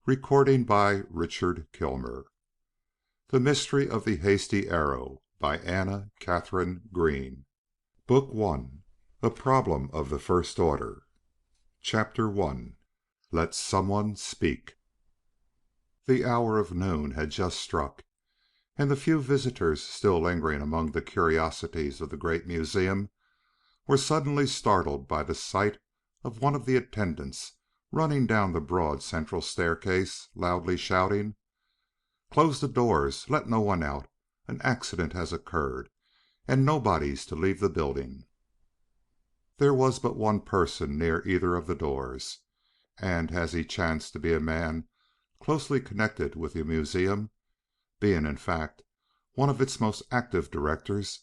Recording by Richard Kilmer. The Mystery of the Hasty Arrow by Katharine Green. Book 1. A Problem of the First Order. Chapter 1. Let Someone Speak. The hour of noon had just struck, and the few visitors still lingering among the curiosities of the great museum were suddenly startled by the sight of one of the attendants running down the broad central staircase, loudly shouting, "Close the doors! Let no one out! An accident has occurred, and nobody's to leave the building." There was but one person near either of the doors, and as he chanced to be a man closely connected with the museum, being in fact one of its most active directors,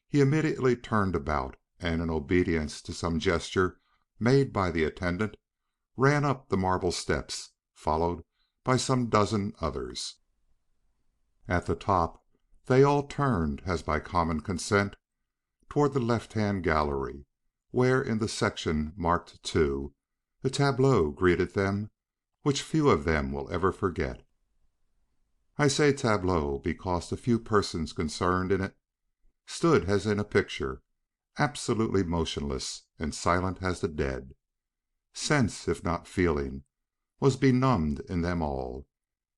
he immediately turned about and, in obedience to some gesture made by the attendant, ran up the marble steps, followed by some dozen others. At the top they all turned, as by common consent, toward the left-hand gallery, where, in the section marked 2, a tableau greeted them which few of them will ever forget. I say tableau because the few persons concerned in it stood as in a picture, absolutely motionless and silent as the dead. Sense, if not feeling, was benumbed in them all,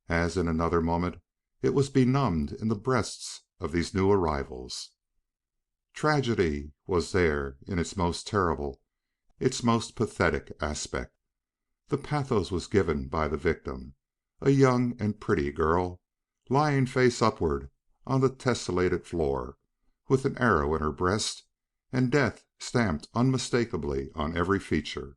as in another moment it was benumbed in the breasts of these new arrivals. Tragedy was there in its most terrible, its most pathetic aspect. The pathos was given by the victim, a young and pretty girl, lying face upward on the tessellated floor, with an arrow in her breast, and death stamped unmistakably on every feature.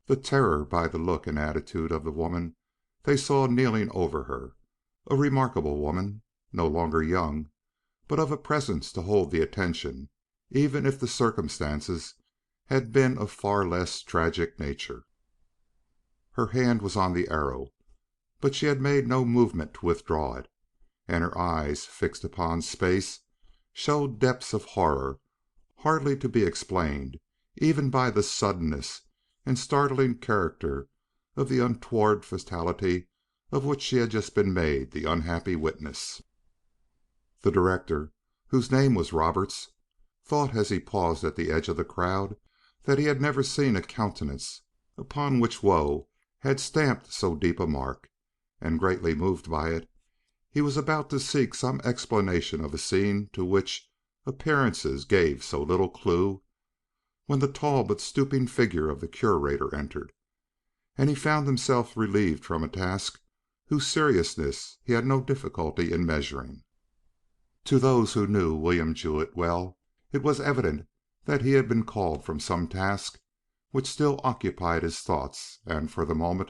The terror by the look and attitude of the woman they saw kneeling over her, a remarkable woman, no longer young, but of a presence to hold the attention, even if the circumstances had been of far less tragic nature. Her hand was on the arrow, but she had made no movement to withdraw it, and her eyes, fixed upon space, showed depths of horror hardly to be explained even by the suddenness and startling character of the untoward fatality of which she had just been made the unhappy witness. The director, whose name was Roberts, thought as he paused at the edge of the crowd that he had never seen a countenance upon which woe had stamped so deep a mark, and greatly moved by it, he was about to seek some explanation of a scene to which appearances gave so little clue, when the tall but stooping figure of the curator entered, and he found himself relieved from a task whose seriousness he had no difficulty in measuring. To those who knew William Jewett well, it was evident that he had been called from some task which still occupied his thoughts and, for the moment,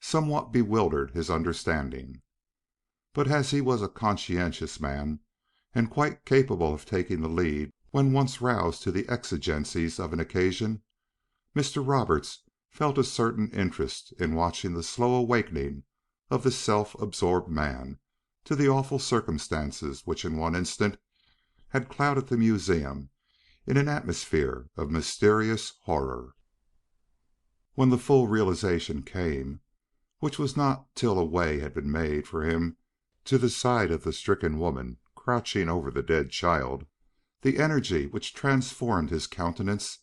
somewhat bewildered his understanding. But as he was a conscientious man, and quite capable of taking the lead when once roused to the exigencies of an occasion, Mr. Roberts felt a certain interest in watching the slow awakening of this self-absorbed man to the awful circumstances which in one instant had clouded the museum in an atmosphere of mysterious horror. When the full realization came, which was not till a way had been made for him to the side of the stricken woman crouching over the dead child, the energy which transformed his countenance,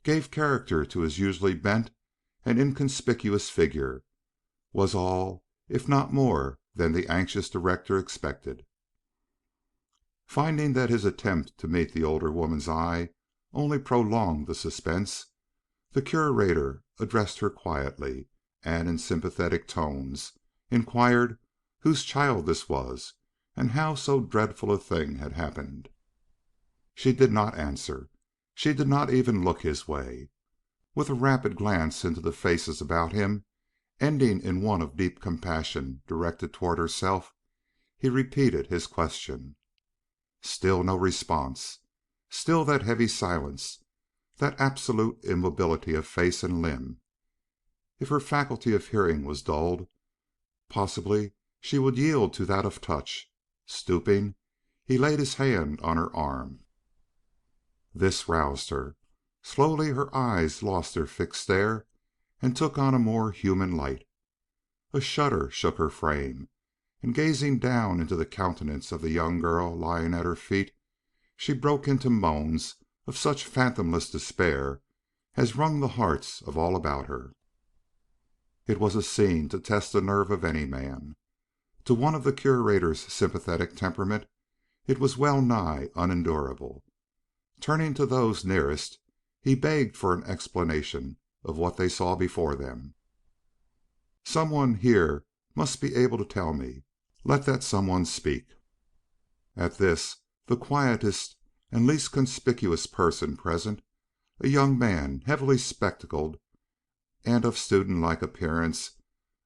gave character to his usually bent and inconspicuous figure, was all, if not more, than the anxious director expected. Finding that his attempt to meet the older woman's eye only prolonged the suspense, the curator addressed her quietly, and in sympathetic tones inquired whose child this was, and how so dreadful a thing had happened. She did not answer. She did not even look his way. With a rapid glance into the faces about him, ending in one of deep compassion directed toward herself, he repeated his question. Still no response. Still that heavy silence, that absolute immobility of face and limb. If her faculty of hearing was dulled, possibly she would yield to that of touch. Stooping, he laid his hand on her arm. This roused her. Slowly her eyes lost their fixed stare and took on a more human light. A shudder shook her frame, and gazing down into the countenance of the young girl lying at her feet, she broke into moans of such fathomless despair as wrung the hearts of all about her. It was a scene to test the nerve of any man. To one of the Curator's sympathetic temperament it was well nigh unendurable. Turning to those nearest, he begged for an explanation of what they saw before them. "Some one here must be able to tell me. Let that some one speak." At this, the quietest and least conspicuous person present, a young man heavily spectacled and of student-like appearance,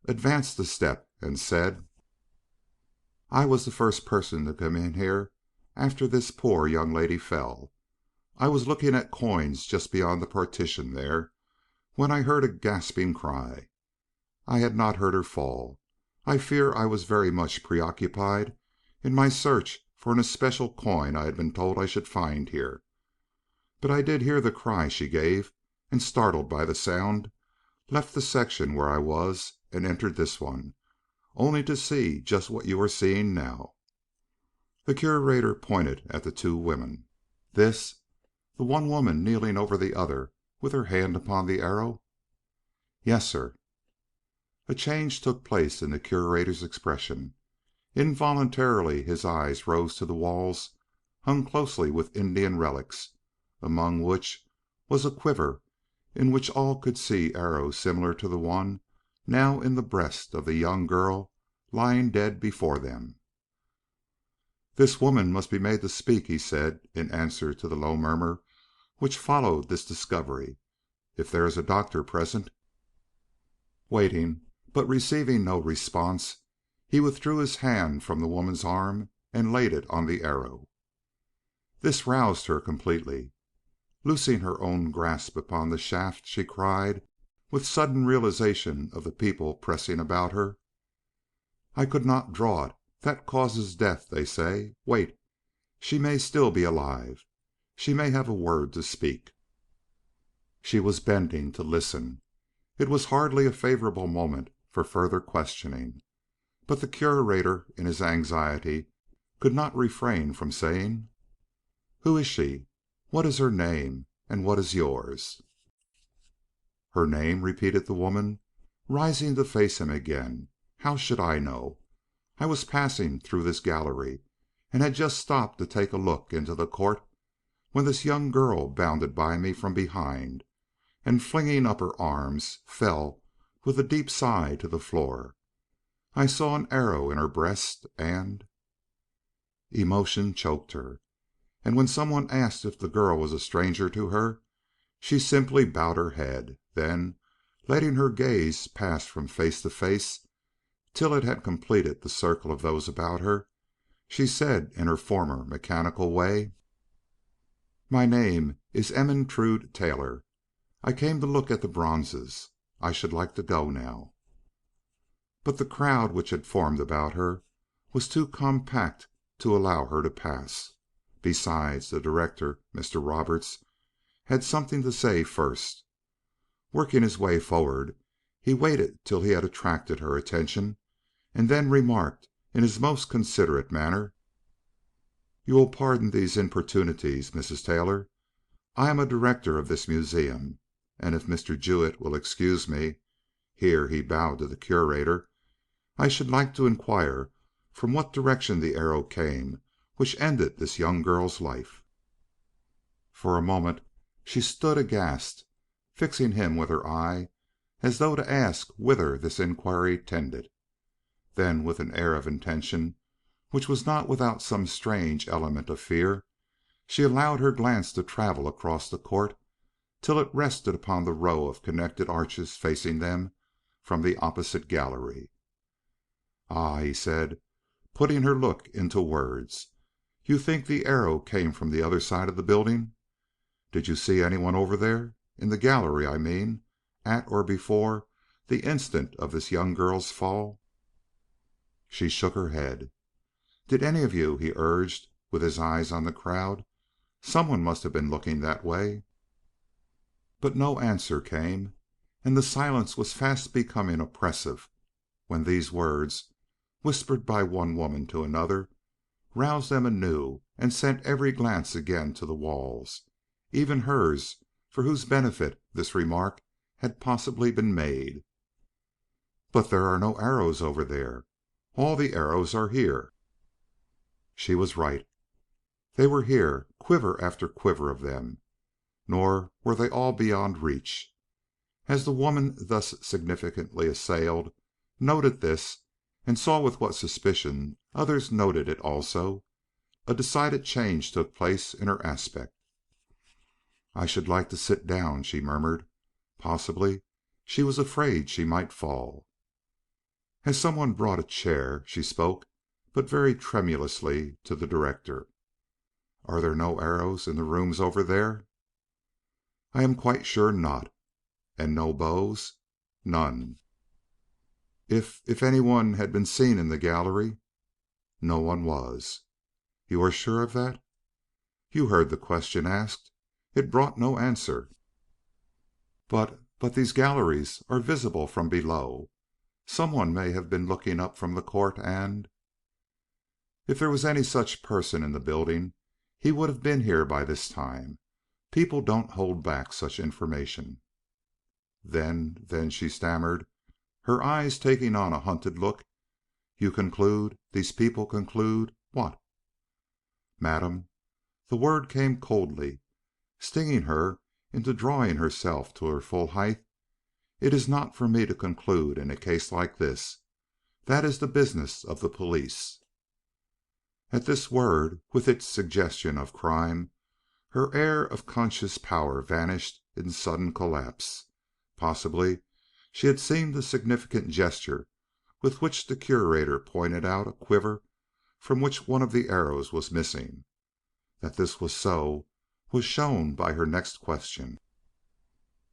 advanced a step and said: "I was the first person to come in here after this poor young lady fell. I was looking at coins just beyond the partition there, when I heard a gasping cry. I had not heard her fall. I fear I was very much preoccupied in my search for an especial coin I had been told I should find here. But I did hear the cry she gave, and, startled by the sound, left the section where I was and entered this one, only to see just what you are seeing now." The Curator pointed at the two women. "This, the one woman kneeling over the other with her hand upon the arrow?" "Yes, sir." A change took place in the Curator's expression. Involuntarily his eyes rose to the walls hung closely with Indian relics, among which was a quiver in which all could see arrows similar to the one now in the breast of the young girl lying dead before them. "This woman must be made to speak," he said, in answer to the low murmur which followed this discovery. "If there is a doctor present." Waiting, but receiving no response, he withdrew his hand from the woman's arm and laid it on the arrow. This roused her completely. Loosing her own grasp upon the shaft, she cried, with sudden realization of the people pressing about her: "I could not draw it. That causes death, they say. Wait. She may still be alive. She may have a word to speak." She was bending to listen. It was hardly a favorable moment for further questioning, but the Curator, in his anxiety, could not refrain from saying: "Who is she? What is her name, and what is yours?" "Her name?" repeated the woman, rising to face him again. "How should I know? I was passing through this gallery, and had just stopped to take a look into the court, when this young girl bounded by me from behind, and, flinging up her arms, fell with a deep sigh to the floor. I saw an arrow in her breast, and—" Emotion choked her, and when some one asked if the girl was a stranger to her, she simply bowed her head. Then, letting her gaze pass from face to face till it had completed the circle of those about her, she said in her former mechanical way: "My name is Ermentrude Taylor. I came to look at the bronzes. I should like to go now." But the crowd which had formed about her was too compact to allow her to pass. Besides, the director, Mr. Roberts, had something to say first. Working his way forward, he waited till he had attracted her attention, and then remarked in his most considerate manner: "You will pardon these importunities, Mrs. Taylor. I am a director of this museum, and if Mr. Jewett will excuse me," here he bowed to the Curator, "I should like to inquire from what direction the arrow came which ended this young girl's life." For a moment she stood aghast, fixing him with her eye as though to ask whither this inquiry tended. Then, with an air of intention which was not without some strange element of fear, she allowed her glance to travel across the court till it rested upon the row of connected arches facing them from the opposite gallery. "Ah," he said, putting her look into words, "you think the arrow came from the other side of the building? Did you see anyone over there? In the gallery, I mean, at or before the instant of this young girl's fall?" She shook her head. "Did any of you?" he urged, with his eyes on the crowd. "Someone must have been looking that way." But no answer came, and the silence was fast becoming oppressive, when these words, whispered by one woman to another, roused them anew and sent every glance again to the walls, even hers for whose benefit this remark had possibly been made. "But there are no arrows over there. All the arrows are here." She was right. They were here, quiver after quiver of them, nor were they all beyond reach. As the woman thus significantly assailed noted this, and saw with what suspicion others noted it also, a decided change took place in her aspect. "I should like to sit down," she murmured. Possibly she was afraid she might fall. As someone brought a chair, she spoke, but very tremulously, to the director. "Are there no arrows in the rooms over there?" "I am quite sure not." "And no bows?" "None." If any one had been seen in the gallery?" "No one was." "You are sure of that?" "You heard the question asked. It brought no answer." "But these galleries are visible from below. Some one may have been looking up from the court and—" "If there was any such person in the building, he would have been here by this time. People don't hold back such information." Then she stammered, her eyes taking on a hunted look, "You conclude, these people conclude what?" "Madam," the word came coldly, stinging her into drawing herself to her full height, "it is not for me to conclude in a case like this. That is the business of the police." At this word, with its suggestion of crime, her air of conscious power vanished in sudden collapse. Possibly she had seen the significant gesture with which the Curator pointed out a quiver from which one of the arrows was missing. That this was so was shown by her next question.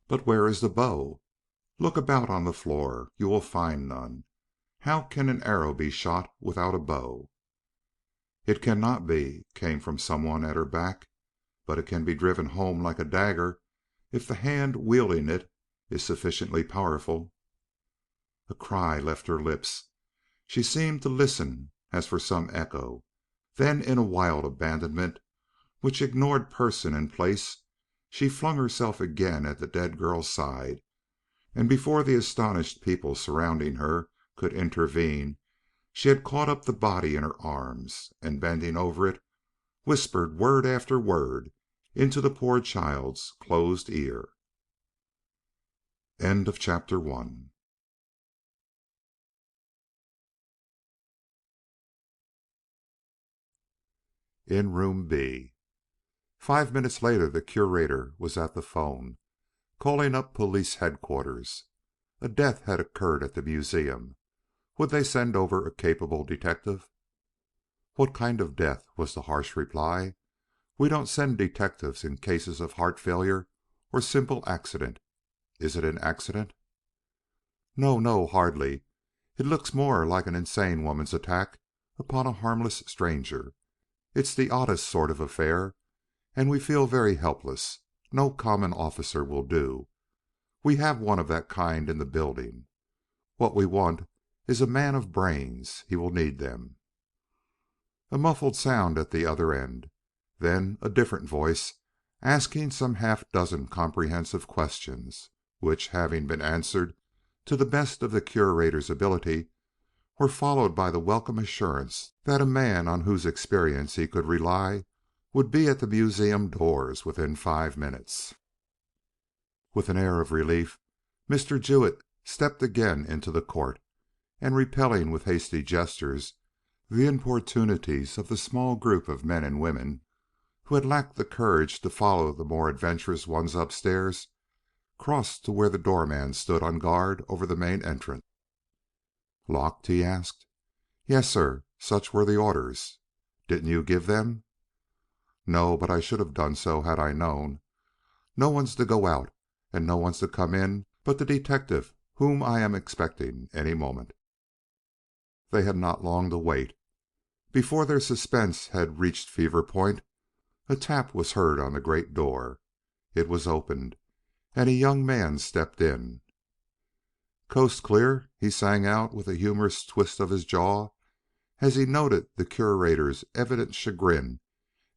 "But where is the bow? Look about on the floor. You will find none. How can an arrow be shot without a bow?" "It cannot be," came from someone at her back, "but it can be driven home like a dagger if the hand wielding it is sufficiently powerful." A cry left her lips. She seemed to listen as for some echo. Then, in a wild abandonment which ignored person and place, she flung herself again at the dead girl's side, and before the astonished people surrounding her could intervene, she had caught up the body in her arms, and bending over it, whispered word after word into the poor child's closed ear. End of chapter 1. In room B. 5 minutes later the Curator was at the phone, calling up police headquarters. A death had occurred at the museum. Would they send over a capable detective? "What kind of death?" was the harsh reply. "We don't send detectives in cases of heart failure or simple accident. Is it an accident?" "No, no, hardly. It looks more like an insane woman's attack upon a harmless stranger. It's the oddest sort of affair, and we feel very helpless. No common officer will do. We have one of that kind in the building. What we want is a man of brains. He will need them." A muffled sound at the other end. Then a different voice asking some half-dozen comprehensive questions, which, having been answered to the best of the Curator's ability, were followed by the welcome assurance that a man on whose experience he could rely would be at the museum doors within 5 minutes. With an air of relief, Mr. Jewett stepped again into the court, and repelling with hasty gestures the importunities of the small group of men and women who had lacked the courage to follow the more adventurous ones upstairs, crossed to where the doorman stood on guard over the main entrance. "Locked?" he asked. "Yes, sir. Such were the orders." "Didn't you give them?" "No, but I should have done so had I known. No one's to go out, and no one's to come in but the detective whom I am expecting any moment." They had not long to wait. Before their suspense had reached fever point, a tap was heard on the great door. It was opened, and a young man stepped in. "Coast clear?" he sang out with a humorous twist of his jaw, as he noted the Curator's evident chagrin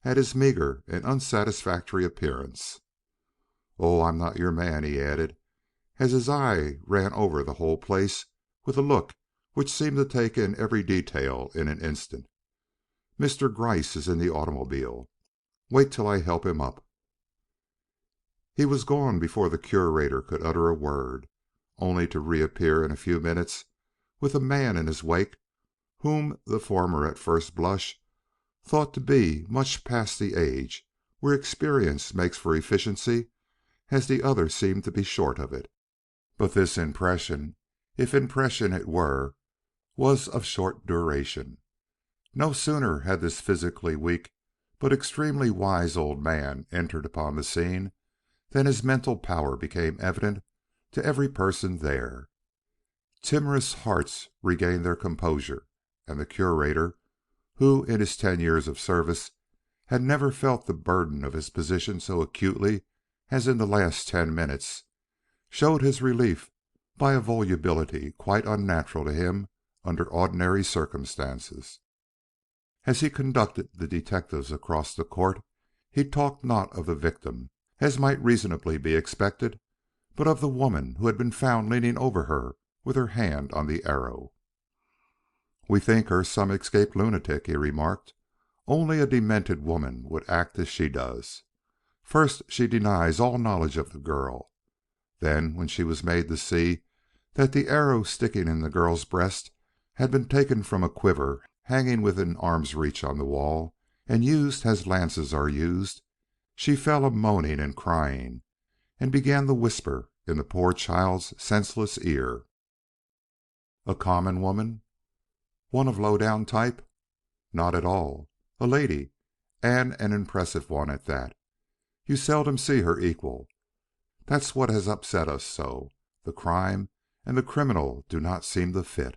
at his meager and unsatisfactory appearance. "Oh, I'm not your man," he added, as his eye ran over the whole place with a look which seemed to take in every detail in an instant. "Mr. Gryce is in the automobile. Wait till I help him up." He was gone before the Curator could utter a word, only to reappear in a few minutes with a man in his wake whom the former at first blush thought to be much past the age where experience makes for efficiency, as the other seemed to be short of it. But this impression, if impression it were, was of short duration. No sooner had this physically weak but extremely wise old man entered upon the scene than his mental power became evident to every person there. Timorous hearts regained their composure, and the Curator, who in his 10 years of service had never felt the burden of his position so acutely as in the last 10 minutes, showed his relief by a volubility quite unnatural to him under ordinary circumstances. As he conducted the detectives across the court, he talked not of the victim, as might reasonably be expected, but of the woman who had been found leaning over her with her hand on the arrow. "We think her some escaped lunatic," he remarked. "Only a demented woman would act as she does. First, she denies all knowledge of the girl. Then, when she was made to see that the arrow sticking in the girl's breast had been taken from a quiver hanging within arm's reach on the wall, and used as lances are used, she fell a moaning and crying, and began to whisper in the poor child's senseless ear." "A common woman? One of low-down type?" "Not at all. A lady, and an impressive one at that. You seldom see her equal. That's what has upset us so. The crime and the criminal do not seem to fit."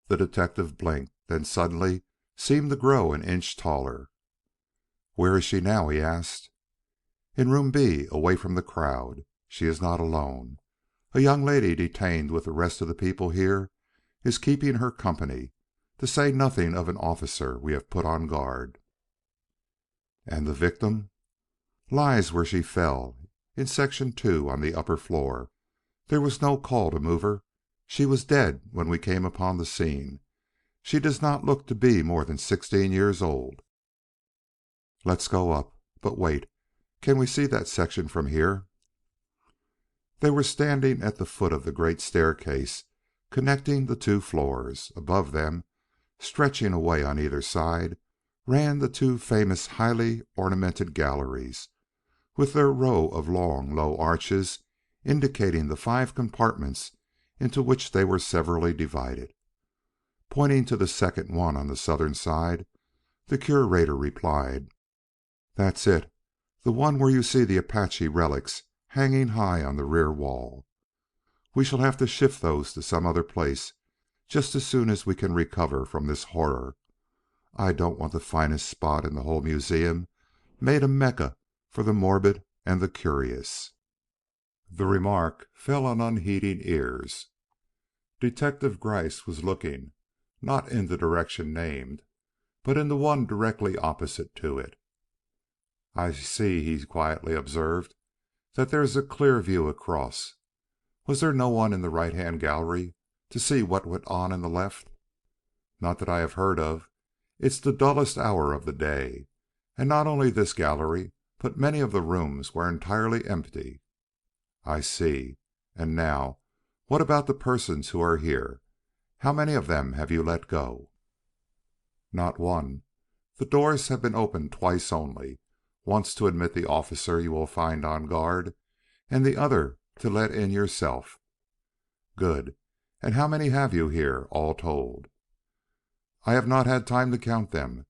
The detective blinked, then suddenly seemed to grow an inch taller. "Where is she now?" he asked. "In room B, away from the crowd. She is not alone. A young lady detained with the rest of the people here is keeping her company, to say nothing of an officer we have put on guard." "And the victim?" "Lies where she fell, in section 2 on the upper floor. There was no call to move her. She was dead when we came upon the scene. She does not look to be more than 16 years old." "Let's go up. But wait, can we see that section from here?" They were standing at the foot of the great staircase connecting the two floors. Above them, stretching away on either side, ran the two famous highly ornamented galleries, with their row of long, low arches indicating the 5 compartments into which they were severally divided. Pointing to the second one on the southern side, the Curator replied, "That's it, the one where you see the Apache relics hanging high on the rear wall. We shall have to shift those to some other place just as soon as we can recover from this horror. I don't want the finest spot in the whole museum made a Mecca for the morbid and the curious." The remark fell on unheeding ears. Detective Gryce was looking, not in the direction named, but in the one directly opposite to it. "I see," he quietly observed, "that there is a clear view across. Was there no one in the right-hand gallery to see what went on in the left?" "Not that I have heard of. It's the dullest hour of the day, and not only this gallery, but many of the rooms were entirely empty." "I see. And now, what about the persons who are here? How many of them have you let go?" "Not one. The doors have been opened twice only, once to admit the officer you will find on guard, and the other to let in yourself." "Good. And how many have you here, all told?" "I have not had time to count them,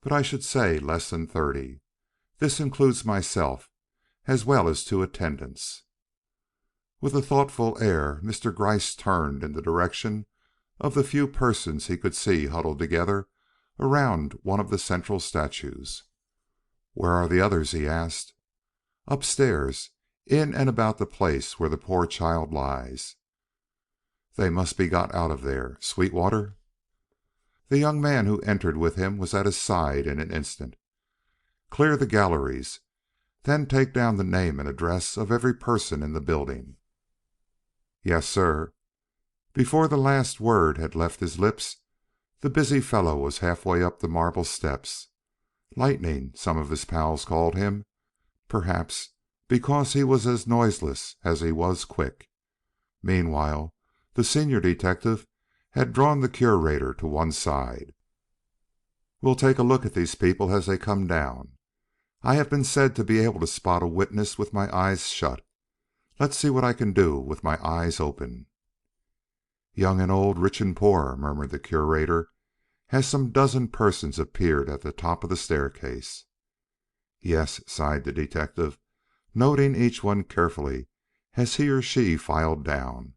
but I should say less than 30. This includes myself, as well as 2 attendants." With a thoughtful air, Mr. Gryce turned in the direction of the few persons he could see huddled together around one of the central statues. "Where are the others?" he asked. "Upstairs, in and about the place where the poor child lies. They must be got out of there. Sweetwater?" The young man who entered with him was at his side in an instant. "Clear the galleries. Then take down the name and address of every person in the building." "Yes, sir." Before the last word had left his lips, the busy fellow was halfway up the marble steps. Lightning, some of his pals called him, perhaps because he was as noiseless as he was quick. Meanwhile, the senior detective had drawn the Curator to one side. "We'll take a look at these people as they come down. I have been said to be able to spot a witness with my eyes shut. Let's see what I can do with my eyes open." "Young and old, rich and poor," murmured the Curator, as some dozen persons appeared at the top of the staircase. "Yes," sighed the detective, noting each one carefully as he or she filed down.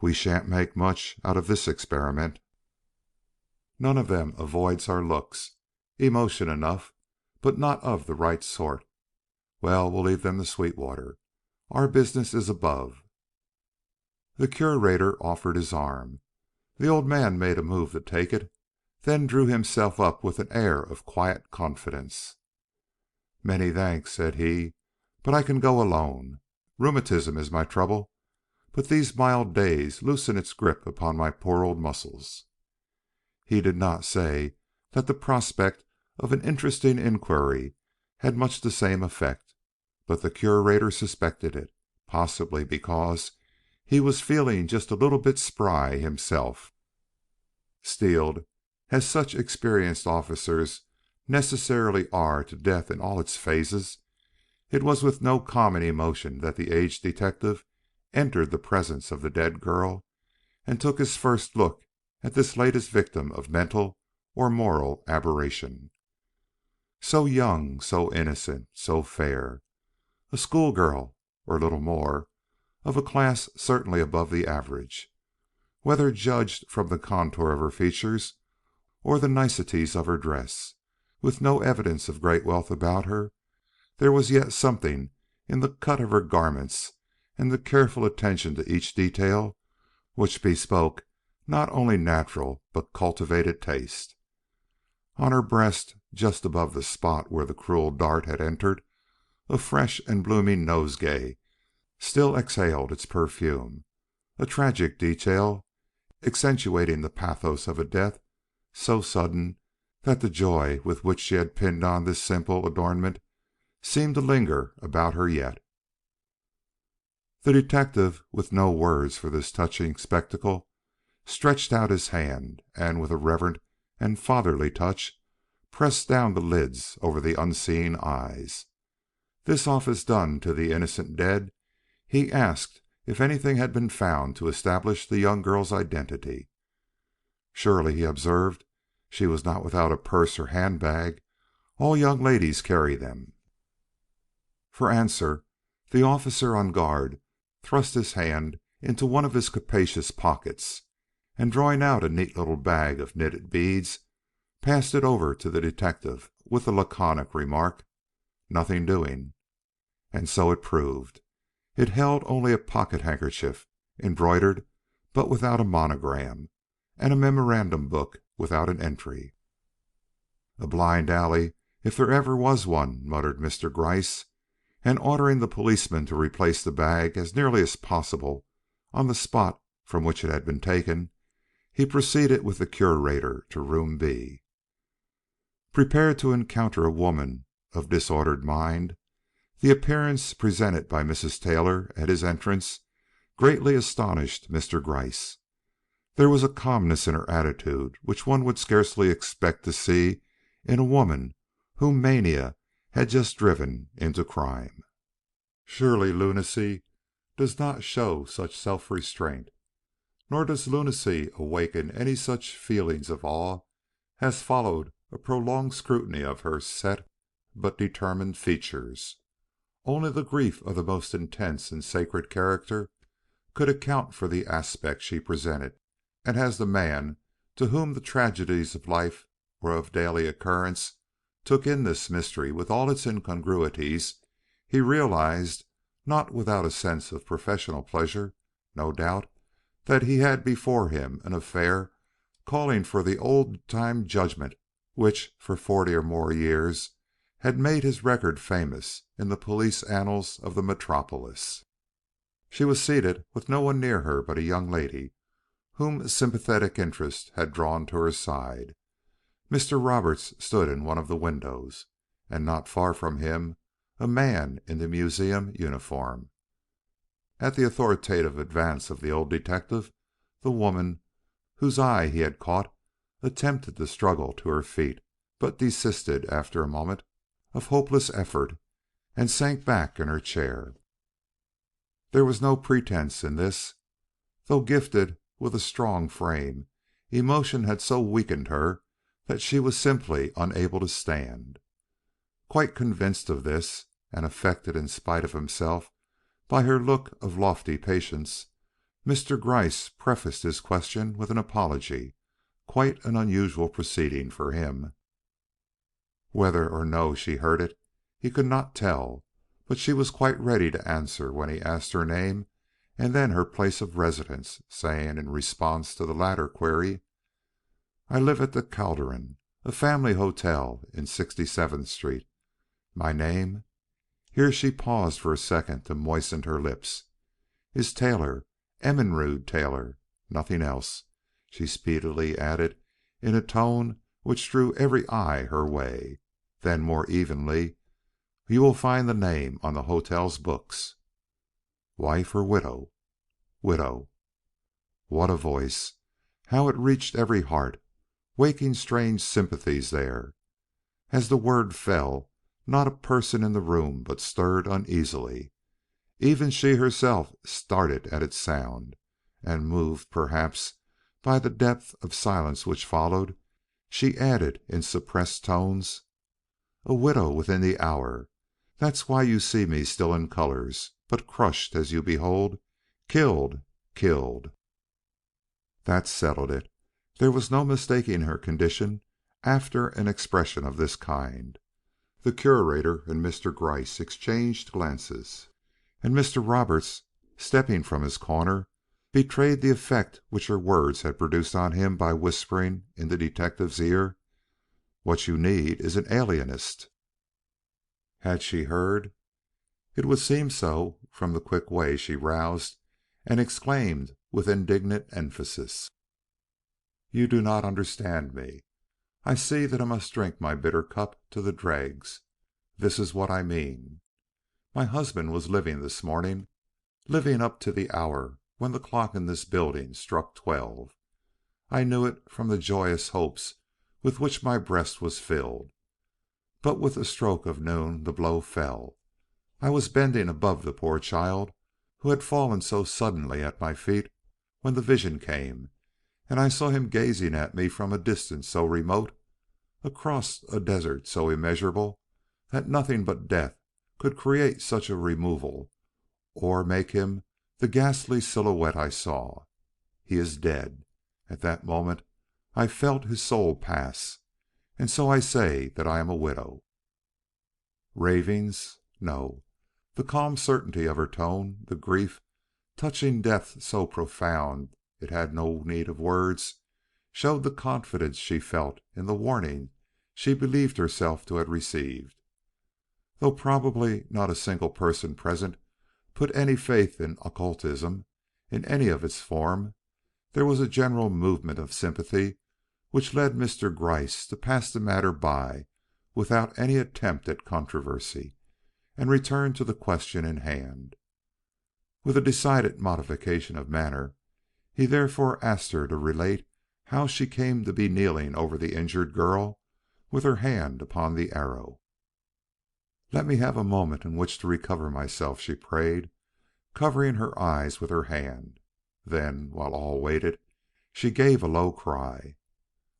"We shan't make much out of this experiment. None of them avoids our looks. Emotion enough, but not of the right sort. Well, we'll leave them to Sweetwater. Our business is above." The Curator offered his arm. The old man made a move to take it, then drew himself up with an air of quiet confidence. "Many thanks," said he, "but I can go alone. Rheumatism is my trouble, but these mild days loosen its grip upon my poor old muscles." He did not say that the prospect of an interesting inquiry had much the same effect, but the Curator suspected it, possibly because he was feeling just a little bit spry himself. Steeled, as such experienced officers necessarily are to death in all its phases, it was with no common emotion that the aged detective entered the presence of the dead girl and took his first look at this latest victim of mental or moral aberration. So young, so innocent, so fair. A schoolgirl, or little more, of a class certainly above the average, whether judged from the contour of her features or the niceties of her dress. With no evidence of great wealth about her, there was yet something in the cut of her garments and the careful attention to each detail which bespoke not only natural but cultivated taste. On her breast, just above the spot where the cruel dart had entered, a fresh and blooming nosegay still exhaled its perfume, a tragic detail, accentuating the pathos of a death so sudden that the joy with which she had pinned on this simple adornment seemed to linger about her yet. The detective, with no words for this touching spectacle, stretched out his hand, and with a reverent and fatherly touch pressed down the lids over the unseeing eyes. This office done to the innocent dead, he asked if anything had been found to establish the young girl's identity. Surely, he observed, she was not without a purse or handbag. All young ladies carry them. For answer, the officer on guard thrust his hand into one of his capacious pockets, and drawing out a neat little bag of knitted beads, passed it over to the detective with the laconic remark, "Nothing doing." And so it proved. It held only a pocket handkerchief, embroidered but without a monogram, and a memorandum book without an entry. "A blind alley, if there ever was one," muttered Mr. Gryce, and ordering the policeman to replace the bag as nearly as possible on the spot from which it had been taken, he proceeded with the Curator to Room B. Prepared to encounter a woman of disordered mind, the appearance presented by Mrs. Taylor at his entrance greatly astonished Mr. Gryce. There was a calmness in her attitude which one would scarcely expect to see in a woman whom mania had just driven into crime. Surely lunacy does not show such self-restraint, nor does lunacy awaken any such feelings of awe as followed a prolonged scrutiny of her set but determined features. Only the grief of the most intense and sacred character could account for the aspect she presented, and as the man to whom the tragedies of life or of daily occurrence took in this mystery with all its incongruities, he realized, not without a sense of professional pleasure, no doubt, that he had before him an affair calling for the old-time judgment which for 40 or more years had made his record famous in the police annals of the metropolis. She was seated with no one near her but a young lady whom sympathetic interest had drawn to her side. Mr. Roberts stood in one of the windows, and not far from him a man in the museum uniform. At the authoritative advance of the old detective, the woman, whose eye he had caught, attempted to struggle to her feet, but desisted after a moment of hopeless effort and sank back in her chair. There was no pretense in this. Though gifted with a strong frame, emotion had so weakened her that she was simply unable to stand. Quite convinced of this, and affected in spite of himself by her look of lofty patience, Mr. Gryce prefaced his question with an apology, quite an unusual proceeding for him. Whether or no she heard it, he could not tell, but she was quite ready to answer when he asked her name and then her place of residence, saying, in response to the latter query, "I live at the Calderon, a family hotel in 67th Street. My name," here she paused for a second to moisten her lips, "is Taylor, Emerrude Taylor, nothing else," she speedily added in a tone which drew every eye her way. Then more evenly, "You will find the name on the hotel's books." "Wife or widow?" "Widow." What a voice! How it reached every heart, waking strange sympathies there. As the word fell, not a person in the room but stirred uneasily. Even she herself started at its sound, and moved, perhaps, by the depth of silence which followed, she added in suppressed tones, "A widow within the hour. That's why you see me still in colors, but crushed, as you behold. Killed, killed." That settled it. There was no mistaking her condition after an expression of this kind. The Curator and Mr. Gryce exchanged glances, and Mr. Roberts, stepping from his corner, betrayed the effect which her words had produced on him by whispering in the detective's ear, "What you need is an alienist." Had she heard? It would seem so from the quick way she roused and exclaimed with indignant emphasis, "You do not understand me. I see that I must drink my bitter cup to the dregs. This is what I mean. My husband was living this morning, living up to the hour when the clock in this building struck 12. I knew it from the joyous hopes with which my breast was filled. But with the stroke of noon the blow fell. I was bending above the poor child who had fallen so suddenly at my feet when the vision came, and I saw him gazing at me from a distance so remote, across a desert so immeasurable, that nothing but death could create such a removal or make him the ghastly silhouette I saw. He is dead. At that moment I felt his soul pass, and so I say that I am a widow." Ravings? No. The calm certainty of her tone, the grief, touching depth so profound it had no need of words, showed the confidence she felt in the warning she believed herself to have received. Though probably not a single person present put any faith in occultism in any of its form, there was a general movement of sympathy which led Mr. Gryce to pass the matter by without any attempt at controversy, and return to the question in hand. With a decided modification of manner, he therefore asked her to relate how she came to be kneeling over the injured girl with her hand upon the arrow. "Let me have a moment in which to recover myself," she prayed, covering her eyes with her hand. Then, while all waited, she gave a low cry,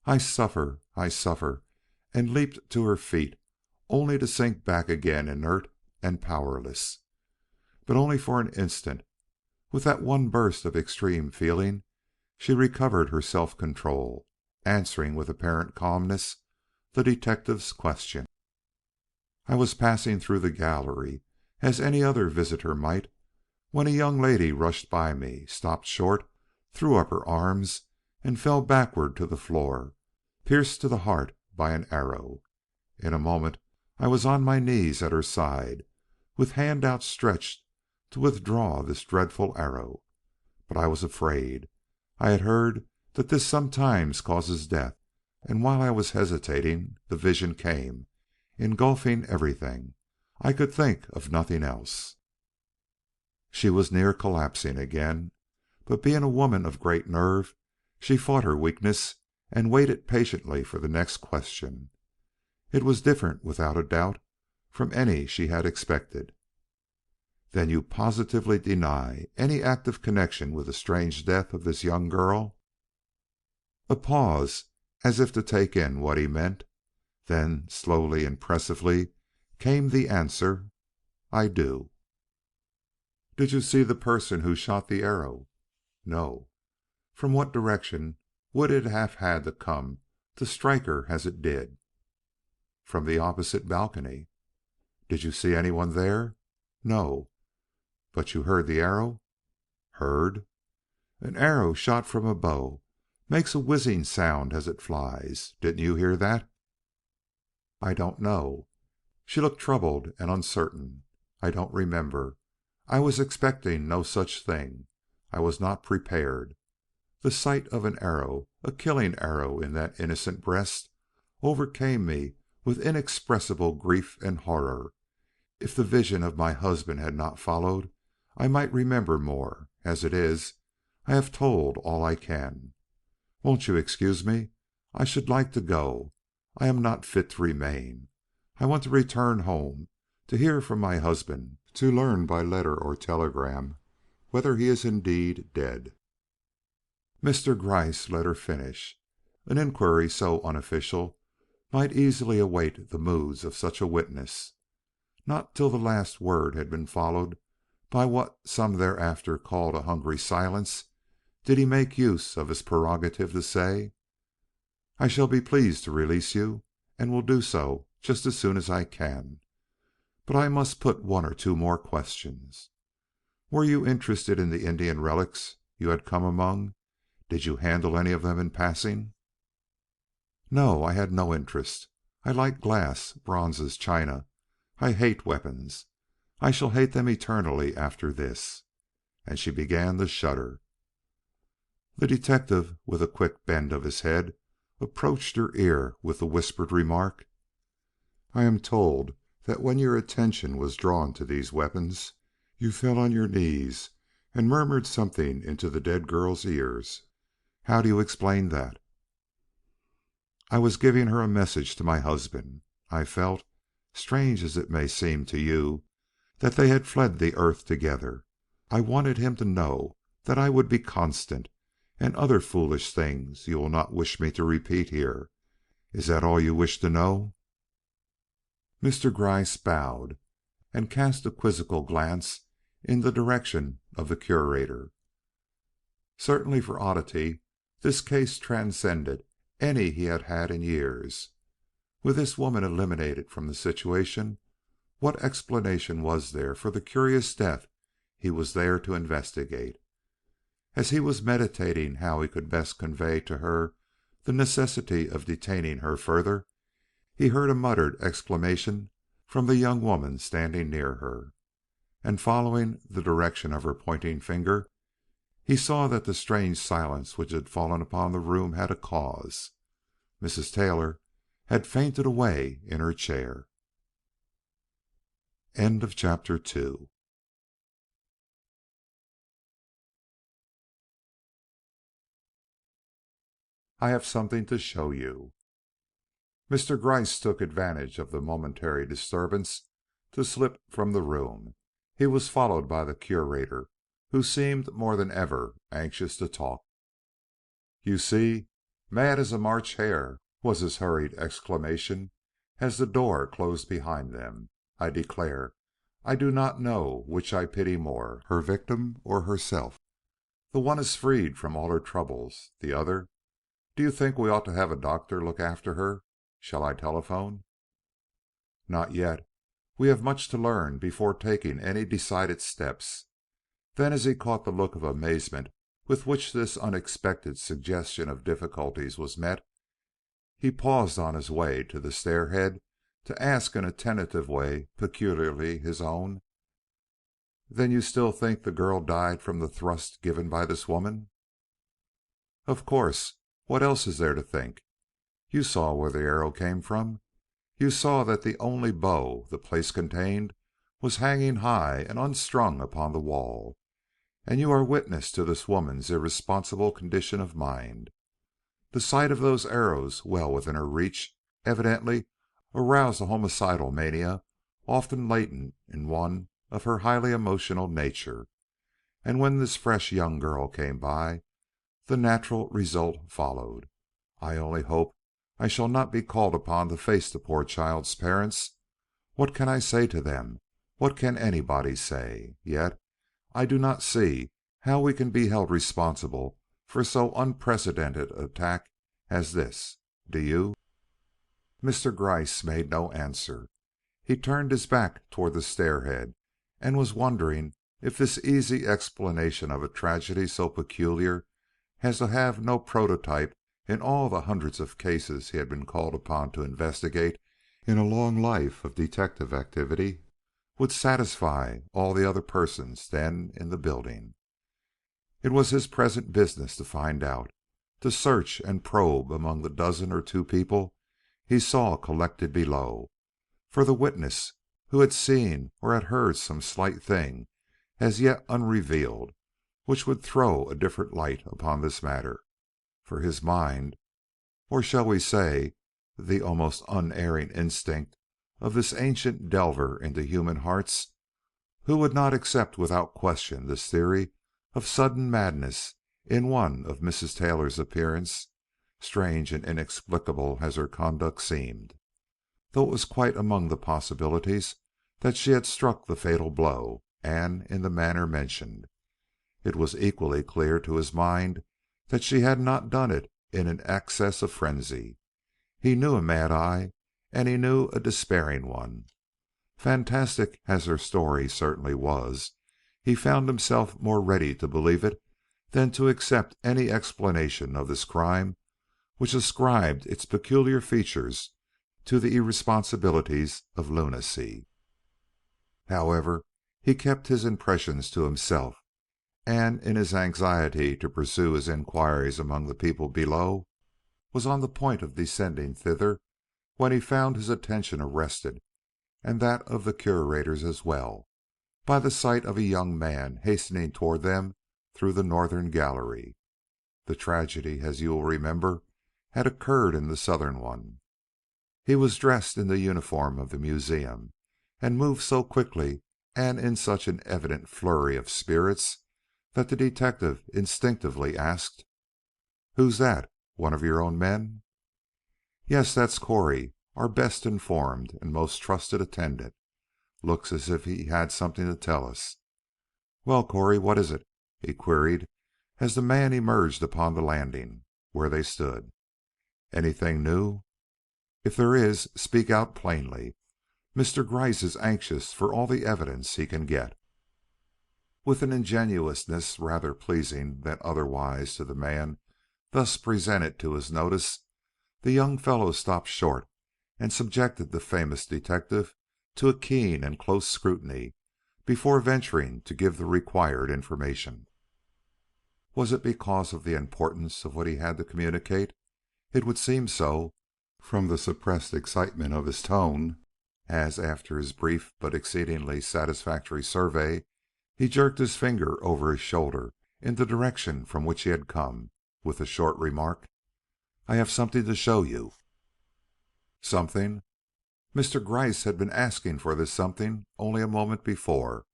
"I suffer, I suffer," and leaped to her feet, only to sink back again inert and powerless. But only for an instant. With that one burst of extreme feeling, she recovered her self-control, answering with apparent calmness the detective's question. "I was passing through the gallery, as any other visitor might, when a young lady rushed by me, stopped short, threw up her arms, and fell backward to the floor, pierced to the heart by an arrow. In a moment I was on my knees at her side, with hand outstretched to withdraw this dreadful arrow. But I was afraid. I had heard that this sometimes causes death, and while I was hesitating, the vision came, engulfing everything. I could think of nothing else. She was near collapsing again, but being a woman of great nerve, she fought her weakness and waited patiently for the next question. It was different, without a doubt, from any she had expected. "Then you positively deny any active connection with the strange death of this young girl?" A pause, as if to take in what he meant. Then, slowly, impressively, came the answer, "I do." "Did you see the person who shot the arrow?" "No." "From what direction would it have had to come to strike her as it did?" "From the opposite balcony." "Did you see anyone there?" "No." "But you heard the arrow?" "Heard?" "An arrow shot from a bow makes a whizzing sound as it flies. Didn't you hear that?" "I don't know." She looked troubled and uncertain. "I don't remember. I was expecting no such thing. I was not prepared. The sight of an arrow, a killing arrow in that innocent breast, overcame me with inexpressible grief and horror. If the vision of my husband had not followed, I might remember more. As it is, I have told all I can. Won't you excuse me? I should like to go. I am not fit to remain. I want to return home, to hear from my husband, to learn by letter or telegram whether he is indeed dead." Mr. Gryce let her finish. An inquiry so unofficial might easily await the moods of such a witness. Not till the last word had been followed by what some thereafter called a hungry silence did he make use of his prerogative to say, "I shall be pleased to release you, and will do so just as soon as I can. But I must put one or two more questions. Were you interested in the Indian relics you had come among? Did you handle any of them in passing?" "No, I had no interest. I like glass, bronzes, china. I hate weapons. I shall hate them eternally after this." And she began to shudder. The detective, with a quick bend of his head, approached her ear with the whispered remark, "I am told that when your attention was drawn to these weapons, you fell on your knees and murmured something into the dead girl's ears. How do you explain that?" "I was giving her a message to my husband. I felt, strange as it may seem to you, that they had fled the earth together. I wanted him to know that I would be constant, and other foolish things you will not wish me to repeat here. Is that all you wish to know?" Mr. Gryce bowed, and cast a quizzical glance in the direction of the Curator. Certainly for oddity this case transcended any he had had in years. With this woman eliminated from the situation, what explanation was there for the curious death he was there to investigate? As he was meditating how he could best convey to her the necessity of detaining her further, he heard a muttered exclamation from the young woman standing near her, and following the direction of her pointing finger, he saw that the strange silence which had fallen upon the room had a cause. Mrs. Taylor had fainted away in her chair. Chapter 2. I have something to show you. Mr. Gryce took advantage of the momentary disturbance to slip from the room. He was followed by the Curator, who seemed more than ever anxious to talk. "You see, mad as a March hare," was his hurried exclamation as the door closed behind them. "I declare I do not know which I pity more, her victim or herself. The one is freed from all her troubles. The other, do you think we ought to have a doctor look after her? Shall I telephone?" "Not yet. We have much to learn before taking any decided steps." Then, as he caught the look of amazement with which this unexpected suggestion of difficulties was met, he paused on his way to the stairhead to ask in a tentative way peculiarly his own, "Then you still think the girl died from the thrust given by this woman?" "Of course. What else is there to think? You saw where the arrow came from. You saw that the only bow the place contained was hanging high and unstrung upon the wall, and you are witness to this woman's irresponsible condition of mind. The sight of those arrows well within her reach evidently aroused a homicidal mania often latent in one of her highly emotional nature, and when this fresh young girl came by, the natural result followed. I only hope I shall not be called upon to face the poor child's parents. What can I say to them? What can anybody say? Yet I do not see how we can be held responsible for so unprecedented an attack as this. Do you?" Mr. Gryce made no answer. He turned his back toward the stairhead, and was wondering if this easy explanation of a tragedy so peculiar as to have no prototype in all the hundreds of cases he had been called upon to investigate in a long life of detective activity would satisfy all the other persons then in the building. It was his present business to find out, to search and probe among the dozen or two people he saw collected below, for the witness who had seen or had heard some slight thing as yet unrevealed which would throw a different light upon this matter. For his mind, or shall we say the almost unerring instinct of this ancient delver into human hearts, who would not accept without question this theory of sudden madness in one of Mrs. Taylor's appearance, strange and inexplicable as her conduct seemed, though it was quite among the possibilities that she had struck the fatal blow, and in the manner mentioned. It was equally clear to his mind that she had not done it in an access of frenzy. He knew a mad eye, and he knew a despairing one. Fantastic as her story certainly was, he found himself more ready to believe it than to accept any explanation of this crime which ascribed its peculiar features to the irresponsibilities of lunacy. However, he kept his impressions to himself, and in his anxiety to pursue his inquiries among the people below, was on the point of descending thither when he found his attention arrested, and that of the curators as well, by the sight of a young man hastening toward them through the northern gallery. The tragedy, as you will remember, had occurred in the southern one. He was dressed in the uniform of the museum, and moved so quickly and in such an evident flurry of spirits that the detective instinctively asked, "Who's that? One of your own men?" "Yes, that's Corey, our best informed and most trusted attendant. Looks as if he had something to tell us. Well, Corey, what is it?" he queried as the man emerged upon the landing where they stood. "Anything new? If there is, speak out plainly. Mr. Gryce is anxious for all the evidence he can get." With an ingenuousness rather pleasing than otherwise to the man thus presented to his notice, the young fellow stopped short and subjected the famous detective to a keen and close scrutiny before venturing to give the required information. Was it because of the importance of what he had to communicate? It would seem so, from the suppressed excitement of his tone, as, after his brief but exceedingly satisfactory survey, he jerked his finger over his shoulder in the direction from which he had come, with the short remark, "I have something to show you." Something? Mr. Gryce had been asking for this something only a moment before.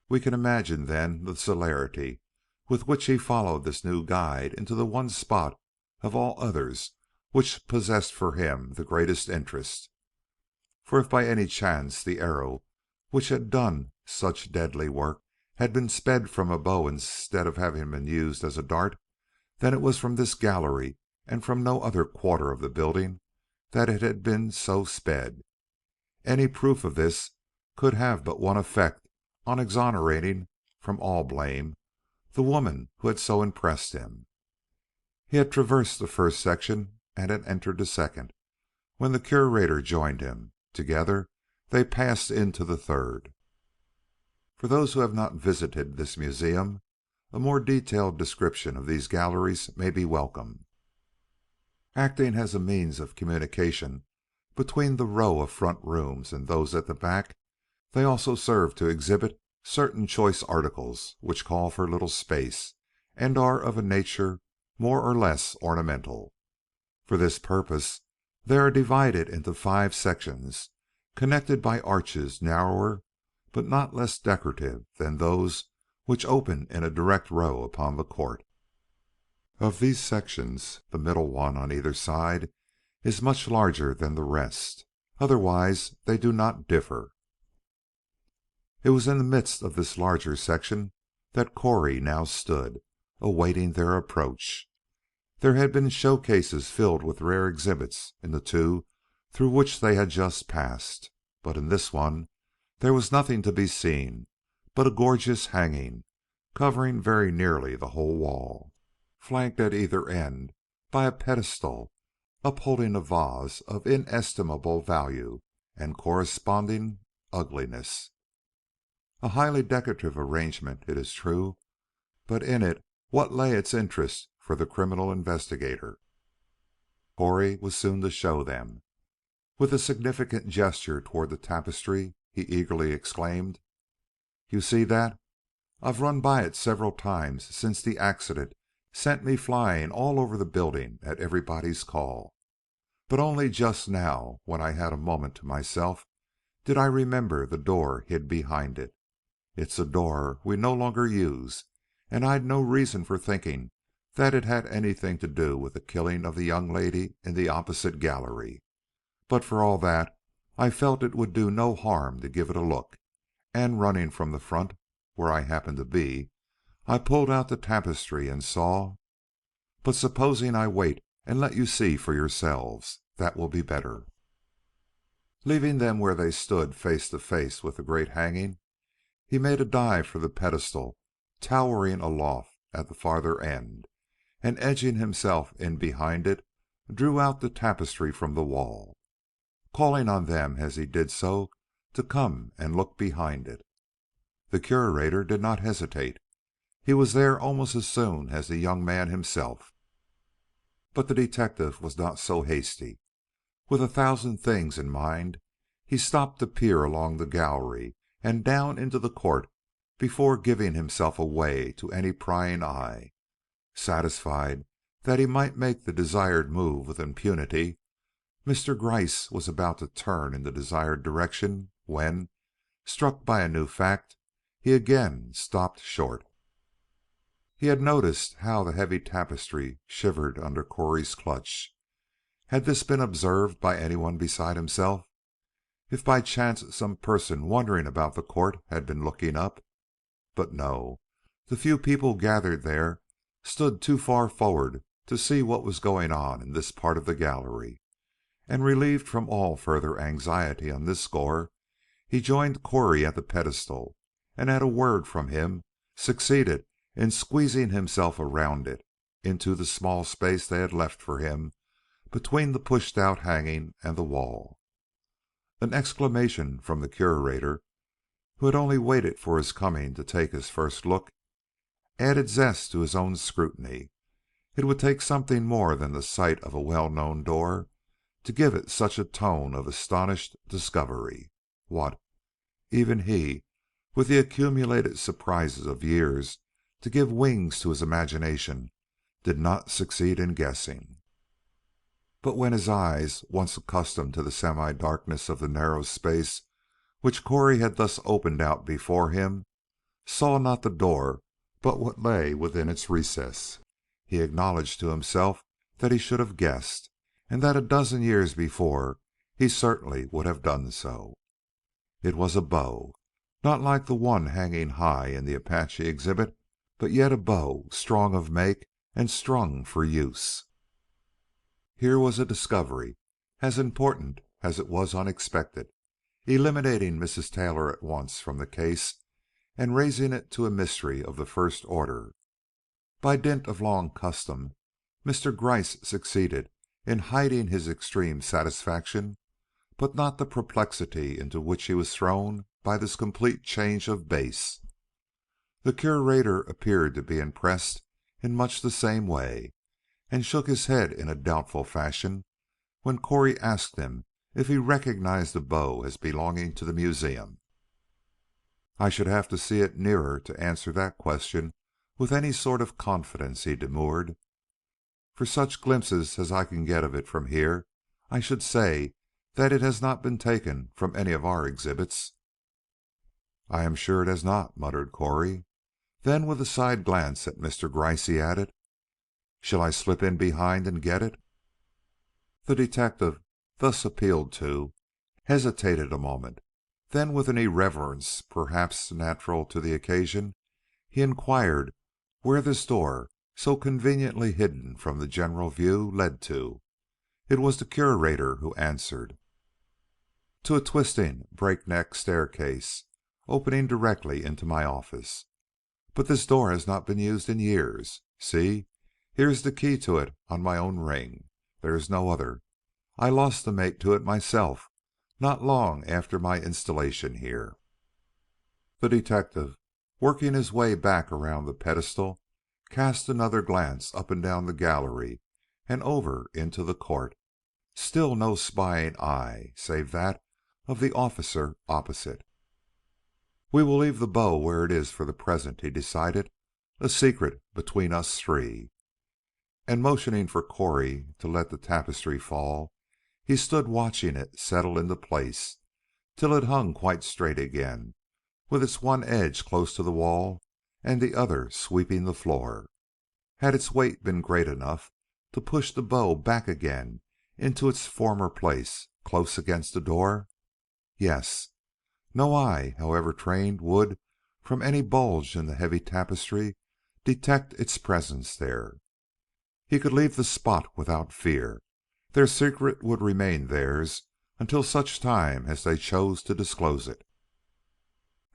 We can imagine, then, the celerity with which he followed this new guide into the one spot of all others which possessed for him the greatest interest. For if by any chance the arrow which had done such deadly work had been sped from a bow instead of having been used as a dart, then it was from this gallery and from no other quarter of the building that it had been so sped. Any proof of this could have but one effect on exonerating from all blame the woman who had so impressed him. He had traversed the first section and had entered the second, when the Curator joined him. Together they passed into the third. For those who have not visited this museum, a more detailed description of these galleries may be welcome. Acting as a means of communication between the row of front rooms and those at the back, they also serve to exhibit certain choice articles which call for little space and are of a nature more or less ornamental. For this purpose they are divided into 5 sections, connected by arches narrower but not less decorative than those which open in a direct row upon the court. Of these sections, the middle one on either side is much larger than the rest. Otherwise they do not differ. It was in the midst of this larger section that Corey now stood, awaiting their approach. There had been showcases filled with rare exhibits in the 2 through which they had just passed, but in this one there was nothing to be seen but a gorgeous hanging covering very nearly the whole wall, flanked at either end by a pedestal upholding a vase of inestimable value and corresponding ugliness. A highly decorative arrangement, it is true, but in it what lay its interest for the criminal investigator? Corey was soon to show them. With a significant gesture toward the tapestry, he eagerly exclaimed, "You see that? I've run by it several times since the accident sent me flying all over the building at everybody's call. But only just now, when I had a moment to myself, did I remember the door hid behind it. It's a door we no longer use, and I'd no reason for thinking that it had anything to do with the killing of the young lady in the opposite gallery. But for all that, I felt it would do no harm to give it a look, and running from the front, where I happened to be, I pulled out the tapestry and saw. But supposing I wait and let you see for yourselves, that will be better." Leaving them where they stood face to face with the great hanging, he made a dive for the pedestal towering aloft at the farther end, and edging himself in behind it, drew out the tapestry from the wall, calling on them as he did so to come and look behind it. The Curator did not hesitate. He was there almost as soon as the young man himself. But the detective was not so hasty. With 1,000 things in mind, he stopped to peer along the gallery and down into the court before giving himself away to any prying eye. Satisfied that he might make the desired move with impunity, Mr. Gryce was about to turn in the desired direction when, struck by a new fact, he again stopped short. He had noticed how the heavy tapestry shivered under Corey's clutch. Had this been observed by anyone beside himself? If by chance some person wandering about the court had been looking up? But no, the few people gathered there stood too far forward to see what was going on in this part of the gallery, and relieved from all further anxiety on this score, he joined Corey at the pedestal, and at a word from him succeeded in squeezing himself around it into the small space they had left for him between the pushed-out hanging and the wall. An exclamation from the Curator, who had only waited for his coming to take his first look, added zest to his own scrutiny. It would take something more than the sight of a well-known door to give it such a tone of astonished discovery. What? Even he, with the accumulated surprises of years to give wings to his imagination, did not succeed in guessing. But when his eyes, once accustomed to the semi-darkness of the narrow space which Corey had thus opened out before him, saw not the door but what lay within its recess, he acknowledged to himself that he should have guessed, and that a dozen years before he certainly would have done so. It was a bow, not like the one hanging high in the Apache exhibit, but yet a bow strong of make and strung for use. Here was a discovery as important as it was unexpected, eliminating Mrs. Taylor at once from the case and raising it to a mystery of the first order. By dint of long custom, Mr. Gryce succeeded in hiding his extreme satisfaction, but not the perplexity into which he was thrown by this complete change of base. The Curator appeared to be impressed in much the same way, and shook his head in a doubtful fashion when Corey asked him if he recognized the bow as belonging to the museum. "I should have to see it nearer to answer that question with any sort of confidence," he demurred. "For such glimpses as I can get of it from here, I should say that it has not been taken from any of our exhibits." "I am sure it has not," muttered Corey. Then, with a side glance at Mr. Gryce, he added, "Shall I slip in behind and get it?" The detective, thus appealed to, hesitated a moment. Then, with an irreverence perhaps natural to the occasion, he inquired where this door, so conveniently hidden from the general view, led to. It was the Curator who answered. "To a twisting, breakneck staircase, opening directly into my office. But this door has not been used in years. See, here is the key to it on my own ring. There is no other. I lost the mate to it myself, not long after my installation here." The detective, working his way back around the pedestal, cast another glance up and down the gallery and over into the court. Still no spying eye save that of the officer opposite. "We will leave the bow where it is for the present," he decided. "A secret between us three." And motioning for Corey to let the tapestry fall, he stood watching it settle into place till it hung quite straight again, with its one edge close to the wall and the other sweeping the floor. Had its weight been great enough to push the bow back again into its former place close against the door? Yes. No eye, however trained, would, from any bulge in the heavy tapestry, detect its presence there. He could leave the spot without fear. Their secret would remain theirs until such time as they chose to disclose it.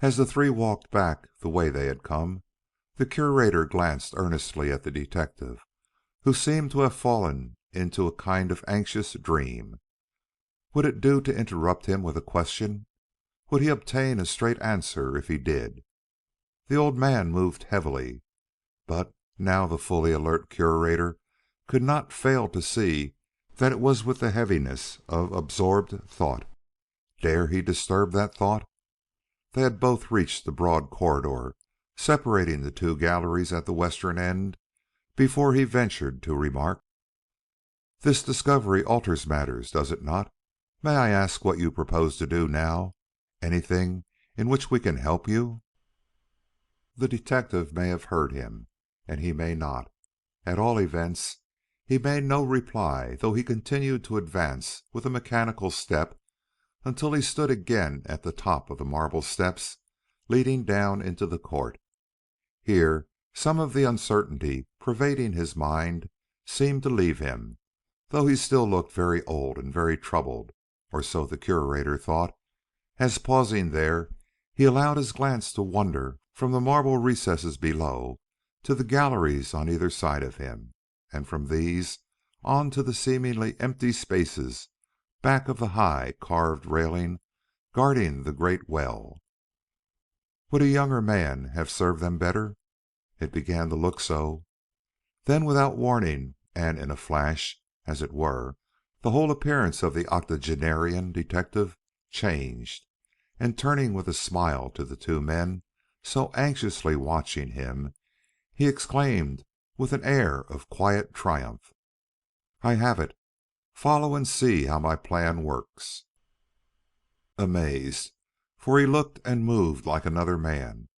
As the three walked back the way they had come, the Curator glanced earnestly at the detective, who seemed to have fallen into a kind of anxious dream. Would it do to interrupt him with a question? Would he obtain a straight answer if he did? The old man moved heavily, but now the fully alert Curator could not fail to see that it was with the heaviness of absorbed thought. Dare he disturb that thought? They had both reached the broad corridor separating the two galleries at the western end before he ventured to remark, "This discovery alters matters, does it not? May I ask what you propose to do now? Anything in which we can help you?" The detective may have heard him, and he may not. At all events, he made no reply, though he continued to advance with a mechanical step until he stood again at the top of the marble steps leading down into the court. Here some of the uncertainty pervading his mind seemed to leave him, though he still looked very old and very troubled, or so the Curator thought, as pausing there he allowed his glance to wander from the marble recesses below to the galleries on either side of him, and from these on to the seemingly empty spaces back of the high carved railing guarding the great well. Would a younger man have served them better? It began to look so. Then, without warning, and in a flash, as it were, the whole appearance of the octogenarian detective changed, and turning with a smile to the two men so anxiously watching him, he exclaimed with an air of quiet triumph, "I have it! Follow and see how my plan works." Amazed, for he looked and moved like another man,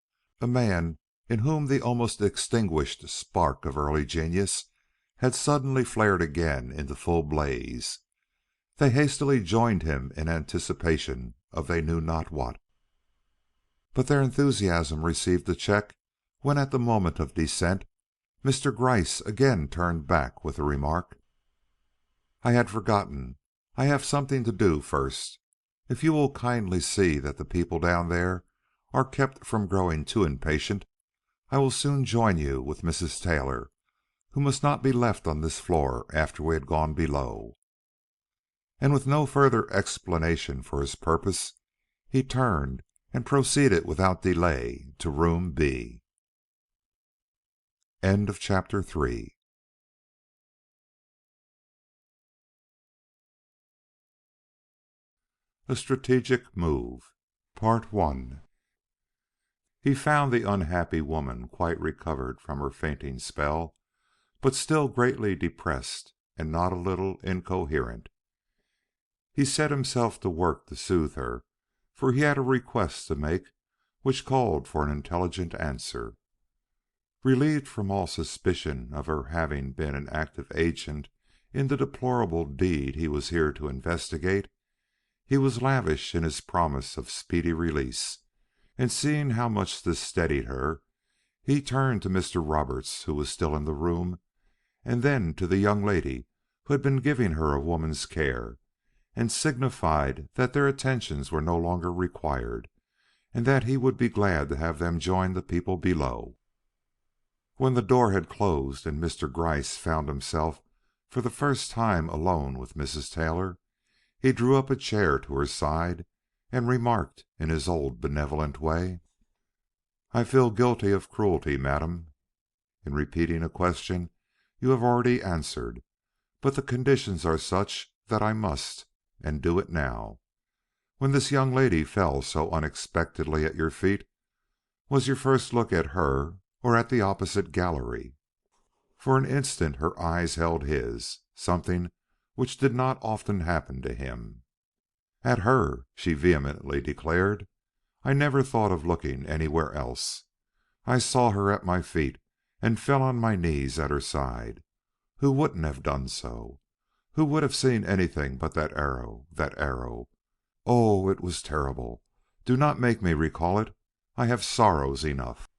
a man in whom the almost extinguished spark of early genius had suddenly flared again into full blaze, they hastily joined him in anticipation of they knew not what. But their enthusiasm received a check when at the moment of descent Mr. Gryce again turned back with the remark, "I had forgotten. I have something to do first. If you will kindly see that the people down there are kept from growing too impatient, I will soon join you with Mrs. Taylor, who must not be left on this floor after we had gone below." And with no further explanation for his purpose, he turned and proceeded without delay to room B. End of chapter 3. A strategic move. Part 1. He found the unhappy woman quite recovered from her fainting spell, but still greatly depressed and not a little incoherent. He set himself to work to soothe her, for he had a request to make which called for an intelligent answer. Relieved from all suspicion of her having been an active agent in the deplorable deed he was here to investigate, he was lavish in his promise of speedy release, and seeing how much this steadied her, he turned to Mr. Roberts, who was still in the room, and then to the young lady who had been giving her a woman's care, and signified that their attentions were no longer required, and that he would be glad to have them join the people below. When the door had closed and Mr. Gryce found himself for the first time alone with Mrs. Taylor, he drew up a chair to her side and remarked in his old benevolent way, "I feel guilty of cruelty, madam. In repeating a question you have already answered, but the conditions are such that I must, and do it now. When this young lady fell so unexpectedly at your feet, was your first look at her or at the opposite gallery?" For an instant her eyes held his, something which did not often happen to him. "At her," she vehemently declared. "I never thought of looking anywhere else. I saw her at my feet and fell on my knees at her side. Who wouldn't have done so? Who would have seen anything but that arrow, that arrow? Oh, it was terrible! Do not make me recall it. I have sorrows enough."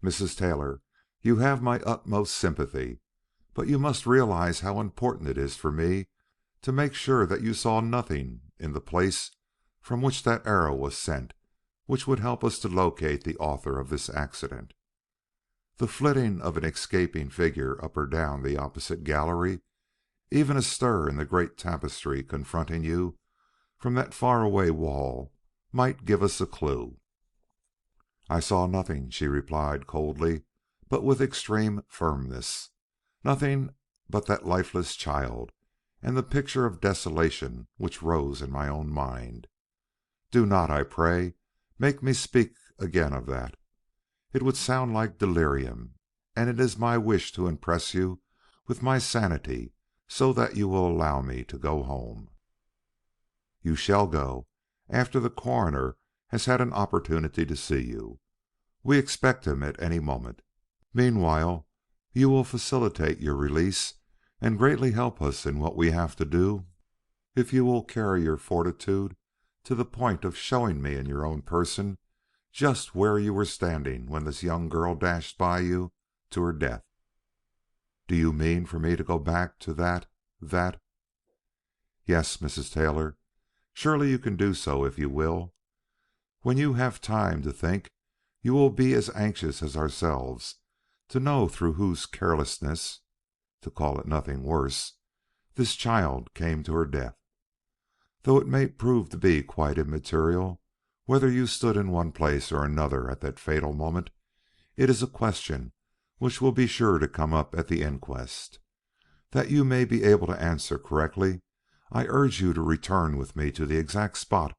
"Mrs. Taylor, you have my utmost sympathy, but you must realize how important it is for me to make sure that you saw nothing in the place from which that arrow was sent which would help us to locate the author of this accident. The flitting of an escaping figure up or down the opposite gallery, even a stir in the great tapestry confronting you from that far-away wall, might give us a clue." "I saw nothing," she replied coldly, but with extreme firmness. "Nothing but that lifeless child and the picture of desolation which rose in my own mind. Do not, I pray, make me speak again of that. It would sound like delirium, and it is my wish to impress you with my sanity so that you will allow me to go home." "You shall go after the coroner has had an opportunity to see you. We expect him at any moment. Meanwhile, you will facilitate your release and greatly help us in what we have to do if you will carry your fortitude to the point of showing me in your own person just where you were standing when this young girl dashed by you to her death." "Do you mean for me to go back to that?" "Yes, Mrs. Taylor. Surely you can do so if you will. When you have time to think, you will be as anxious as ourselves to know through whose carelessness, to call it nothing worse, this child came to her death. Though it may prove to be quite immaterial whether you stood in one place or another at that fatal moment, it is a question which will be sure to come up at the inquest. That you may be able to answer correctly, I urge you to return with me to the exact spot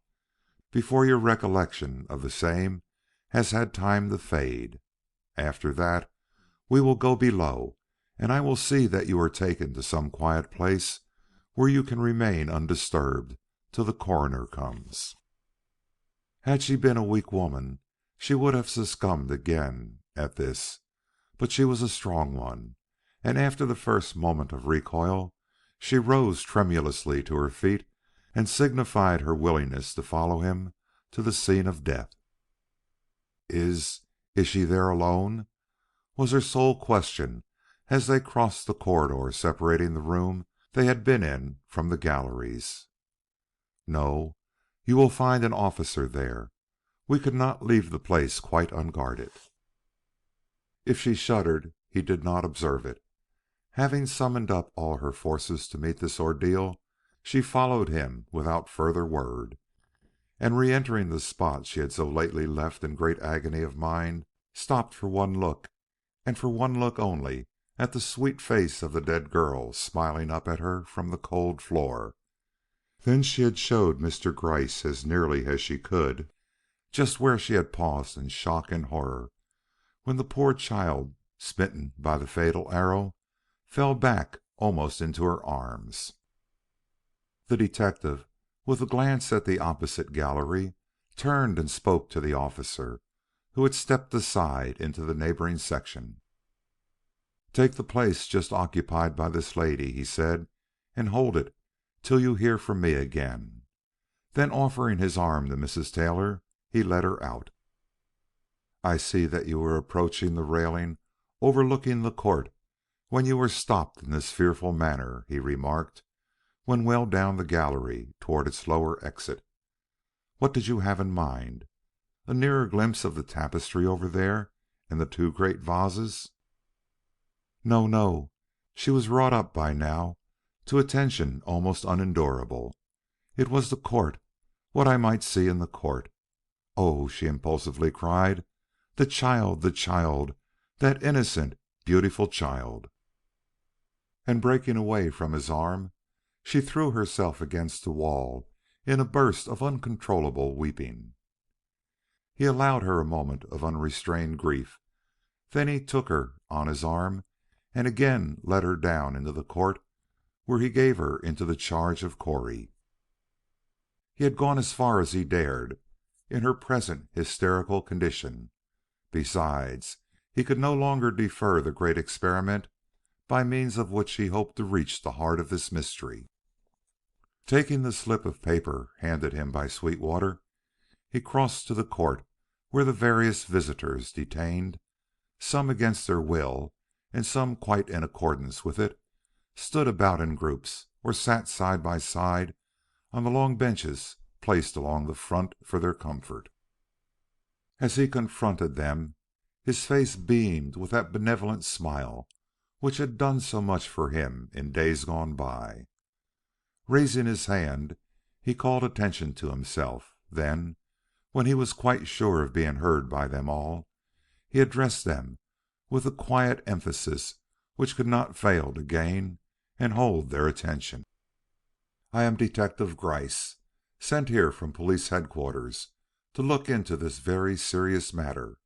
before your recollection of the same has had time to fade. After that, we will go below, and I will see that you are taken to some quiet place where you can remain undisturbed till the coroner comes." Had she been a weak woman, she would have succumbed again at this, but she was a strong one, and after the first moment of recoil, she rose tremulously to her feet and signified her willingness to follow him to the scene of death. Is she there alone?" was her sole question as they crossed the corridor separating the room they had been in from the galleries. "No. You will find an officer there. We could not leave the place quite unguarded." If she shuddered, he did not observe it. Having summoned up all her forces to meet this ordeal, she followed him without further word, and re-entering the spot she had so lately left in great agony of mind, stopped for one look, and for one look only, at the sweet face of the dead girl smiling up at her from the cold floor. Then she had showed Mr. Gryce, as nearly as she could, just where she had paused in shock and horror when the poor child, smitten by the fatal arrow, fell back almost into her arms. The detective, with a glance at the opposite gallery, turned and spoke to the officer, who had stepped aside into the neighboring section. "Take the place just occupied by this lady," he said, "and hold it till you hear from me again." Then offering his arm to Mrs. Taylor, he led her out. "I see that you were approaching the railing overlooking the court when you were stopped in this fearful manner," he remarked, when well down the gallery toward its lower exit. "What did you have in mind? A nearer glimpse of the tapestry over there and the two great vases?" No, no. She was wrought up by now to a tension almost unendurable. It was the court, what I might see in the court. "Oh," she impulsively cried, "the child, the child, that innocent, beautiful child!" And breaking away from his arm, she threw herself against the wall in a burst of uncontrollable weeping. He allowed her a moment of unrestrained grief. Then he took her on his arm and again led her down into the court, where he gave her into the charge of Corey. He had gone as far as he dared in her present hysterical condition. Besides, he could no longer defer the great experiment by means of which he hoped to reach the heart of this mystery. Taking the slip of paper handed him by Sweetwater, he crossed to the court where the various visitors detained, some against their will and some quite in accordance with it, stood about in groups or sat side by side on the long benches placed along the front for their comfort. As he confronted them, his face beamed with that benevolent smile which had done so much for him in days gone by. Raising his hand, he called attention to himself. Then, when he was quite sure of being heard by them all, he addressed them with a quiet emphasis which could not fail to gain and hold their attention. "I am Detective Gryce, sent here from police headquarters to look into this very serious matter.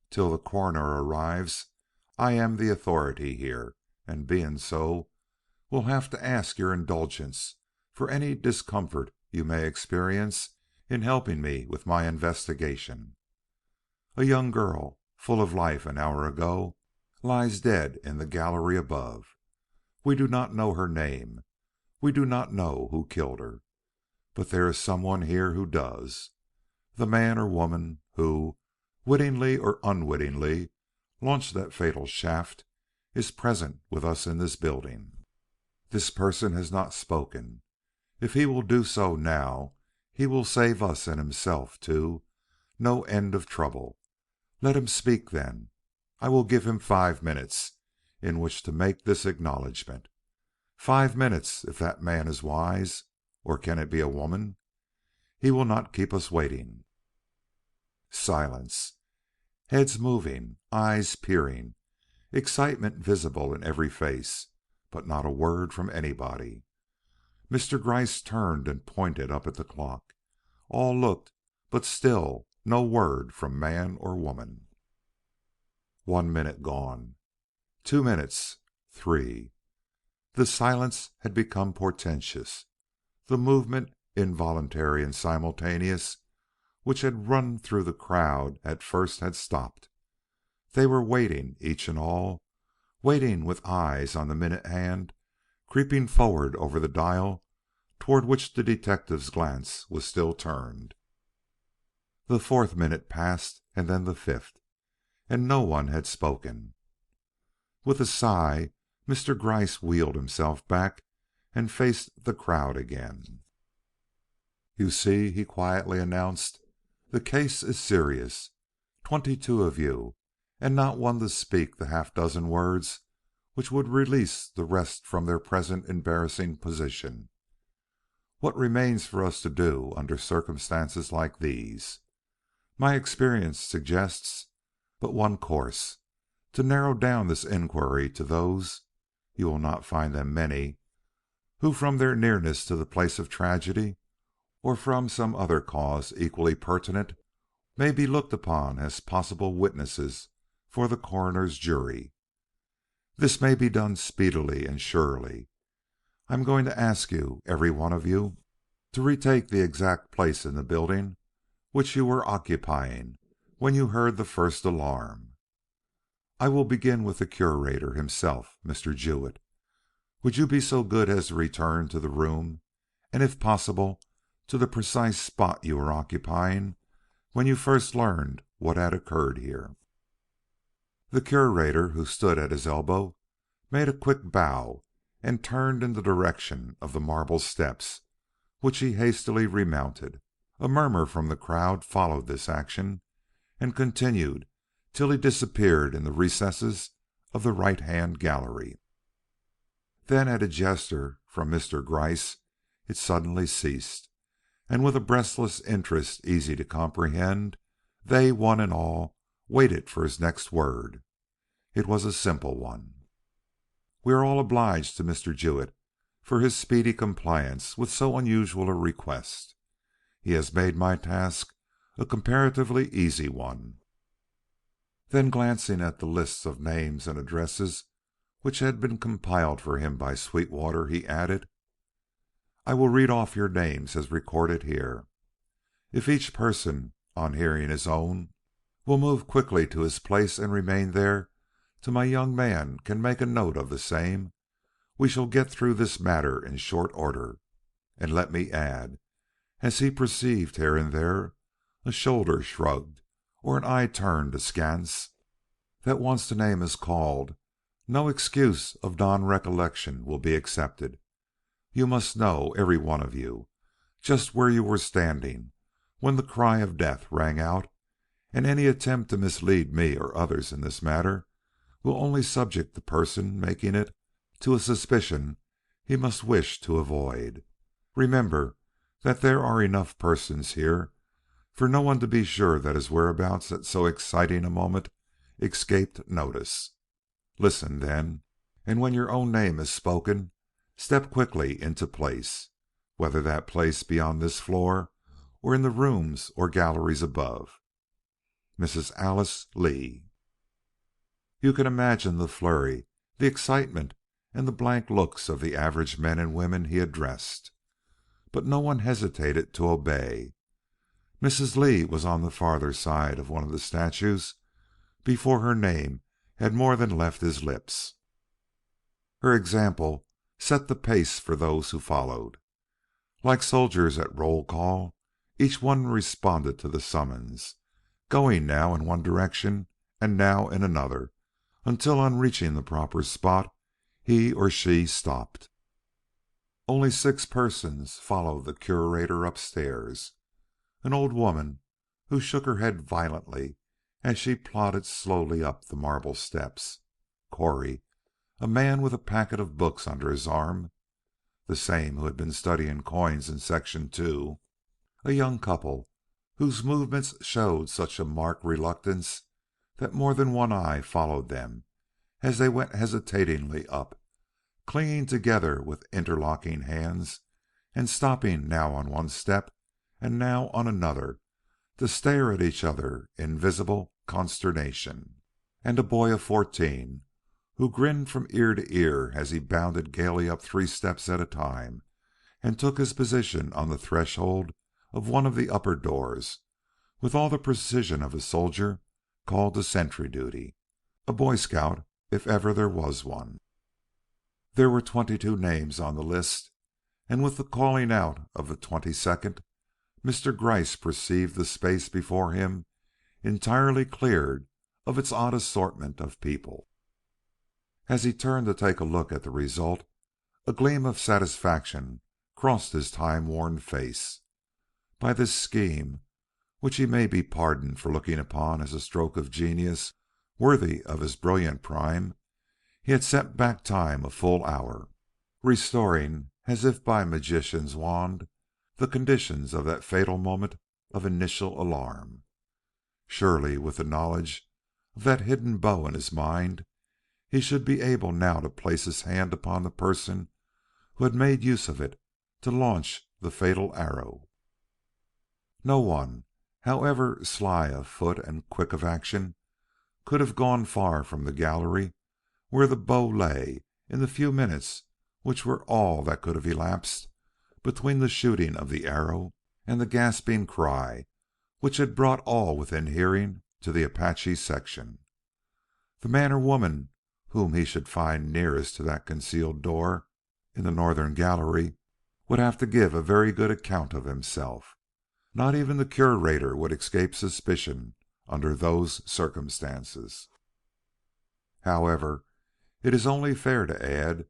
Till the coroner arrives, I am the authority here, and being so, will have to ask your indulgence for any discomfort you may experience in helping me with my investigation. A young girl, full of life an hour ago, lies dead in the gallery above. We do not know her name. We do not know who killed her. But there is someone here who does. The man or woman who, wittingly or unwittingly, launched that fatal shaft is present with us in this building. This person has not spoken. If he will do so now, he will save us and himself, too, no end of trouble. Let him speak, then. I will give him 5 minutes in which to make this acknowledgment. 5 minutes, if that man is wise, or can it be a woman? He will not keep us waiting." Silence. Heads moving, eyes peering, excitement visible in every face, but not a word from anybody. Mr. Gryce turned and pointed up at the clock. All looked, but still no word from man or woman. 1 minute gone. 2 minutes. 3. The silence had become portentous. The movement, involuntary and simultaneous, which had run through the crowd at first had stopped. They were waiting, each and all, waiting with eyes on the minute hand creeping forward over the dial toward which the detective's glance was still turned. The 4th minute passed, and then the 5th, and no one had spoken. With a sigh, Mr. Gryce wheeled himself back and faced the crowd again. "You see," he quietly announced, "the case is serious. 22 of you, and not one to speak the half-dozen words which would release the rest from their present embarrassing position. What remains for us to do under circumstances like these? My experience suggests but one course: to narrow down this inquiry to those, you will not find them many, who from their nearness to the place of tragedy, or from some other cause equally pertinent, may be looked upon as possible witnesses for the coroner's jury. This may be done speedily and surely. I am going to ask you, every one of you, to retake the exact place in the building which you were occupying when you heard the first alarm. I will begin with the curator himself, Mr. Jewett. Would you be so good as to return to the room, and if possible, to the precise spot you were occupying when you first learned what had occurred here?" The curator, who stood at his elbow, made a quick bow and turned in the direction of the marble steps, which he hastily remounted. A murmur from the crowd followed this action, and continued till he disappeared in the recesses of the right-hand gallery. Then, at a gesture from Mr. Gryce, it suddenly ceased, and with a breathless interest easy to comprehend, they, one and all, waited for his next word. It was a simple one. "We are all obliged to Mr. Jewett for his speedy compliance with so unusual a request. He has made my task a comparatively easy one." Then, glancing at the lists of names and addresses which had been compiled for him by Sweetwater, he added, "I will read off your names as recorded here. If each person, on hearing his own, will move quickly to his place and remain there till my young man can make a note of the same, we shall get through this matter in short order. And let me add," as he perceived here and there a shoulder shrugged or an eye turned askance, "that once the name is called, no excuse of non-recollection will be accepted. You must know, every one of you, just where you were standing when the cry of death rang out, and any attempt to mislead me or others in this matter will only subject the person making it to a suspicion he must wish to avoid. Remember that there are enough persons here for no one to be sure that his whereabouts at so exciting a moment escaped notice. Listen, then, and when your own name is spoken, step quickly into place, whether that place be on this floor or in the rooms or galleries above. Mrs. Alice Lee." You can imagine the flurry, the excitement, and the blank looks of the average men and women he addressed. But no one hesitated to obey. Mrs. Lee was on the farther side of one of the statues before her name had more than left his lips. Her example set the pace for those who followed. Like soldiers at roll call, each one responded to the summons, going now in one direction and now in another, until on reaching the proper spot he or she stopped. Only 6 persons followed the curator upstairs. An old woman, who shook her head violently as she plodded slowly up the marble steps. Corey, a man with a packet of books under his arm, the same who had been studying coins in Section 2. A young couple, whose movements showed such a marked reluctance that more than one eye followed them as they went hesitatingly up, clinging together with interlocking hands, and stopping now on one step and now on another to stare at each other in visible consternation. And a boy of 14, who grinned from ear to ear as he bounded gaily up 3 steps at a time and took his position on the threshold of one of the upper doors with all the precision of a soldier called to sentry duty, a Boy Scout if ever there was one. There were 22 names on the list, and with the calling out of the 22nd, Mr. Gryce perceived the space before him entirely cleared of its odd assortment of people. As he turned to take a look at the result, a gleam of satisfaction crossed his time-worn face. By this scheme, which he may be pardoned for looking upon as a stroke of genius, Worthy of his brilliant prime, he had set back time a full hour, restoring, as if by magician's wand, the conditions of that fatal moment of initial alarm. Surely, with the knowledge of that hidden bow in his mind, he should be able now to place his hand upon the person who had made use of it to launch the fatal arrow. No one, however sly of foot and quick of action, could have gone far from the gallery where the bow lay in the few minutes which were all that could have elapsed between the shooting of the arrow and the gasping cry which had brought all within hearing to the Apache section. The man or woman whom he should find nearest to that concealed door in the northern gallery would have to give a very good account of himself. Not even the curator would escape suspicion under those circumstances. However, it is only fair to add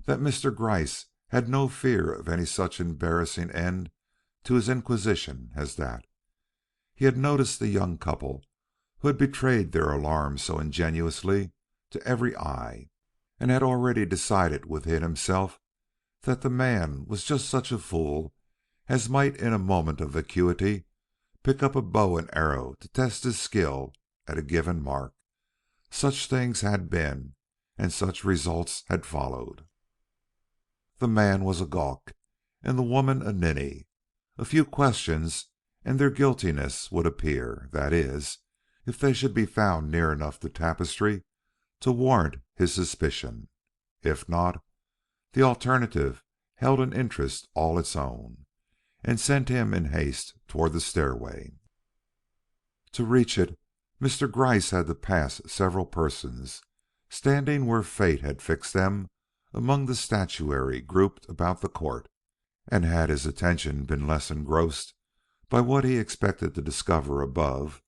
that Mr. Gryce had no fear of any such embarrassing end to his inquisition as that. He had noticed the young couple who had betrayed their alarm so ingenuously to every eye, and had already decided within himself that the man was just such a fool as might in a moment of vacuity pick up a bow and arrow to test his skill at a given mark. Such things had been, and such results had followed. The man was a gawk, and the woman a ninny. A few questions, and their guiltiness would appear, that is, if they should be found near enough the tapestry to warrant his suspicion. If not, the alternative held an interest all its own, and sent him in haste toward the stairway. To reach it, Mr. Gryce had to pass several persons, standing where fate had fixed them among the statuary grouped about the court, and had his attention been less engrossed by what he expected to discover above,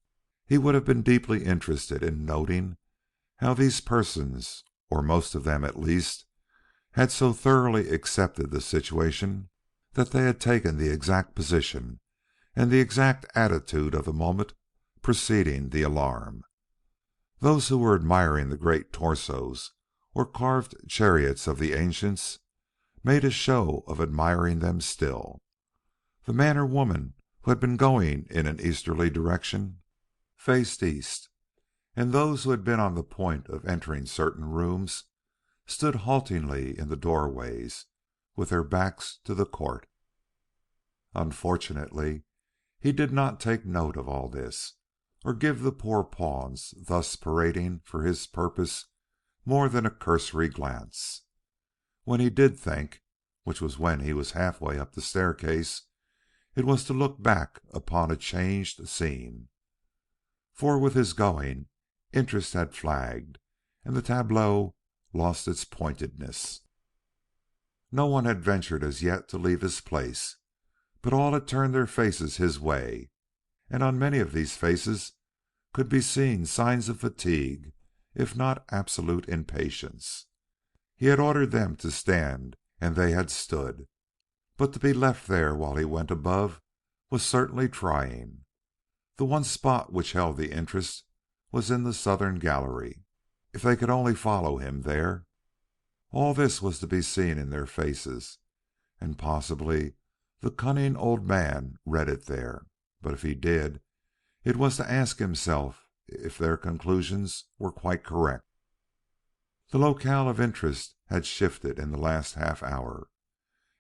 he would have been deeply interested in noting how these persons, or most of them at least, had so thoroughly accepted the situation that they had taken the exact position and the exact attitude of the moment preceding the alarm. Those who were admiring the great torsos or carved chariots of the ancients made a show of admiring them still. The man or woman who had been going in an easterly direction faced east, and those who had been on the point of entering certain rooms stood haltingly in the doorways with their backs to the court. Unfortunately, he did not take note of all this, or give the poor pawns thus parading for his purpose more than a cursory glance. When he did think, which was when he was halfway up the staircase, it was to look back upon a changed scene. For with his going, interest had flagged, and the tableau lost its pointedness. No one had ventured as yet to leave his place, but all had turned their faces his way, and on many of these faces could be seen signs of fatigue, if not absolute impatience. He had ordered them to stand, and they had stood, but to be left there while he went above was certainly trying. The one spot which held the interest was in the southern gallery. If they could only follow him there! All this was to be seen in their faces, and possibly the cunning old man read it there, but if he did, it was to ask himself if their conclusions were quite correct. The locale of interest had shifted in the last half hour,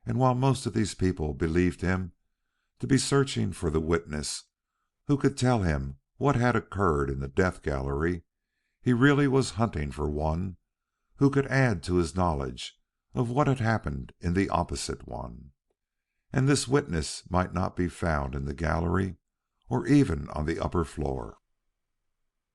and while most of these people believed him to be searching for the witness who could tell him what had occurred in the death gallery, he really was hunting for one who could add to his knowledge of what had happened in the opposite one. And this witness might not be found in the gallery or even on the upper floor.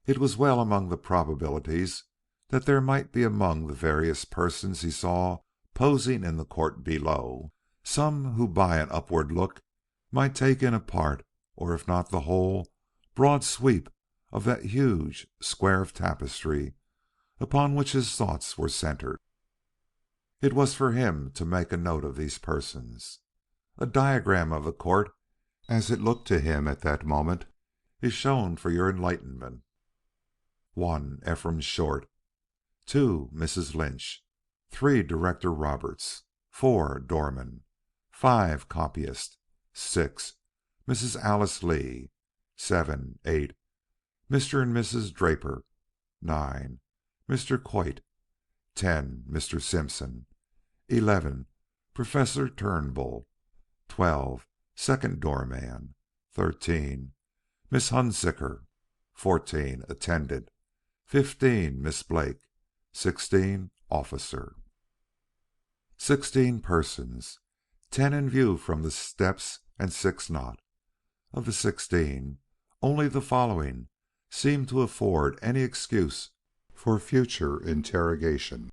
It was well among the probabilities that there might be among the various persons he saw posing in the court below some who by an upward look might take in a part, or if not the whole, broad sweep of that huge square of tapestry upon which his thoughts were centered. It was for him to make a note of these persons. A diagram of the court, as it looked to him at that moment, is shown for your enlightenment. 1. Ephraim Short. 2. Mrs. Lynch. 3. Director Roberts. 4. Dorman. 5. Copyist. 6. Mrs. Alice Lee. 7. 8. Mr. and Mrs. Draper. 9. Mr. Coit. 10. Mr. Simpson. 11. Professor Turnbull. 12. Second doorman. 13. Miss Hunsicker. 14. Attendant. 15. Miss Blake. 16. Officer. 16 persons. 10 in view from the steps and 6 not. Of the 16, only the following seemed to afford any excuse for future interrogation.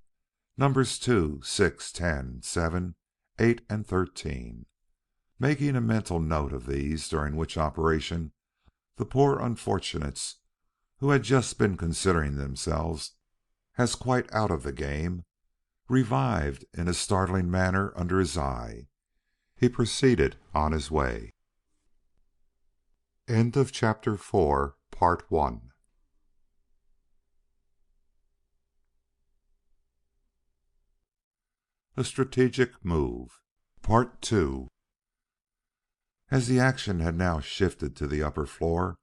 Numbers 2, 6, 10, 7, 8, and 13. Making a mental note of these, during which operation the poor unfortunates, who had just been considering themselves as quite out of the game, revived in a startling manner under his eye, he proceeded on his way. End of chapter 4, part 1. A strategic move. Part 2. As the action had now shifted to the upper floor,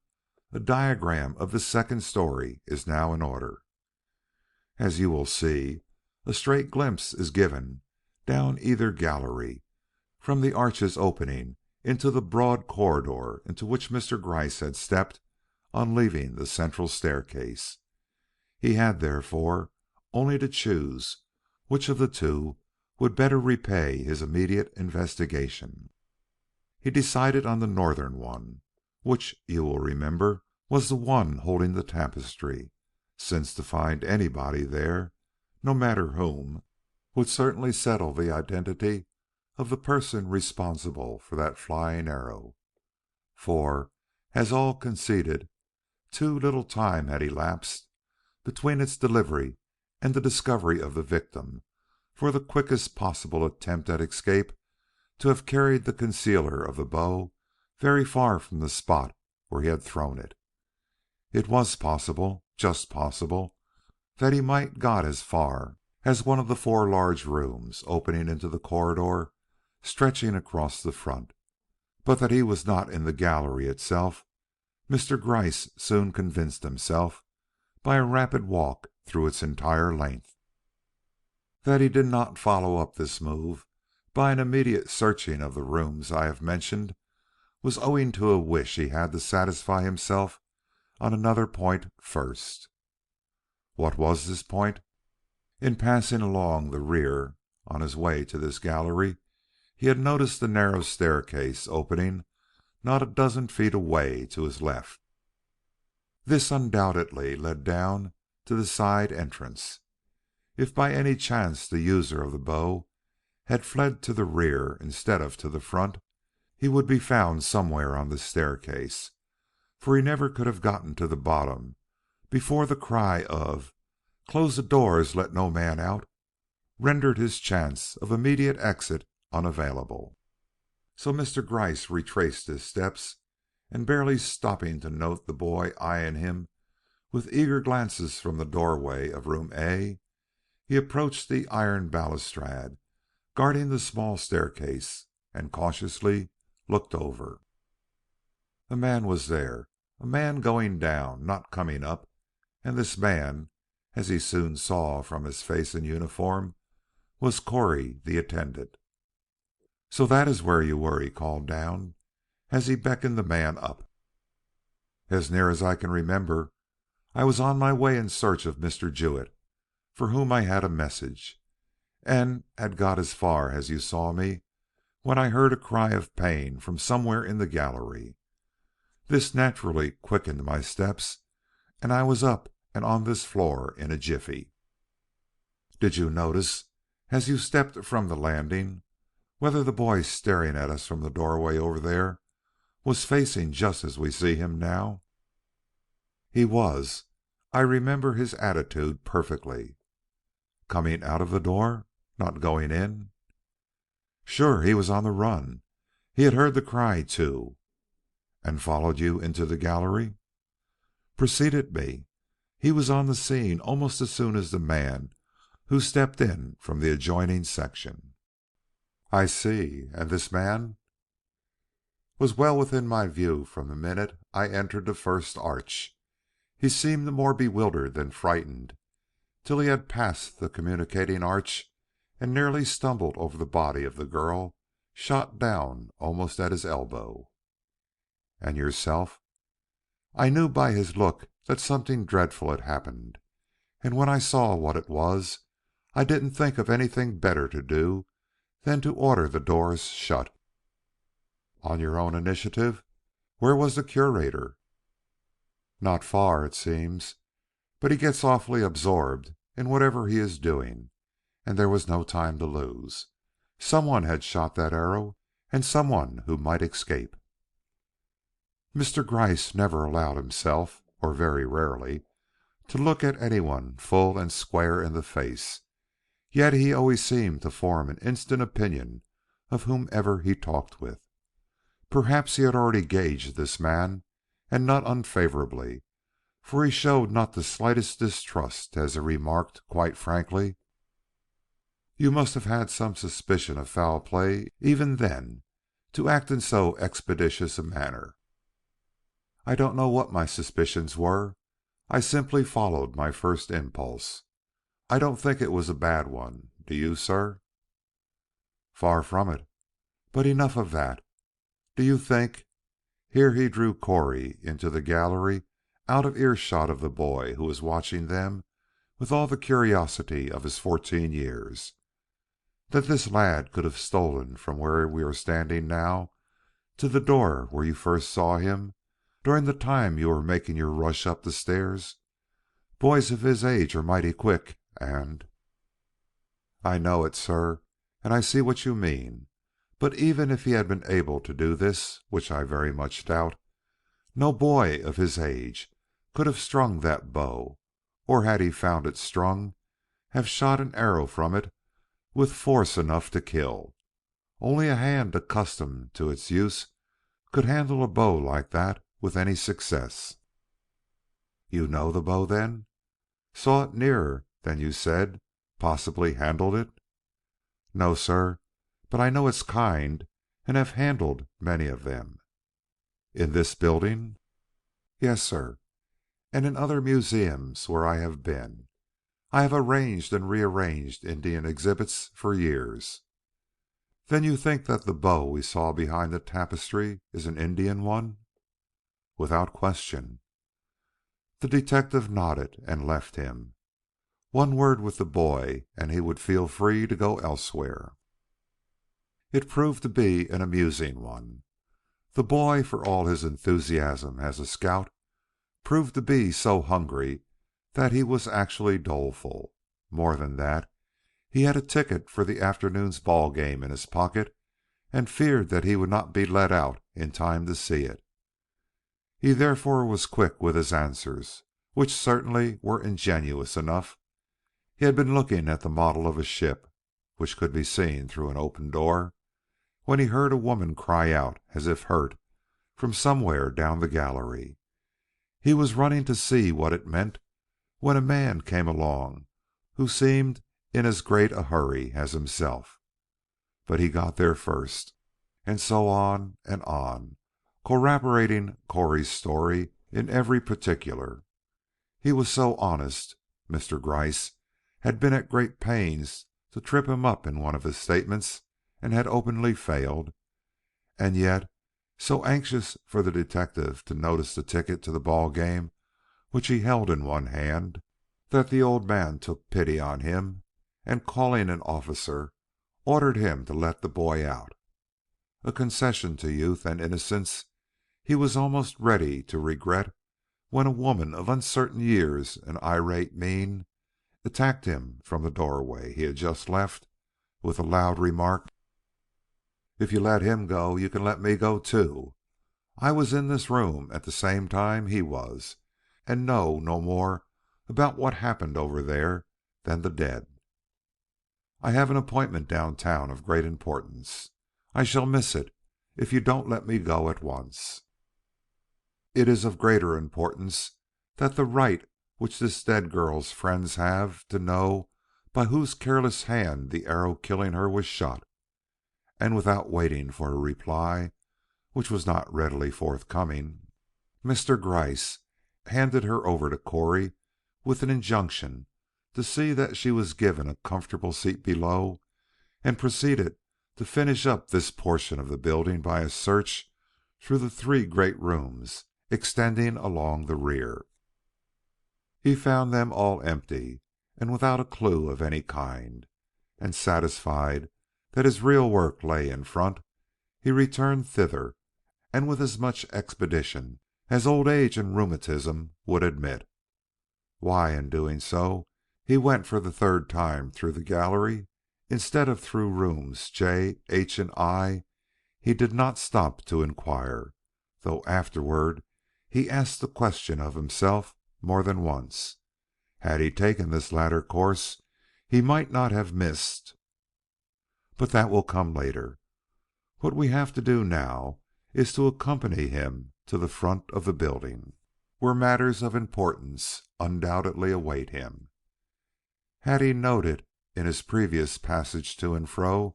a diagram of the second story is now in order. As you will see, a straight glimpse is given down either gallery from the arches opening into the broad corridor into which Mr. Gryce had stepped on leaving the central staircase. He had, therefore, only to choose which of the two would better repay his immediate investigation. He decided on the northern one, which, you will remember, was the one holding the tapestry, since to find anybody there, no matter whom, would certainly settle the identity of the person responsible for that flying arrow. For, as all conceded, too little time had elapsed between its delivery and the discovery of the victim for the quickest possible attempt at escape to have carried the concealer of the bow very far from the spot where he had thrown it. It was possible, just possible, that he might got as far as one of the 4 large rooms opening into the corridor stretching across the front, but that he was not in the gallery itself, Mr. Gryce soon convinced himself by a rapid walk through its entire length. That he did not follow up this move by an immediate searching of the rooms I have mentioned was owing to a wish he had to satisfy himself on another point first. What was this point? In passing along the rear on his way to this gallery, he had noticed the narrow staircase opening not a dozen feet away to his left. This undoubtedly led down to the side entrance. If by any chance the user of the bow had fled to the rear instead of to the front, he would be found somewhere on the staircase, for he never could have gotten to the bottom before the cry of "Close the doors, let no man out," rendered his chance of immediate exit unavailable. So Mr. Gryce retraced his steps, and barely stopping to note the boy eyeing him with eager glances from the doorway of room A, he approached the iron balustrade guarding the small staircase and cautiously looked over. A man was there, a man going down, not coming up, and this man, as he soon saw from his face and uniform, was Correy, the attendant. "So that is where you were," he called down, as he beckoned the man up. "As near as I can remember, I was on my way in search of Mr. Jewett, for whom I had a message, and had got as far as you saw me, when I heard a cry of pain from somewhere in the gallery. This naturally quickened my steps, and I was up and on this floor in a jiffy." "Did you notice, as you stepped from the landing, whether the boy staring at us from the doorway over there was facing just as we see him now?" "He was. I remember his attitude perfectly." "Coming out of the door? Not going in?" "Sure. He was on the run. He had heard the cry, too." "And followed you into the gallery?" "Preceded me. He was on the scene almost as soon as the man who stepped in from the adjoining section. I see. And this man Was well within my view from the minute I entered the first arch. He seemed more bewildered than frightened till he had passed the communicating arch and nearly stumbled over the body of the girl shot down almost at his elbow. And yourself? I knew by his look that something dreadful had happened, and when I saw what it was, I didn't think of anything better to do than to order the doors shut. On your own initiative? Where was the curator? Not far, it seems, but he gets awfully absorbed in whatever he is doing, and there was no time to lose. Someone had shot that arrow, and someone who might escape. Mr. Gryce never allowed himself, or very rarely, to look at anyone full and square in the face, yet he always seemed to form an instant opinion of whomever he talked with. Perhaps he had already gauged this man, and not unfavorably, for he showed not the slightest distrust as he remarked quite frankly, "You must have had some suspicion of foul play even then, to act in so expeditious a manner." I don't know what my suspicions were. I simply followed my first impulse. I don't think it was a bad one. Do you, sir? Far from it. But enough of that. Do you think— Here he drew Corey into the gallery out of earshot of the boy who was watching them with all the curiosity of his 14 years. "That this lad could have stolen from where we are standing now to the door where you first saw him during the time you were making your rush up the stairs? Boys of his age are mighty quick, and—" "I know it, sir, and I see what you mean. But even if he had been able to do this, which I very much doubt, no boy of his age could have strung that bow, or had he found it strung, have shot an arrow from it with force enough to kill. Only a hand accustomed to its use could handle a bow like that with any success." "You know the bow, then? Saw it nearer than you said? Possibly handled it?" "No, sir, but I know its kind, and have handled many of them." "In this building?" "Yes, sir, and in other museums where I have been. I have arranged and rearranged Indian exhibits for years." "Then you think that the bow we saw behind the tapestry is an Indian one?" "Without question." The detective nodded and left him. One word with the boy and he would feel free to go elsewhere. It proved to be an amusing one. The boy, for all his enthusiasm as a scout, proved to be so hungry that he was actually doleful. More than that, he had a ticket for the afternoon's ball game in his pocket and feared that he would not be let out in time to see it. He therefore was quick with his answers, which certainly were ingenuous enough. He had been looking at the model of a ship, which could be seen through an open door, when he heard a woman cry out as if hurt from somewhere down the gallery. He was running to see what it meant when a man came along who seemed in as great a hurry as himself. But he got there first, and so on and on, corroborating Corey's story in every particular. He was so honest. Mr. Gryce had been at great pains to trip him up in one of his statements and had openly failed, and yet so anxious for the detective to notice the ticket to the ball game which he held in one hand, that the old man took pity on him and, calling an officer, ordered him to let the boy out. A concession to youth and innocence he was almost ready to regret when a woman of uncertain years and irate mien attacked him from the doorway he had just left with the loud remark, "If you let him go, you can let me go too. I was in this room at the same time he was, and know no more about what happened over there than the dead. I have an appointment downtown of great importance. I shall miss it if you don't let me go at once. It is of greater importance that the right which this dead girl's friends have to know by whose careless hand the arrow killing her was shot, and without waiting for a reply, which was not readily forthcoming, Mr. Gryce handed her over to Corey with an injunction to see that she was given a comfortable seat below, and proceeded to finish up this portion of the building by a search through the three great rooms extending along the rear. He found them all empty and without a clue of any kind, and satisfied that his real work lay in front, he returned thither, and with as much expedition as old age and rheumatism would admit. Why, in doing so, he went for the third time through the gallery instead of through rooms J, H, and I, he did not stop to inquire, though afterward he asked the question of himself more than once. Had he taken this latter course, he might not have missed. But that will come later. What we have to do now is to accompany him to the front of the building, where matters of importance undoubtedly await him. Had he noted in his previous passage to and fro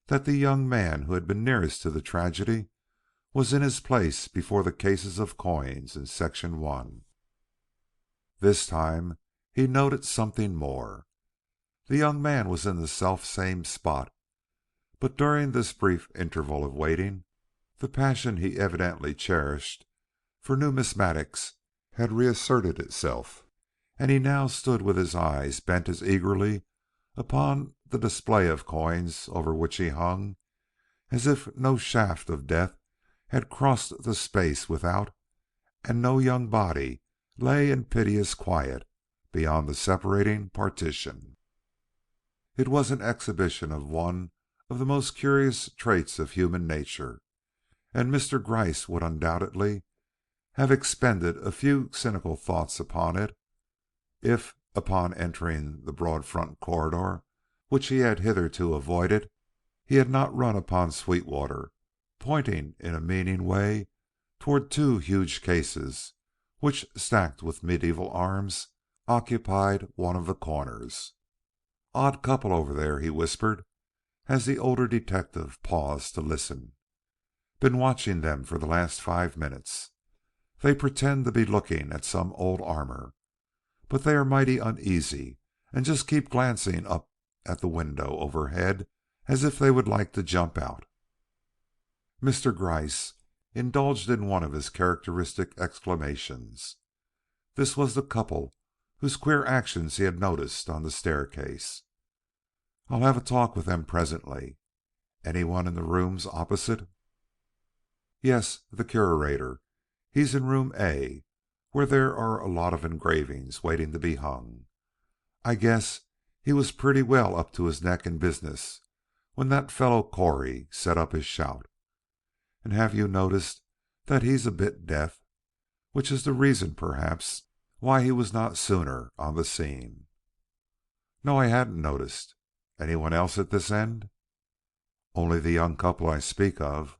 that the young man who had been nearest to the tragedy was in his place before the cases of coins in section 1? This time he noted something more. The young man was in the self-same spot, but during this brief interval of waiting, the passion he evidently cherished for numismatics had reasserted itself, and he now stood with his eyes bent as eagerly upon the display of coins over which he hung, as if no shaft of death had crossed the space without, and no young body lay in piteous quiet beyond the separating partition. It was an exhibition of one of the most curious traits of human nature, and Mr. Gryce would undoubtedly have expended a few cynical thoughts upon it if, upon entering the broad front corridor, which he had hitherto avoided, he had not run upon Sweetwater, pointing in a meaning way toward two huge cases which, stacked with medieval arms, occupied one of the corners. "Odd couple over there," he whispered, as the older detective paused to listen. "Been watching them for the last 5 minutes. They pretend to be looking at some old armor, but they are mighty uneasy and just keep glancing up at the window overhead as if they would like to jump out." Mr. Gryce indulged in one of his characteristic exclamations. This was the couple whose queer actions he had noticed on the staircase. "I'll have a talk with them presently. Anyone in the rooms opposite?" "Yes, the Curator. He's in room A, where there are a lot of engravings waiting to be hung. I guess he was pretty well up to his neck in business when that fellow Corey set up his shout. And have you noticed that he's a bit deaf, which is the reason, perhaps, why he was not sooner on the scene?" "No, I hadn't noticed. Anyone else at this end?" "Only the young couple I speak of."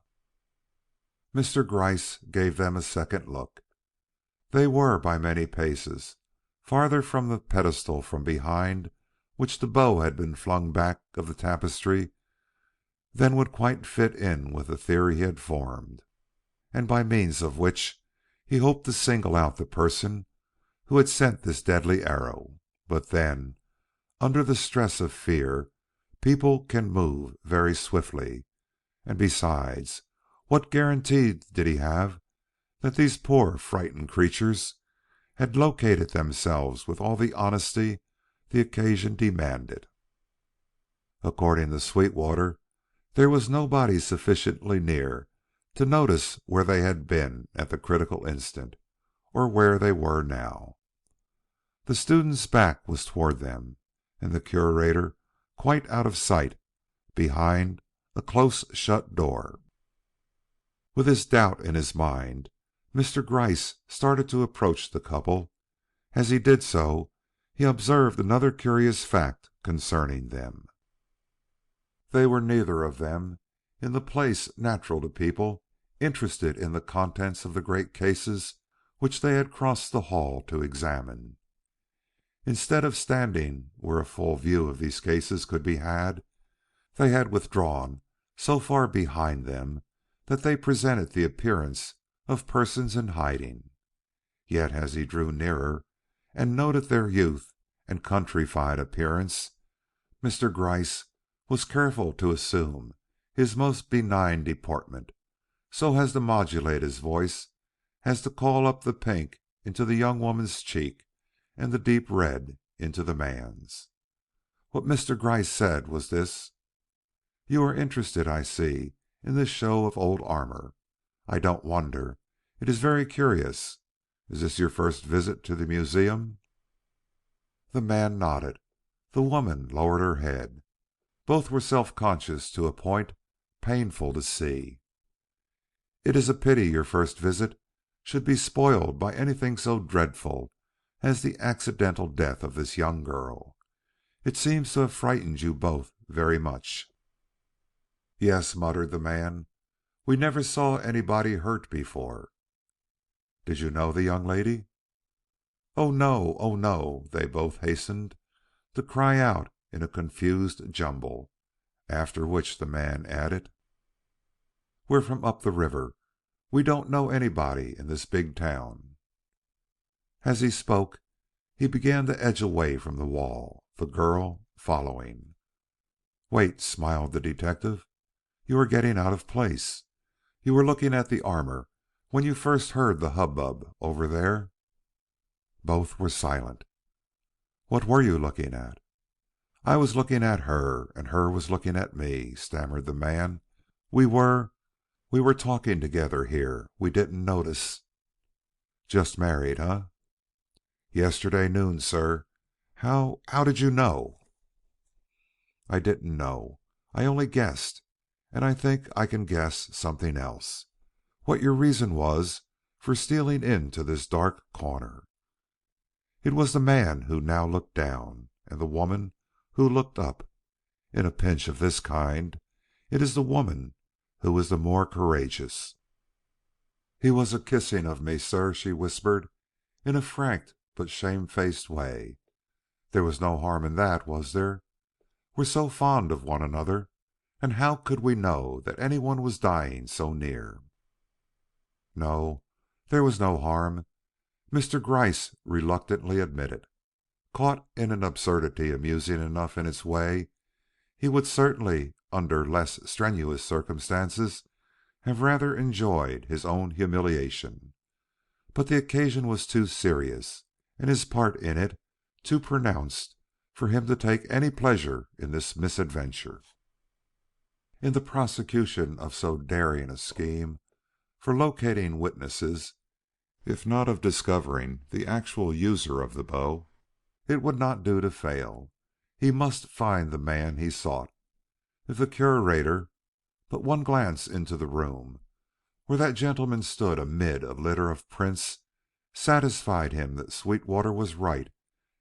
Mr. Gryce gave them a second look. They were, by many paces, farther from the pedestal from behind which the bow had been flung back of the tapestry than would quite fit in with the theory he had formed, and by means of which he hoped to single out the person who had sent this deadly arrow. But then, under the stress of fear, people can move very swiftly, and besides, what guarantee did he have that these poor frightened creatures had located themselves with all the honesty the occasion demanded? According to Sweetwater, there was nobody sufficiently near to notice where they had been at the critical instant, or where they were now. The student's back was toward them, and the Curator quite out of sight behind a close-shut door. With this doubt in his mind, Mr. Gryce started to approach the couple. As he did so, he observed another curious fact concerning them. They were neither of them in the place natural to people interested in the contents of the great cases which they had crossed the hall to examine. Instead of standing where a full view of these cases could be had, they had withdrawn so far behind them that they presented the appearance of persons in hiding. Yet as he drew nearer and noted their youth and countrified appearance, Mr. Gryce was careful to assume his most benign deportment, so as to modulate his voice, as to call up the pink into the young woman's cheek and the deep red into the man's. What Mr. Gryce said was this: "You are interested, I see, in this show of old armor. I don't wonder. It is very curious. Is this your first visit to the museum?" The man nodded. The woman lowered her head. Both were self-conscious to a point painful to see. "It is a pity your first visit should be spoiled by anything so dreadful as the accidental death of this young girl. It seems to have frightened you both very much." "Yes," muttered the man. "We never saw anybody hurt before." "Did you know the young lady?" "Oh, no! Oh, no!" they both hastened to cry out in a confused jumble, after which the man added: "We're from up the river. We don't know anybody in this big town." As he spoke, he began to edge away from the wall, the girl following. "Wait," smiled the detective. "You are getting out of place. You were looking at the armor when you first heard the hubbub over there." Both were silent. "What were you looking at?" "I was looking at her, and her was looking at me," stammered the man. "We were talking together here. We didn't notice." "Just married, huh?" "Yesterday noon, sir. How did you know?" "I didn't know. I only guessed. And I think I can guess something else. What your reason was for stealing into this dark corner." It was the man who now looked down, and the woman who looked up. In a pinch of this kind, it is the woman who is the more courageous. "He was a kissing of me, sir," she whispered, in a frank but shamefaced way. "There was no harm in that, was there? We're so fond of one another, and how could we know that anyone was dying so near?" "No, there was no harm," Mr. Gryce reluctantly admitted. Caught in an absurdity amusing enough in its way, he would certainly, under less strenuous circumstances, have rather enjoyed his own humiliation. But the occasion was too serious, and his part in it too pronounced, for him to take any pleasure in this misadventure. In the prosecution of so daring a scheme for locating witnesses, if not of discovering the actual user of the bow, it would not do to fail. He must find the man he sought. If the Curator but one glance into the room where that gentleman stood amid a litter of prints satisfied him that Sweetwater was right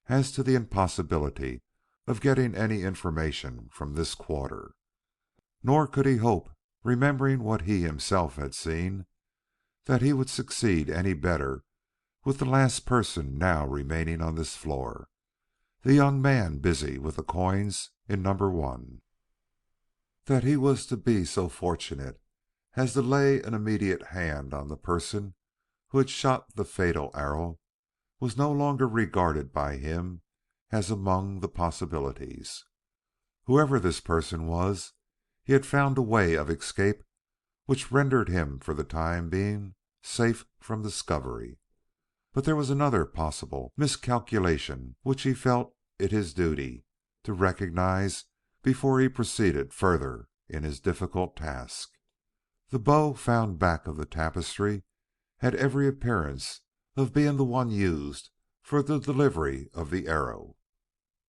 as to the impossibility of getting any information from this quarter. Nor could he hope, remembering what he himself had seen, that he would succeed any better with the last person now remaining on this floor, the young man busy with the coins in number one. That he was to be so fortunate as to lay an immediate hand on the person who had shot the fatal arrow was no longer regarded by him as among the possibilities. Whoever this person was, he had found a way of escape which rendered him for the time being safe from discovery. But there was another possible miscalculation which he felt it his duty to recognize before he proceeded further in his difficult task. The bow found back of the tapestry had every appearance of being the one used for the delivery of the arrow.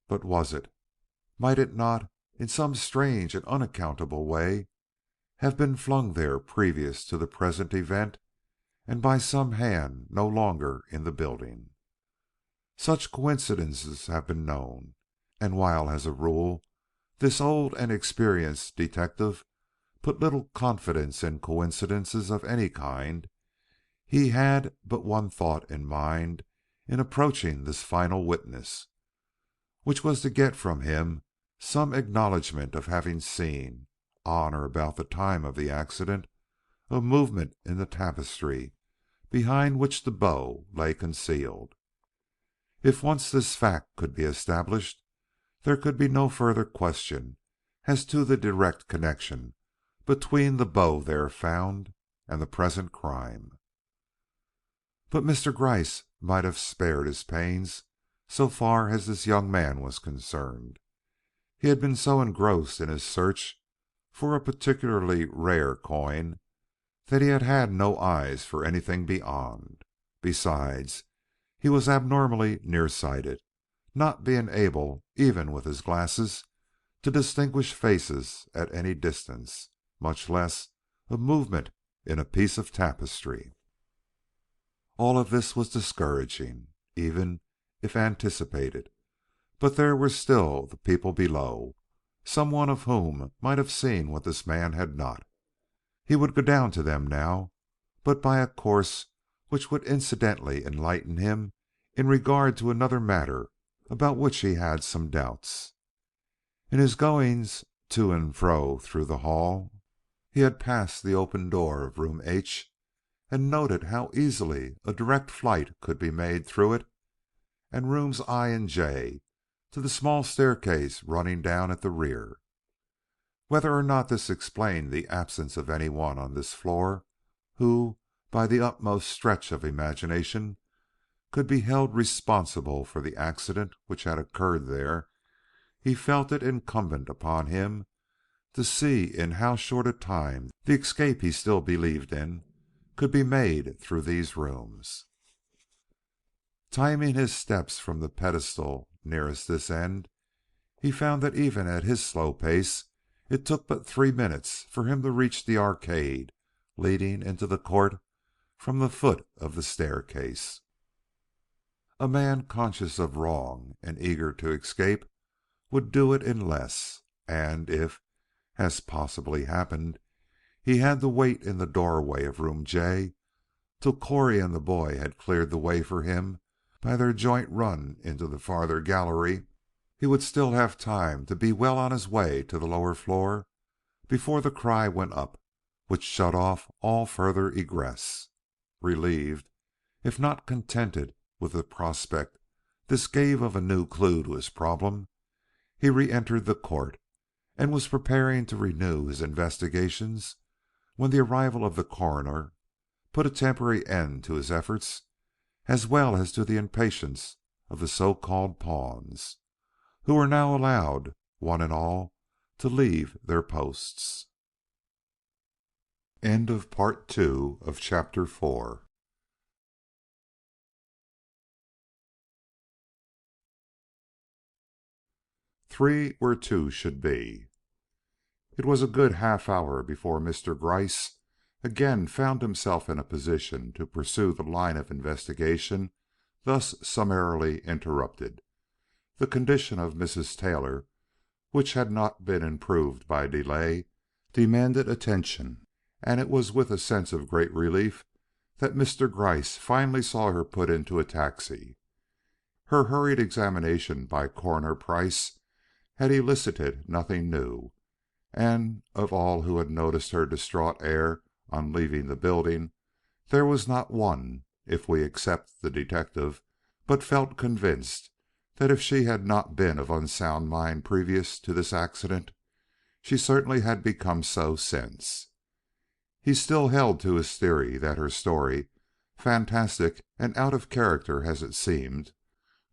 But was it? Might it not, in some strange and unaccountable way, have been flung there previous to the present event, and by some hand no longer in the building? Such coincidences have been known, and while as a rule this old and experienced detective put little confidence in coincidences of any kind, he had but one thought in mind in approaching this final witness, which was to get from him some acknowledgment of having seen, on or about the time of the accident, a movement in the tapestry behind which the bow lay concealed. If once this fact could be established, there could be no further question as to the direct connection between the bow there found and the present crime. But Mr. Gryce might have spared his pains so far as this young man was concerned. He had been so engrossed in his search for a particularly rare coin that he had had no eyes for anything beyond. Besides, he was abnormally nearsighted, not being able, even with his glasses, to distinguish faces at any distance, much less a movement in a piece of tapestry. All of this was discouraging, even if anticipated, but there were still the people below, some one of whom might have seen what this man had not. He would go down to them now, but by a course which would incidentally enlighten him in regard to another matter about which he had some doubts. In his goings to and fro through the hall, he had passed the open door of room H and noted how easily a direct flight could be made through it and rooms I and J to the small staircase running down at the rear. Whether or not this explained the absence of any one on this floor who, by the utmost stretch of imagination, could be held responsible for the accident which had occurred there, he felt it incumbent upon him to see in how short a time the escape he still believed in could be made through these rooms. Timing his steps from the pedestal nearest this end, he found that even at his slow pace it took but 3 minutes for him to reach the arcade leading into the court from the foot of the staircase. A man conscious of wrong and eager to escape would do it in less, and if, as possibly happened, he had to wait in the doorway of room J till Corey and the boy had cleared the way for him by their joint run into the farther gallery, he would still have time to be well on his way to the lower floor before the cry went up which shut off all further egress. Relieved, if not contented, with the prospect this gave of a new clue to his problem, he re-entered the court and was preparing to renew his investigations when the arrival of the coroner put a temporary end to his efforts as well as to the impatience of the so-called pawns, who were now allowed, one and all, to leave their posts. End of Part 2 of Chapter 4. Three where two should be. It was a good half hour before Mr. Gryce again found himself in a position to pursue the line of investigation thus summarily interrupted. The condition of Mrs. Taylor, which had not been improved by delay, demanded attention, and it was with a sense of great relief that Mr. Gryce finally saw her put into a taxi. Her hurried examination by Coroner Price had elicited nothing new, and of all who had noticed her distraught air on leaving the building, there was not one, if we except the detective, but felt convinced that if she had not been of unsound mind previous to this accident, she certainly had become so since. He still held to his theory that her story, fantastic and out of character as it seemed,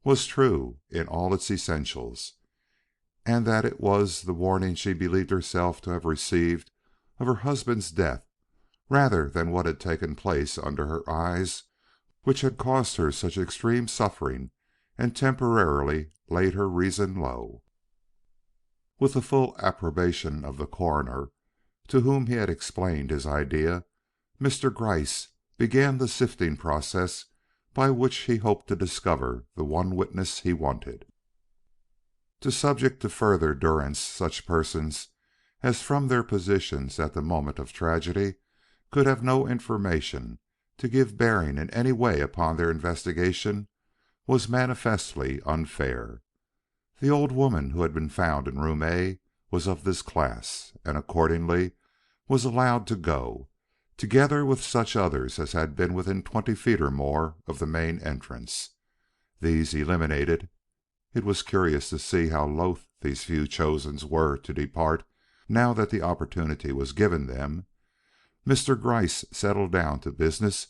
was true in all its essentials, and that it was the warning she believed herself to have received of her husband's death, rather than what had taken place under her eyes, which had caused her such extreme suffering and temporarily laid her reason low. With the full approbation of the coroner, to whom he had explained his idea, Mr. Gryce began the sifting process by which he hoped to discover the one witness he wanted. To subject to further durance such persons as from their positions at the moment of tragedy could have no information to give bearing in any way upon their investigation was manifestly unfair. The old woman who had been found in room A was of this class, and accordingly was allowed to go, together with such others as had been within 20 feet or more of the main entrance. These eliminated, it was curious to see how loath these few chosen were to depart now that the opportunity was given them. Mr. Gryce settled down to business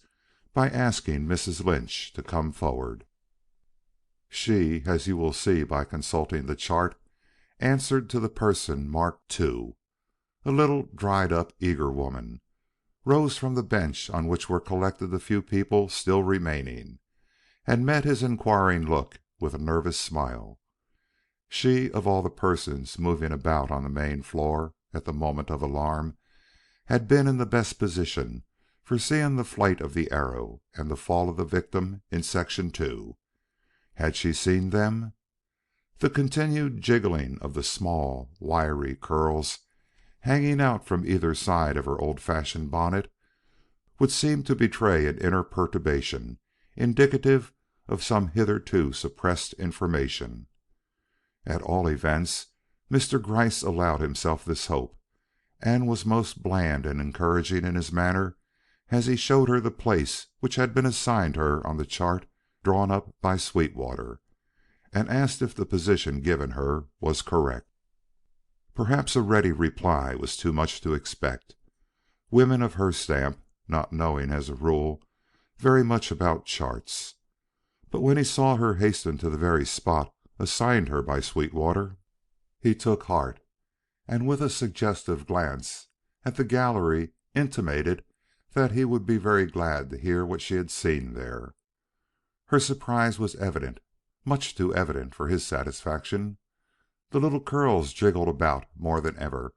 by asking Mrs. Lynch to come forward. She, as you will see by consulting the chart, answered to the person marked 2. A little, dried-up, eager woman rose from the bench on which were collected the few people still remaining, and met his inquiring look with a nervous smile. She, of all the persons moving about on the main floor at the moment of alarm, had been in the best position for seeing the flight of the arrow and the fall of the victim in Section 2. Had she seen them? The continued jiggling of the small, wiry curls hanging out from either side of her old-fashioned bonnet would seem to betray an inner perturbation indicative of some hitherto suppressed information. At all events, Mr. Gryce allowed himself this hope, and was most bland and encouraging in his manner as he showed her the place which had been assigned her on the chart drawn up by Sweetwater, and asked if the position given her was correct. Perhaps a ready reply was too much to expect. Women of her stamp, not knowing, as a rule, very much about charts. But when he saw her hasten to the very spot assigned her by Sweetwater, he took heart, and with a suggestive glance at the gallery intimated that he would be very glad to hear what she had seen there. Her surprise was evident, much too evident for his satisfaction. The little curls jiggled about more than ever,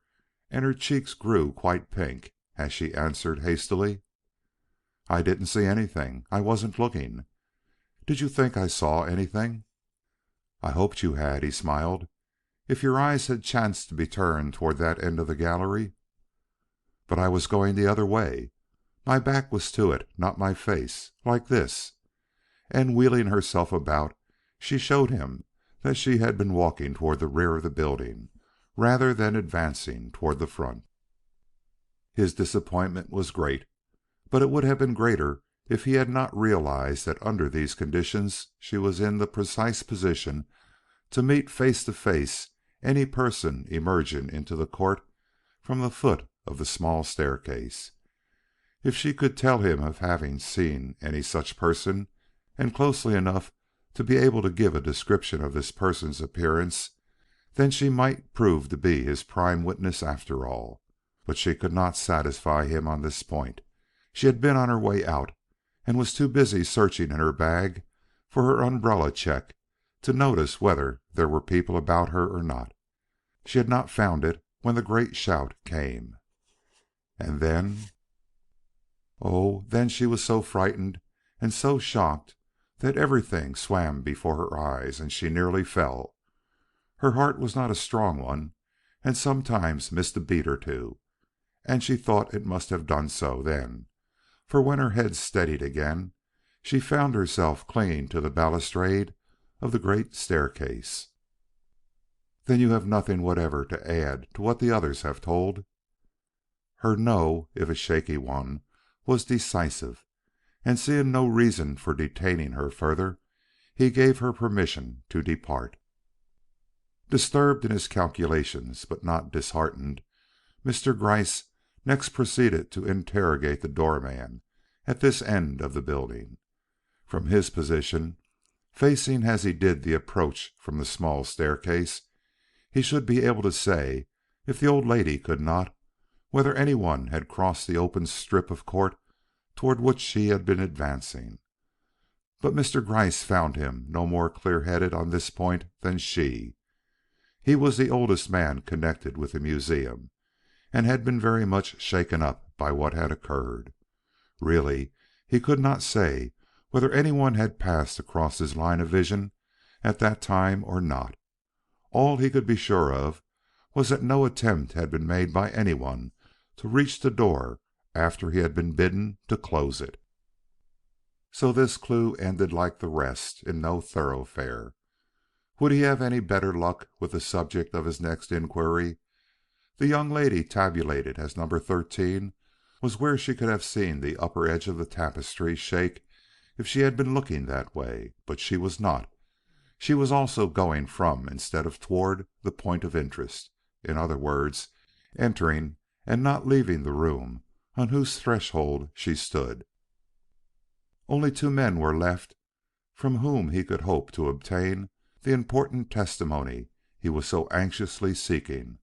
and her cheeks grew quite pink as she answered hastily: "I didn't see anything. I wasn't looking. Did you think I saw anything?" "I hoped you had," he smiled, "if your eyes had chanced to be turned toward that end of the gallery." "But I was going the other way. My back was to it, not my face. Like this." And wheeling herself about, she showed him that she had been walking toward the rear of the building, rather than advancing toward the front. His disappointment was great, but it would have been greater if he had not realized that under these conditions she was in the precise position to meet face to face any person emerging into the court from the foot of the small staircase. If she could tell him of having seen any such person, and closely enough to be able to give a description of this person's appearance, then she might prove to be his prime witness after all. But she could not satisfy him on this point. She had been on her way out, and was too busy searching in her bag for her umbrella check to notice whether there were people about her or not. She had not found it when the great shout came. And then... oh, then she was so frightened and so shocked that everything swam before her eyes, and she nearly fell. Her heart was not a strong one, and sometimes missed a beat or two, and she thought it must have done so then, for when her head steadied again, she found herself clinging to the balustrade of the great staircase. "Then you have nothing whatever to add to what the others have told?" Her no, if a shaky one, was decisive, and seeing no reason for detaining her further, he gave her permission to depart. Disturbed in his calculations, but not disheartened, Mr. Gryce next proceeded to interrogate the doorman at this end of the building. From his position, facing as he did the approach from the small staircase, he should be able to say, if the old lady could not, whether anyone had crossed the open strip of court toward which she had been advancing. But Mr. Gryce found him no more clear-headed on this point than she. He was the oldest man connected with the museum, and had been very much shaken up by what had occurred. Really, he could not say whether anyone had passed across his line of vision at that time or not. All he could be sure of was that no attempt had been made by anyone to reach the door after he had been bidden to close it. So this clue ended like the rest in no thoroughfare. Would he have any better luck with the subject of his next inquiry? The young lady tabulated as number 13 was where she could have seen the upper edge of the tapestry shake if she had been looking that way, but she was not. She was also going from instead of toward the point of interest, in other words, entering and not leaving the room on whose threshold she stood. Only two men were left from whom he could hope to obtain the important testimony he was so anxiously seeking,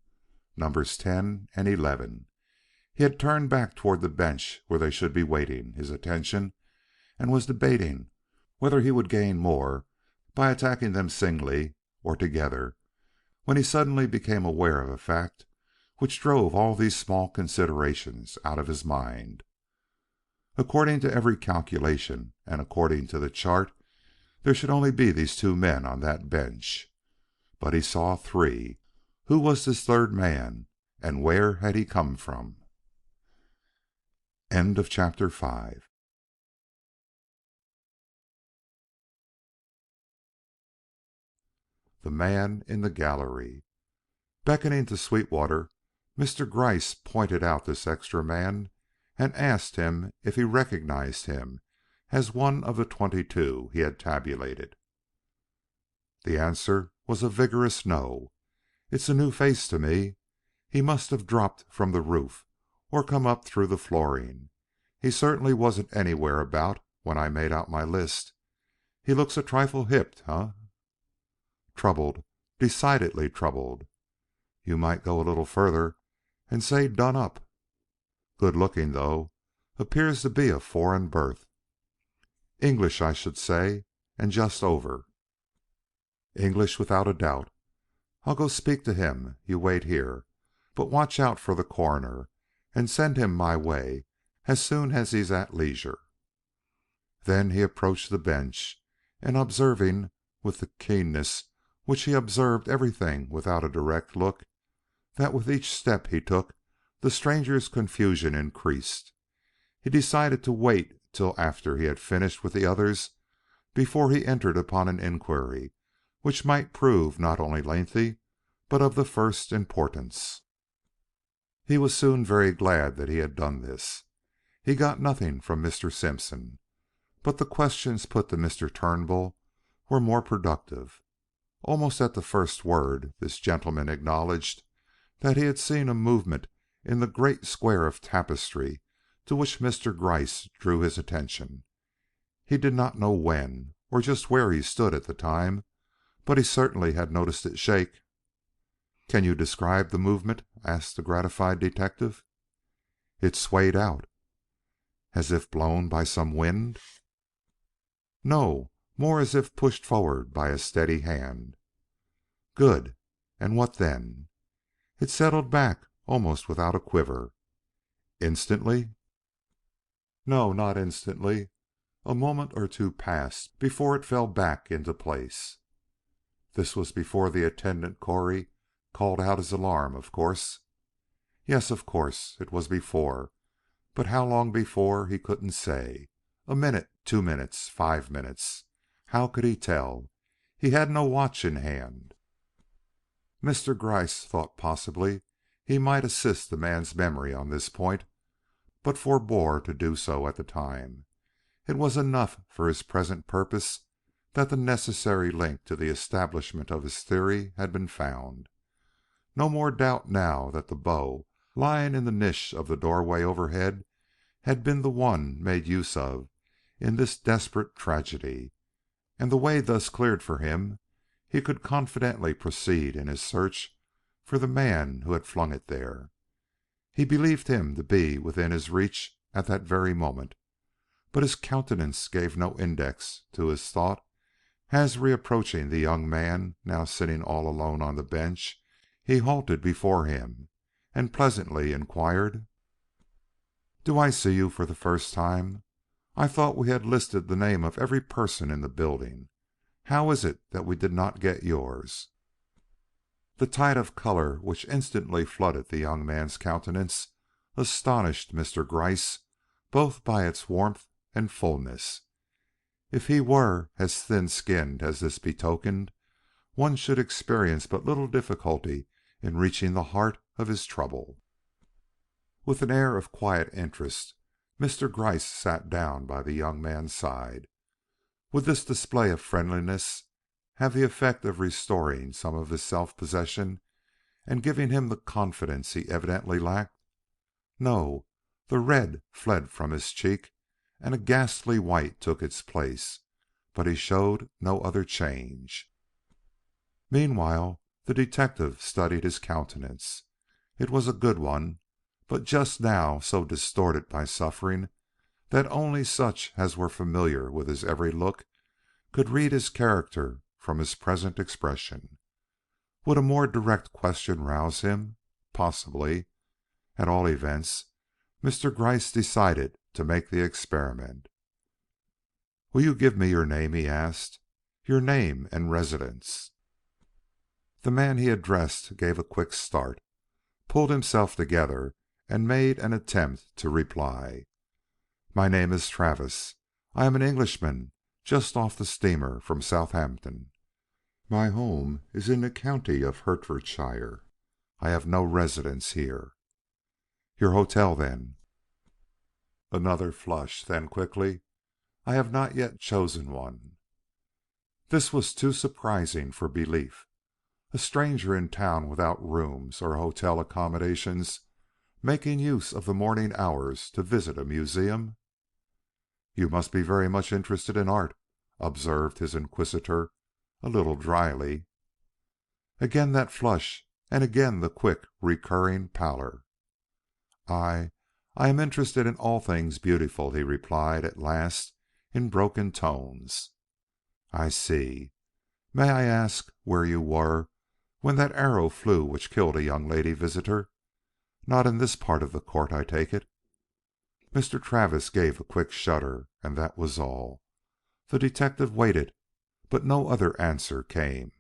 numbers 10 and 11. He had turned back toward the bench where they should be waiting his attention, and was debating whether he would gain more by attacking them singly or together, when he suddenly became aware of a fact which drove all these small considerations out of his mind. According to every calculation, and according to the chart, there should only be these two men on that bench. But he saw three. Who was this third man, and where had he come from? End of chapter 5. The Man in the Gallery. Beckoning to Sweetwater, Mr. Gryce pointed out this extra man and asked him if he recognized him as one of the 22 he had tabulated. The answer was a vigorous no. "It's a new face to me. He must have dropped from the roof or come up through the flooring. He certainly wasn't anywhere about when I made out my list. He looks a trifle hipped, huh?" "Troubled, decidedly troubled. You might go a little further and say done up. Good looking, though. Appears to be of foreign birth. English, I should say, and just over." "English, without a doubt. I'll go speak to him. You wait here, but watch out for the coroner, and send him my way as soon as he's at leisure." Then he approached the bench, and observing, with the keenness which he observed everything without a direct look, that with each step he took the stranger's confusion increased, he decided to wait till after he had finished with the others before he entered upon an inquiry which might prove not only lengthy but of the first importance. He was soon very glad that he had done this. He got nothing from Mr. Simpson, but the questions put to Mr. Turnbull were more productive. Almost at the first word this gentleman acknowledged that he had seen a movement in the great square of tapestry to which Mr. Gryce drew his attention. He did not know when or just where he stood at the time, but he certainly had noticed it shake. "Can you describe the movement?" asked the gratified detective. "It swayed out." "As if blown by some wind?" "No, more as if pushed forward by a steady hand." "Good. And what then?" "It settled back almost without a quiver." "Instantly?" "No, not instantly. A moment or two passed before it fell back into place." "This was before the attendant Correy called out his alarm, of course." "Yes, of course. It was before, but how long before he couldn't say. A minute, 2 minutes, 5 minutes. How could he tell? He had no watch in hand." Mr. Gryce thought possibly he might assist the man's memory on this point, but forbore to do so at the time. It was enough for his present purpose that the necessary link to the establishment of his theory had been found. No more doubt now that the bow lying in the niche of the doorway overhead had been the one made use of in this desperate tragedy, and the way thus cleared for him, he could confidently proceed in his search for the man who had flung it there. He believed him to be within his reach at that very moment, but his countenance gave no index to his thought as, reapproaching the young man now sitting all alone on the bench, he halted before him and pleasantly inquired: "Do I see you for the first time? I thought we had listed the name of every person in the building. How is it that we did not get yours?" The tide of color which instantly flooded the young man's countenance astonished Mr. Gryce both by its warmth and fullness. If he were as thin-skinned as this betokened, one should experience but little difficulty in reaching the heart of his trouble. With an air of quiet interest, Mr. Gryce sat down by the young man's side. Would this display of friendliness have the effect of restoring some of his self-possession and giving him the confidence he evidently lacked? No, the red fled from his cheek, and a ghastly white took its place, but he showed no other change. Meanwhile, the detective studied his countenance. It was a good one, but just now so distorted by suffering that only such as were familiar with his every look could read his character from his present expression. Would a more direct question rouse him? Possibly. At all events, Mr. Gryce decided to make the experiment. "Will you give me your name?" he asked. "Your name and residence." The man he addressed gave a quick start, pulled himself together, and made an attempt to reply. "My name is Travis. I am an Englishman just off the steamer from Southampton. My home is in the county of Hertfordshire. I have no residence here." "Your hotel, then?" Another flush, then quickly, "I have not yet chosen one." This was too surprising for belief. A stranger in town without rooms or hotel accommodations, making use of the morning hours to visit a museum. "You must be very much interested in art," observed his inquisitor, a little dryly. Again that flush, and again the quick, recurring pallor. I am interested in all things beautiful," he replied at last in broken tones. "I see. May I ask where you were when that arrow flew which killed a young lady visitor? Not in this part of the court, I take it." Mr. Travis gave a quick shudder, and that was all. The detective waited, but no other answer came.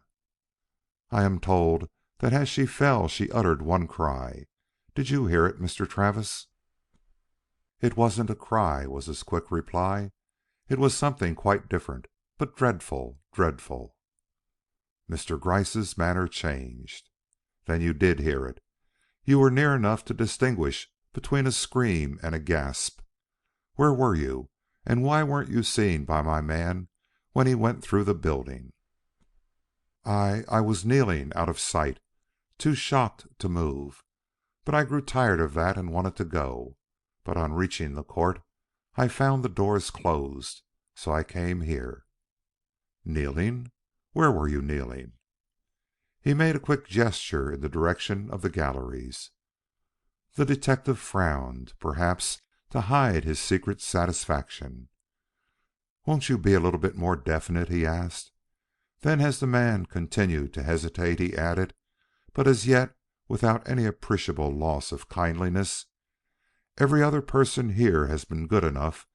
"I am told that as she fell she uttered one cry. Did you hear it, Mr. Travis?" "It wasn't a cry," was his quick reply. "It was something quite different, but dreadful, dreadful." Mr. Gryce's manner changed. "Then you did hear it. You were near enough to distinguish between a scream and a gasp. Where were you, and why weren't you seen by my man when he went through the building?" I was kneeling out of sight, too shocked to move. But I grew tired of that and wanted to go. But on reaching the court, I found the doors closed, so I came here." "Kneeling? Where were you kneeling?" He made a quick gesture in the direction of the galleries. The detective frowned, perhaps to hide his secret satisfaction. "Won't you be a little bit more definite?" he asked. Then, as the man continued to hesitate, he added, but as yet without any appreciable loss of kindliness, "Every other person here has been good enough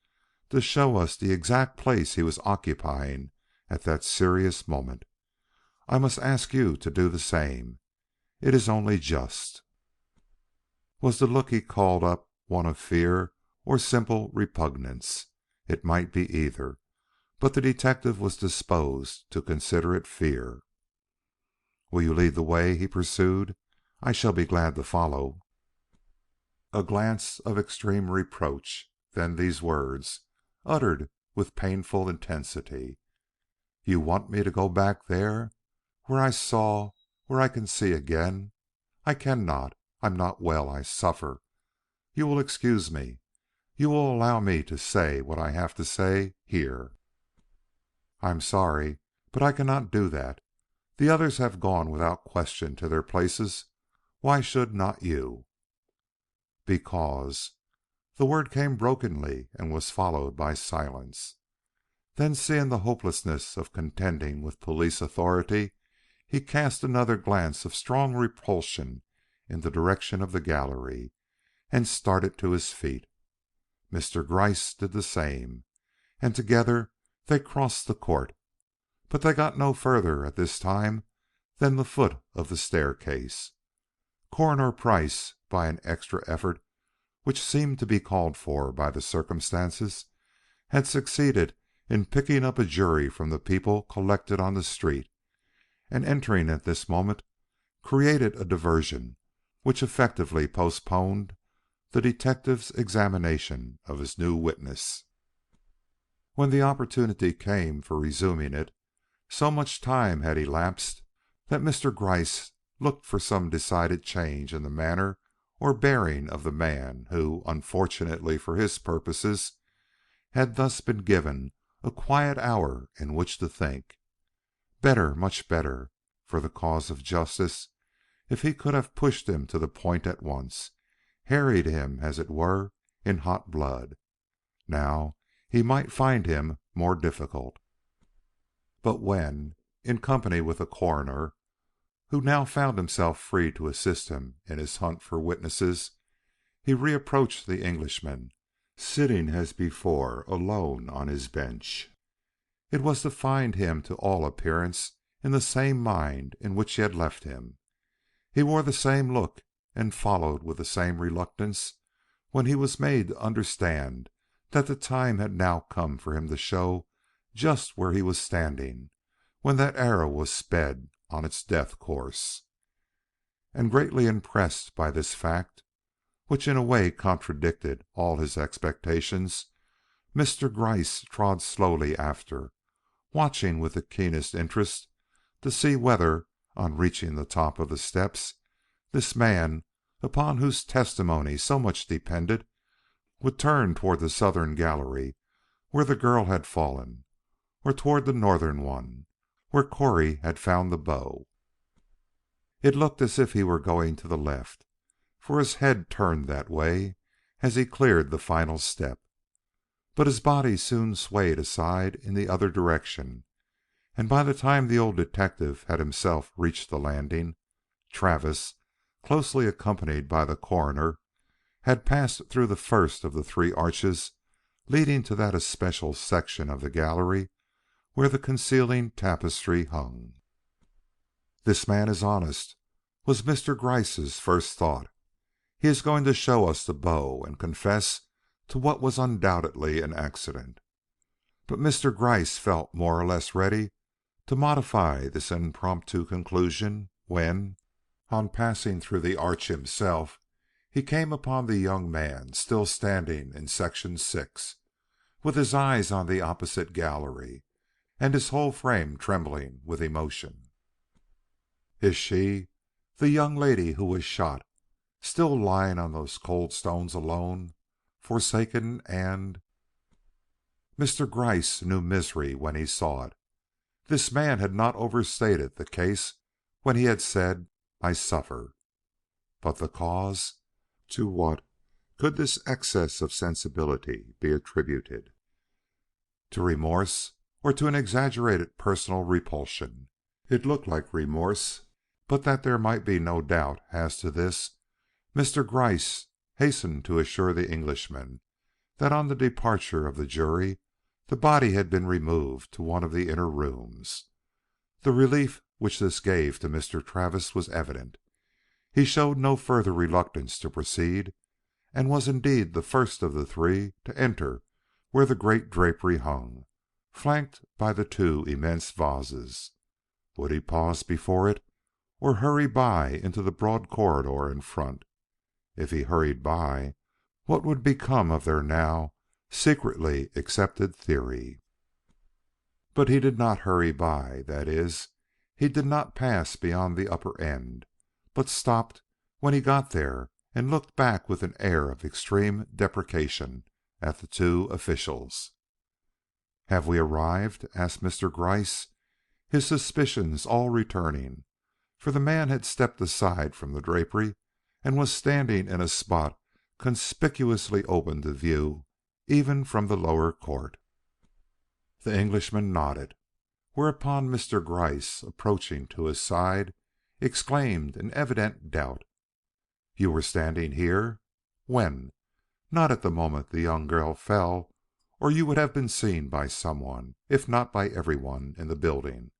to show us the exact place he was occupying at that serious moment. I must ask you to do the same. It is only just." Was the look he called up one of fear or simple repugnance? It might be either, but the detective was disposed to consider it fear. "Will you lead the way?" he pursued. "I shall be glad to follow." A glance of extreme reproach, then these words, uttered with painful intensity: "You want me to go back there, where I saw, where I can see again? I cannot. I'm not well. I suffer. You will excuse me. You will allow me to say what I have to say here." "I'm sorry, but I cannot do that. The others have gone without question to their places. Why should not you?" "Because—" The word came brokenly and was followed by silence. Then, seeing the hopelessness of contending with police authority, he cast another glance of strong repulsion in the direction of the gallery, and started to his feet. Mr. Gryce did the same, and together they crossed the court. But they got no further at this time than the foot of the staircase. Coroner Price, by an extra effort which seemed to be called for by the circumstances, had succeeded in picking up a jury from the people collected on the street, and entering at this moment, created a diversion which effectively postponed the detective's examination of his new witness. When the opportunity came for resuming it, so much time had elapsed that Mr. Gryce looked for some decided change in the manner or bearing of the man who, unfortunately for his purposes, had thus been given a quiet hour in which to think. Better, much better, for the cause of justice, if he could have pushed him to the point at once, harried him, as it were, in hot blood. Now he might find him more difficult. But when, in company with the coroner, who now found himself free to assist him in his hunt for witnesses, he reapproached the Englishman, sitting as before alone on his bench, it was to find him to all appearance in the same mind in which he had left him. He wore the same look and followed with the same reluctance when he was made to understand that the time had now come for him to show just where he was standing when that arrow was sped on its death course. And greatly impressed by this fact, which in a way contradicted all his expectations, Mr. Gryce trod slowly after, watching with the keenest interest to see whether, on reaching the top of the steps, this man, upon whose testimony so much depended, would turn toward the southern gallery where the girl had fallen, or toward the northern one, where Corey had found the bow. It looked as if he were going to the left, for his head turned that way as he cleared the final step. But his body soon swayed aside in the other direction, and by the time the old detective had himself reached the landing, Travis, closely accompanied by the coroner, had passed through the first of the three arches leading to that especial section of the gallery where the concealing tapestry hung. "This man is honest," was Mr. Gryce's first thought. "He is going to show us the bow and confess to what was undoubtedly an accident." But Mr. Gryce felt more or less ready to modify this impromptu conclusion when, on passing through the arch himself, he came upon the young man still standing in section 6, with his eyes on the opposite gallery and his whole frame trembling with emotion. "Is she, the young lady who was shot, still lying on those cold stones alone, forsaken and—" Mr. Gryce knew misery when he saw it. This man had not overstated the case when he had said, "I suffer." But the cause? To what could this excess of sensibility be attributed? To remorse, or to an exaggerated personal repulsion? It looked like remorse, but that there might be no doubt as to this, Mr. Gryce hastened to assure the Englishman that on the departure of the jury the body had been removed to one of the inner rooms. The relief which this gave to Mr. Travis was evident. He showed no further reluctance to proceed, and was indeed the first of the three to enter where the great drapery hung, flanked by the two immense vases. Would he pause before it, or hurry by into the broad corridor in front? If he hurried by, what would become of their now secretly accepted theory? But he did not hurry by, that is, he did not pass beyond the upper end, but stopped when he got there and looked back with an air of extreme deprecation at the two officials. "Have we arrived?" asked Mr. Gryce, his suspicions all returning, for the man had stepped aside from the drapery and was standing in a spot conspicuously open to view even from the lower court. The Englishman nodded, whereupon Mr. Gryce, approaching to his side, exclaimed in evident doubt: "You were standing here? When? Not at the moment the young girl fell, or you would have been seen by someone, if not by everyone, in the building.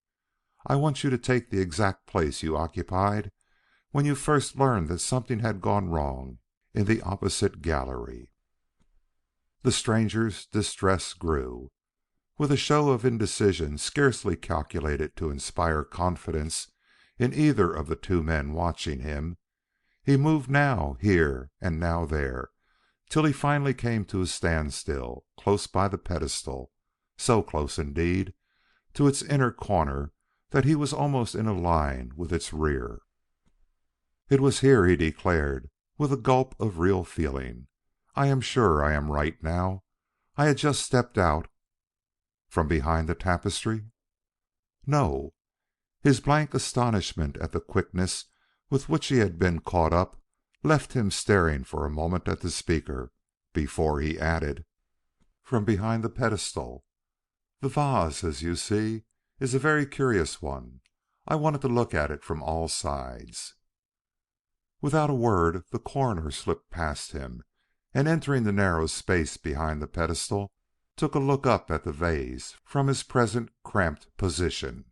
I want you to take the exact place you occupied when you first learned that something had gone wrong in the opposite gallery." The stranger's distress grew. With a show of indecision scarcely calculated to inspire confidence in either of the two men watching him, he moved now here and now there, till he finally came to a standstill close by the pedestal, so close indeed to its inner corner that he was almost in a line with its rear. "It was here," he declared, with a gulp of real feeling. "I am sure I am right now. I had just stepped out—" "From behind the tapestry?" "No." His blank astonishment at the quickness with which he had been caught up left him staring for a moment at the speaker, before he added, "From behind the pedestal. The vase, as you see, is a very curious one. I wanted to look at it from all sides." Without a word the coroner slipped past him, and entering the narrow space behind the pedestal, took a look up at the vase from his present cramped position.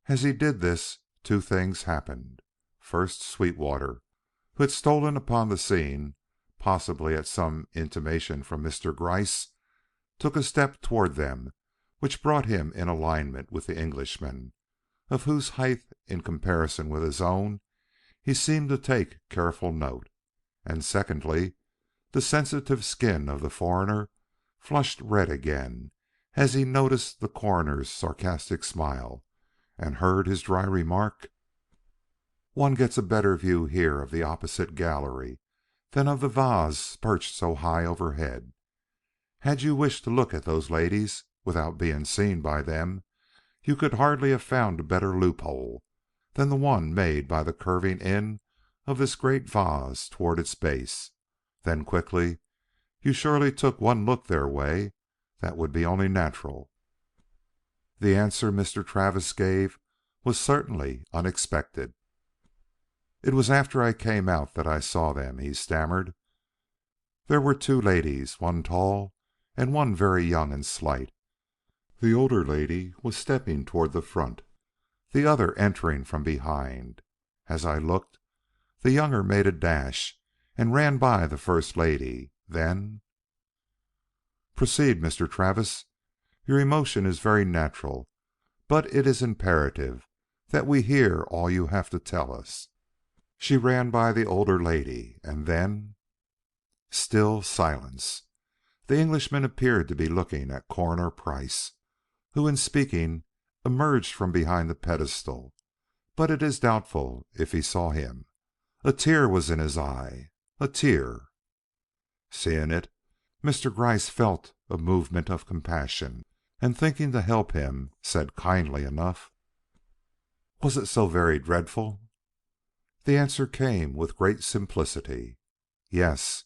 As he did this, two things happened. First, Sweetwater, who had stolen upon the scene, possibly at some intimation from Mr. Gryce, took a step toward them which brought him in alignment with the Englishman, of whose height in comparison with his own he seemed to take careful note; and secondly, the sensitive skin of the foreigner flushed red again as he noticed the coroner's sarcastic smile, and heard his dry remark: "One gets a better view here of the opposite gallery than of the vase perched so high overhead. Had you wished to look at those ladies without being seen by them, you could hardly have found a better loophole than the one made by the curving in of this great vase toward its base. Then quickly, you surely took one look their way. That would be only natural." The answer Mr. Travis gave was certainly unexpected. "It was after I came out that I saw them," he stammered. "There were two ladies, one tall and one very young and slight. The older lady was stepping toward the front, the other entering from behind. As I looked, the younger made a dash and ran by the first lady. Then—" "Proceed, Mr. Travis. Your emotion is very natural, but it is imperative that we hear all you have to tell us. She ran by the older lady, and then—" Still silence. The Englishman appeared to be looking at Coroner Price, who in speaking emerged from behind the pedestal, but it is doubtful if he saw him. A tear was in his eye, a tear. Seeing it, Mr. Gryce felt a movement of compassion, and thinking to help him, said kindly enough: "Was it so very dreadful?" The answer came with great simplicity: "Yes.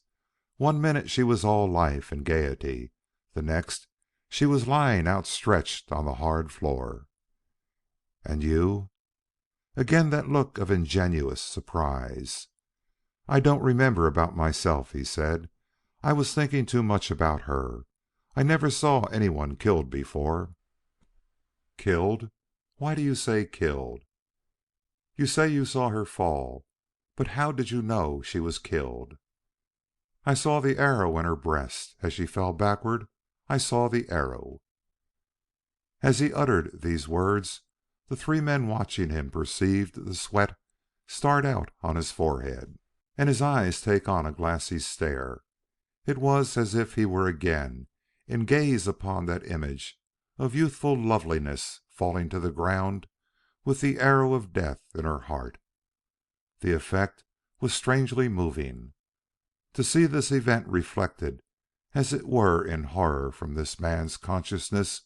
One minute she was all life and gaiety, the next she was lying outstretched on the hard floor." "And you?" Again that look of ingenuous surprise. "I don't remember about myself," he said. "I was thinking too much about her. I never saw anyone killed before." "Killed? Why do you say killed? You say you saw her fall, but how did you know she was killed?" "I saw the arrow in her breast. As she fell backward, I saw the arrow." As he uttered these words, the three men watching him perceived the sweat start out on his forehead, and his eyes take on a glassy stare. It was as if he were again in gaze upon that image of youthful loveliness falling to the ground with the arrow of death in her heart. The effect was strangely moving. To see this event reflected, as it were in horror from this man's consciousness,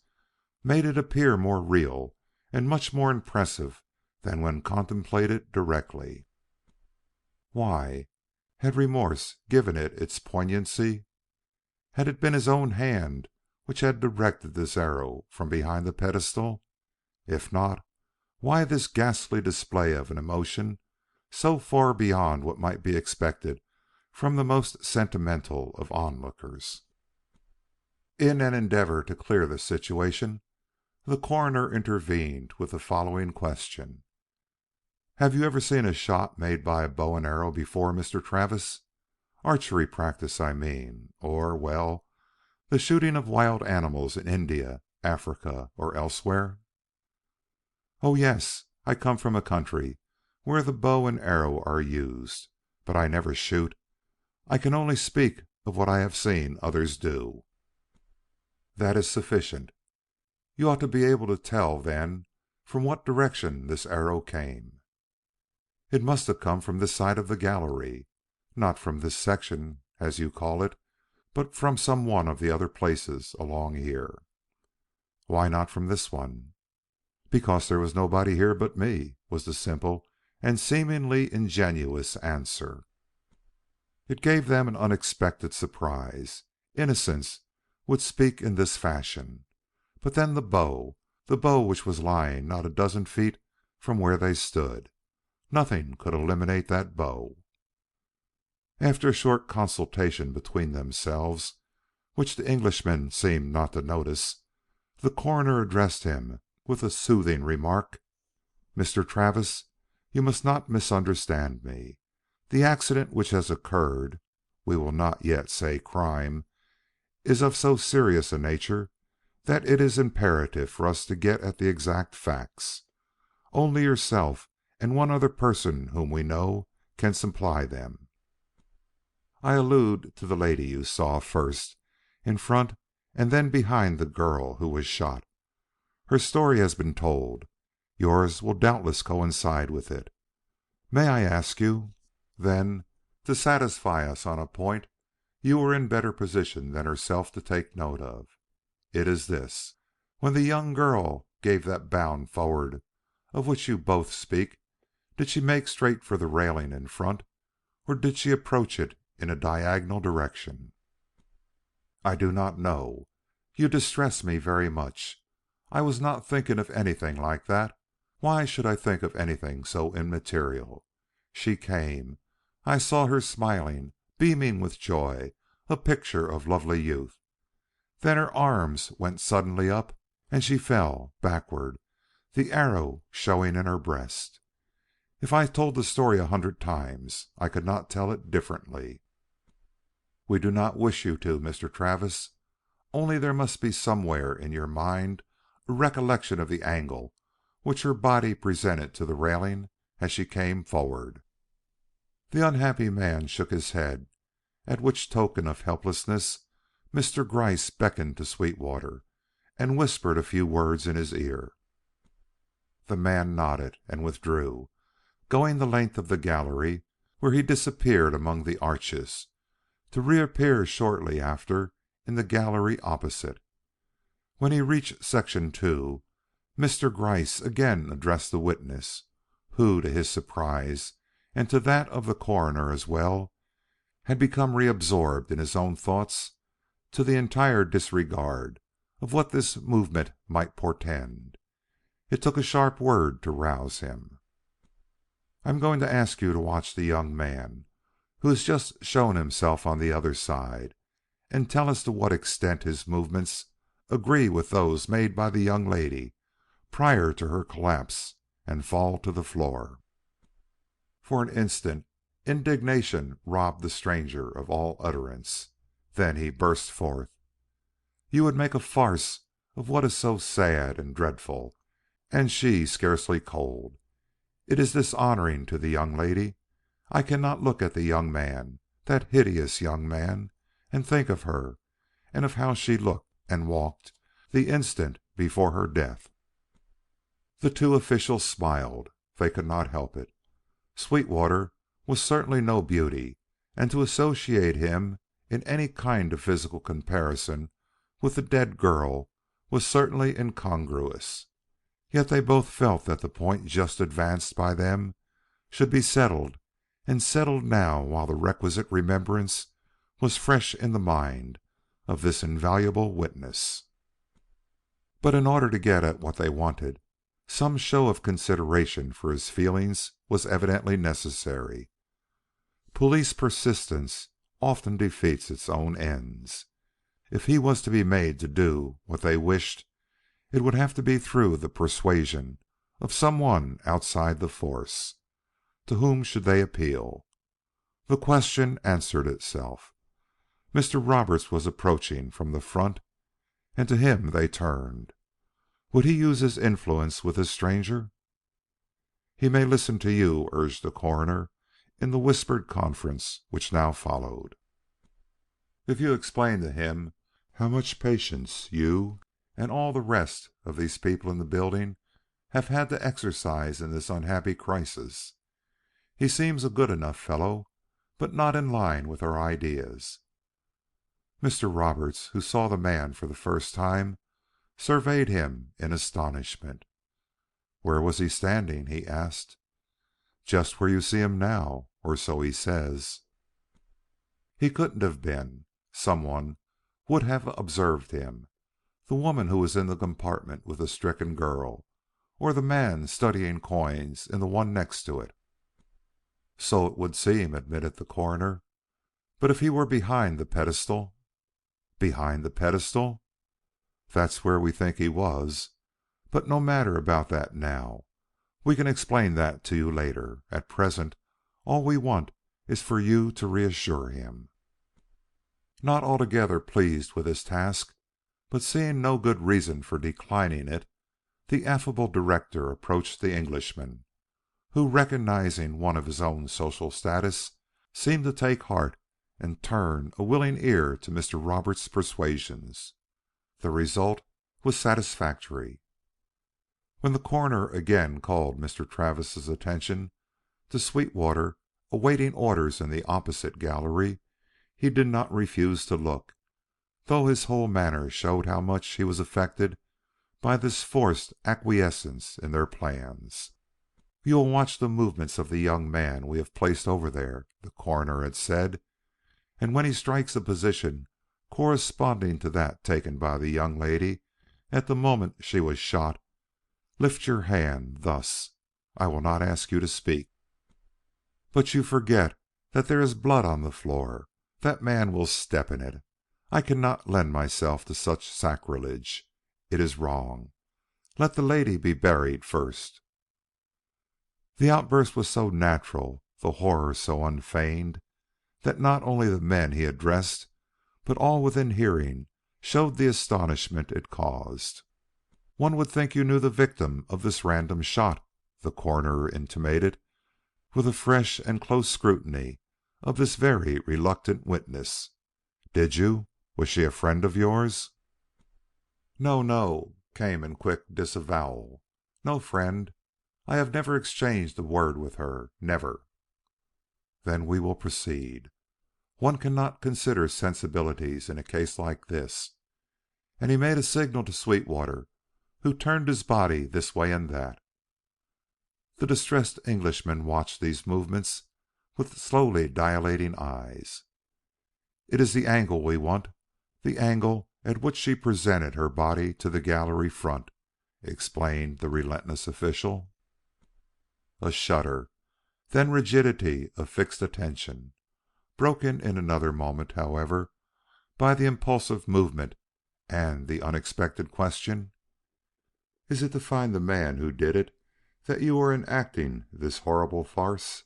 made it appear more real and much more impressive than when contemplated directly. Why? Had remorse given it its poignancy? Had it been his own hand which had directed this arrow from behind the pedestal? If not, why this ghastly display of an emotion so far beyond what might be expected from the most sentimental of onlookers? In an endeavor to clear the situation, the coroner intervened with the following question: "Have you ever seen a shot made by a bow and arrow before, Mr. Travis? Archery practice, I mean, or, well, the shooting of wild animals in India Africa, or elsewhere?" "Oh, yes. I come from a country where the bow and arrow are used, but I never shoot. I can only speak of what I have seen others do." "That is sufficient. You ought to be able to tell, then, from what direction this arrow came." "It must have come from this side of the gallery. Not from this section, as you call it, but from some one of the other places along here." "Why not from this one?" "Because there was nobody here but me," was the simple and seemingly ingenuous answer. It gave them an unexpected surprise. Innocence would speak in this fashion. But then the bow which was lying not a dozen feet from where they stood. Nothing could eliminate that bow. After a short consultation between themselves, which the Englishman seemed not to notice, the coroner addressed him with a soothing remark: "Mr. Travis, you must not misunderstand me. The accident which has occurred, we will not yet say crime, is of so serious a nature that it is imperative for us to get at the exact facts. Only yourself and one other person whom we know can supply them. I allude to the lady you saw first in front and then behind the girl who was shot. Her story has been told. Yours will doubtless coincide with it. May I ask you, then, to satisfy us on a point you were in better position than herself to take note of? It is this: when the young girl gave that bound forward of which you both speak, did she make straight for the railing in front, or did she approach it in a diagonal direction?" "I do not know. You distress me very much. I was not thinking of anything like that. Why should I think of anything so immaterial? She came. I saw her smiling, beaming with joy, a picture of lovely youth. Then her arms went suddenly up, and she fell backward, the arrow showing in her breast. If I told the story 100 times, I could not tell it differently." "We do not wish you to, Mr. Travis. Only there must be somewhere in your mind a recollection of the angle which her body presented to the railing as she came forward." The unhappy man shook his head, at which token of helplessness Mr. Gryce beckoned to Sweetwater and whispered a few words in his ear. The man nodded and withdrew, going the length of the gallery, where he disappeared among the arches, to reappear shortly after in the gallery opposite. When he reached section 2, Mr. Gryce again addressed the witness, who, to his surprise, and to that of the coroner as well, had become reabsorbed in his own thoughts to the entire disregard of what this movement might portend. It took a sharp word to rouse him. "I'm going to ask you to watch the young man who has just shown himself on the other side, and tell us to what extent his movements agree with those made by the young lady prior to her collapse and fall to the floor." For an instant indignation robbed the stranger of all utterance. Then he burst forth: "You would make a farce of what is so sad and dreadful, and she scarcely cold. It is dishonoring to the young lady. I cannot look at the young man, that hideous young man, and think of her, and of how she looked and walked the instant before her death." The two officials smiled. They could not help it. Sweetwater was certainly no beauty, and to associate him in any kind of physical comparison with the dead girl was certainly incongruous. Yet they both felt that the point just advanced by them should be settled, and settled now while the requisite remembrance was fresh in the mind of this invaluable witness. But in order to get at what they wanted, some show of consideration for his feelings was evidently necessary. Police persistence often defeats its own ends. If he was to be made to do what they wished, it would have to be through the persuasion of some one outside the force. To whom should they appeal? The question answered itself. Mr. Roberts was approaching from the front, and to him they turned. Would he use his influence with this stranger? "He may listen to you," urged the coroner in the whispered conference which now followed. "If you explain to him how much patience you and all the rest of these people in the building have had to exercise in this unhappy crisis. He seems a good enough fellow, but not in line with our ideas." Mr. Roberts, who saw the man for the first time, surveyed him in astonishment. "Where was he standing?" he asked. "Just where you see him now, or so he says." "He couldn't have been. Someone would have observed him. The woman who was in the compartment with the stricken girl, or the man studying coins in the one next to it." "So it would seem," admitted the coroner. "But if he were behind the pedestal—" "Behind the pedestal?" "That's where we think he was. But no matter about that now. We can explain that to you later. At present, all we want is for you to reassure him." Not altogether pleased with his task, but seeing no good reason for declining it, the affable director approached the Englishman, who, recognizing one of his own social status, seemed to take heart and turn a willing ear to Mr. Roberts' persuasions. The result was satisfactory. When the coroner again called Mr. Travis's attention to Sweetwater awaiting orders in the opposite gallery, he did not refuse to look, though his whole manner showed how much he was affected by this forced acquiescence in their plans. "You will watch the movements of the young man we have placed over there," the coroner had said, "and when he strikes a position corresponding to that taken by the young lady at the moment she was shot, lift your hand thus. I will not ask you to speak. But you forget that there is blood on the floor. That man will step in it. I cannot lend myself to such sacrilege. It is wrong. Let the lady be buried first." The outburst was so natural, the horror so unfeigned, that not only the men he addressed, but all within hearing, showed the astonishment it caused. "One would think you knew the victim of this random shot," the coroner intimated, with a fresh and close scrutiny of this very reluctant witness. "Did you? Was she a friend of yours?" "No, no," came in quick disavowal. "No friend. I have never exchanged a word with her. Never." "Then we will proceed. One cannot consider sensibilities in a case like this." And he made a signal to Sweetwater, who turned his body this way and that. The distressed Englishman watched these movements with slowly dilating eyes. "It is the angle we want, the angle at which she presented her body to the gallery front," explained the relentless official. A shudder, then rigidity of fixed attention, broken in another moment, however, by the impulsive movement and the unexpected question: "Is it to find the man who did it that you are enacting this horrible farce?"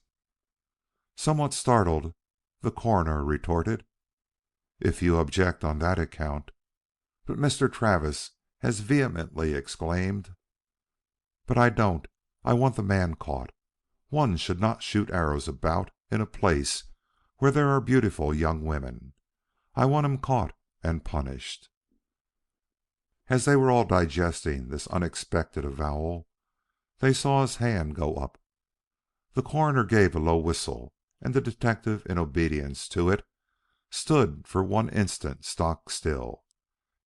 Somewhat startled, the coroner retorted: "If you object on that account—" But Mr. Travis as vehemently exclaimed: "But I don't. I want the man caught. One should not shoot arrows about in a place where there are beautiful young women. I want him caught and punished." As they were all digesting this unexpected avowal, they saw his hand go up. The coroner gave a low whistle, and the detective, in obedience to it, stood for one instant stock still,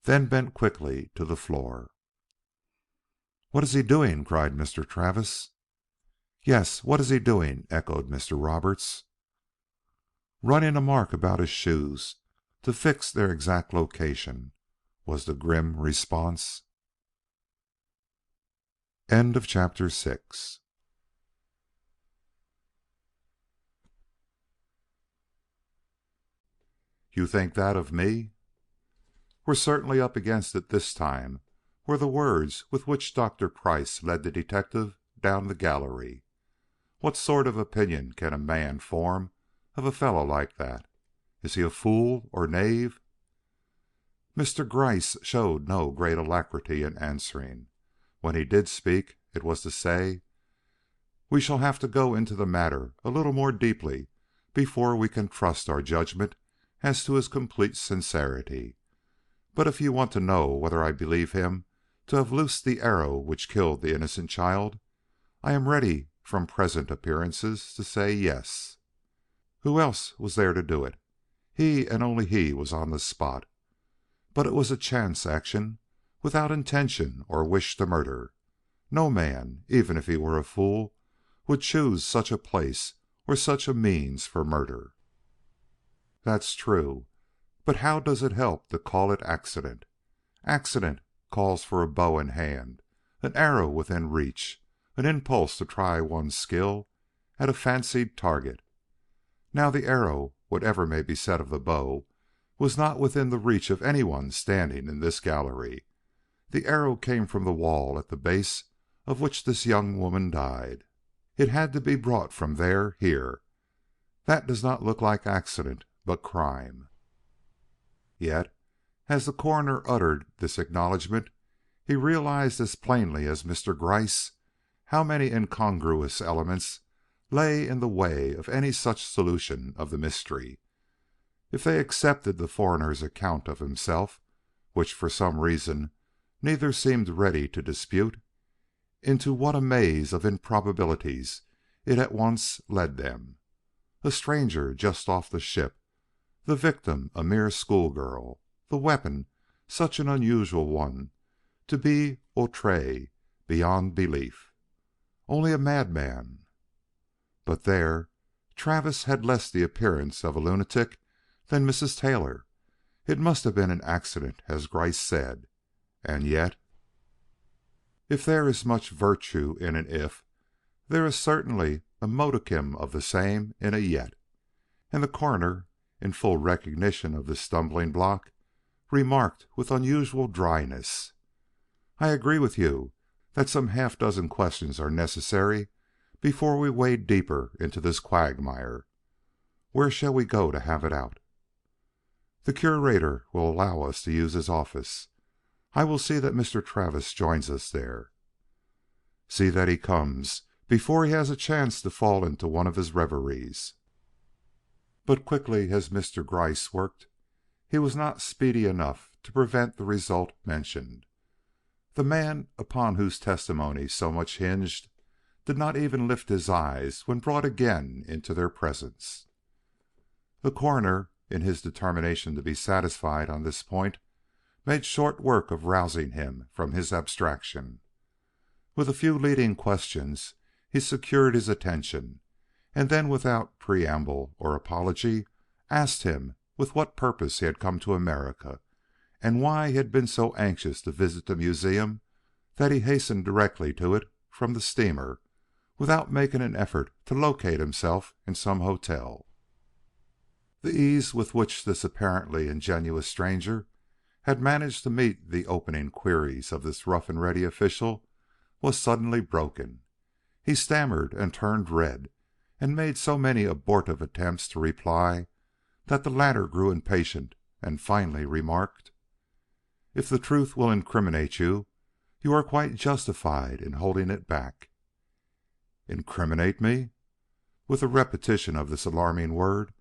then bent quickly to the floor. "What is he doing?" cried Mr. Travis. "Yes, what is he doing?" echoed Mr. Roberts. "Running a mark about his shoes to fix their exact location," was the grim response. End of chapter 6. "You think that of me?" "We're certainly up against it this time," were the words with which Dr. Price led the detective down the gallery. "What sort of opinion can a man form of a fellow like that? Is he a fool or knave?" Mr. Gryce showed no great alacrity in answering. When he did speak, it was to say: "We shall have to go into the matter a little more deeply before we can trust our judgment as to his complete sincerity. But if you want to know whether I believe him to have loosed the arrow which killed the innocent child, I am ready from present appearances to say yes. Who else was there to do it? He and only he was on the spot. But it was a chance action, without intention or wish to murder. No man, even if he were a fool, would choose such a place or such a means for murder." "That's true. But how does it help to call it accident? Accident calls for a bow in hand, an arrow within reach, an impulse to try one's skill at a fancied target. Now the arrow, whatever may be said of the bow, was not within the reach of anyone standing in this gallery. The arrow came from the wall at the base of which this young woman died. It had to be brought from there here. That does not look like accident, but crime." Yet, as the coroner uttered this acknowledgment, he realized as plainly as Mr. Gryce how many incongruous elements lay in the way of any such solution of the mystery. If they accepted the foreigner's account of himself, which for some reason neither seemed ready to dispute, into what a maze of improbabilities it at once led them! A stranger just off the ship, the victim a mere schoolgirl, the weapon such an unusual one to be outré beyond belief. Only a madman. But there, Travis had less the appearance of a lunatic than Mrs. Taylor. It must have been an accident, as Gryce said. And yet, if there is much virtue in an if, there is certainly a modicum of the same in a yet. And the coroner, in full recognition of this stumbling block, remarked with unusual dryness: "I agree with you that some half dozen questions are necessary before we wade deeper into this quagmire. Where shall we go to have it out?" "The Curator will allow us to use his office. I will see that Mr. Travis joins us there." "See that he comes before he has a chance to fall into one of his reveries." But quickly as Mr. Gryce worked, he was not speedy enough to prevent the result mentioned. The man upon whose testimony so much hinged did not even lift his eyes when brought again into their presence. The coroner, in his determination to be satisfied on this point, made short work of rousing him from his abstraction. With a few leading questions he secured his attention, and then without preamble or apology asked him with what purpose he had come to America, and why he had been so anxious to visit the museum that he hastened directly to it from the steamer without making an effort to locate himself in some hotel. The ease with which this apparently ingenuous stranger had managed to meet the opening queries of this rough and ready official was suddenly broken. He stammered and turned red, and made so many abortive attempts to reply that the latter grew impatient and finally remarked: "If the truth will incriminate you, you are quite justified in holding it back." "Incriminate me?" With the repetition of this alarming word,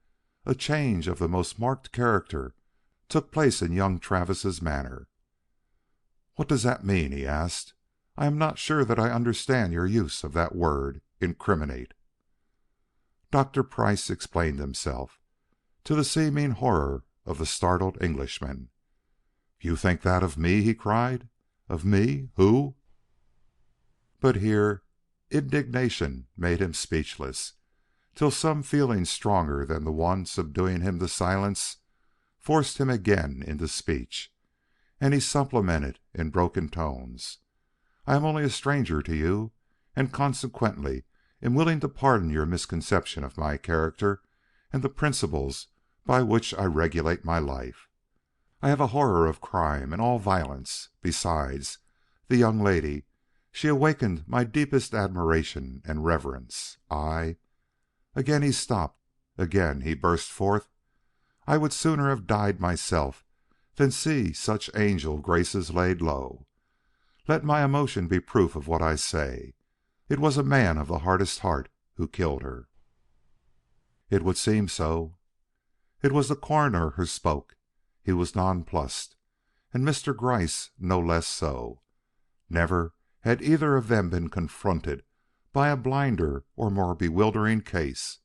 a change of the most marked character took place in young Travis's manner. "What does that mean?" he asked. "I am not sure that I understand your use of that word, incriminate." Dr. Price explained himself, to the seeming horror of the startled Englishman. "You think that of me?" he cried. "Of me? Who?" But here indignation made him speechless, till some feeling stronger than the one subduing him to silence forced him again into speech, and he supplemented in broken tones: "I am only a stranger to you, and consequently am willing to pardon your misconception of my character and the principles by which I regulate my life. I have a horror of crime and all violence. Besides, the young lady, she awakened my deepest admiration and reverence. I—" Again he stopped. Again he burst forth: "I would sooner have died myself than see such angel graces laid low. Let my emotion be proof of what I say. It was a man of the hardest heart who killed her." "It would seem so." It was the coroner who spoke. He was nonplussed, and Mr. Gryce no less so. Never had either of them been confronted by a blinder or more bewildering case.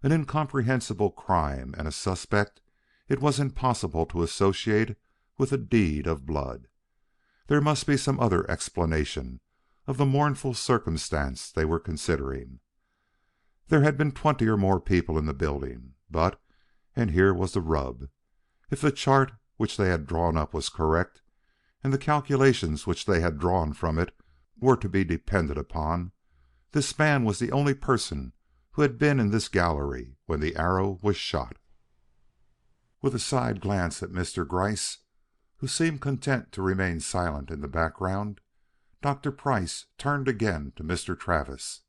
An incomprehensible crime and a suspect it was impossible to associate with a deed of blood. There must be some other explanation of the mournful circumstance they were considering. There had been 20 or more people in the building, but, and here was the rub, if the chart which they had drawn up was correct, and the calculations which they had drawn from it were to be depended upon, this man was the only person who had been in this gallery when the arrow was shot. With a side glance at Mr. Gryce, who seemed content to remain silent in the background, Dr. Price turned again to Mr. Travis.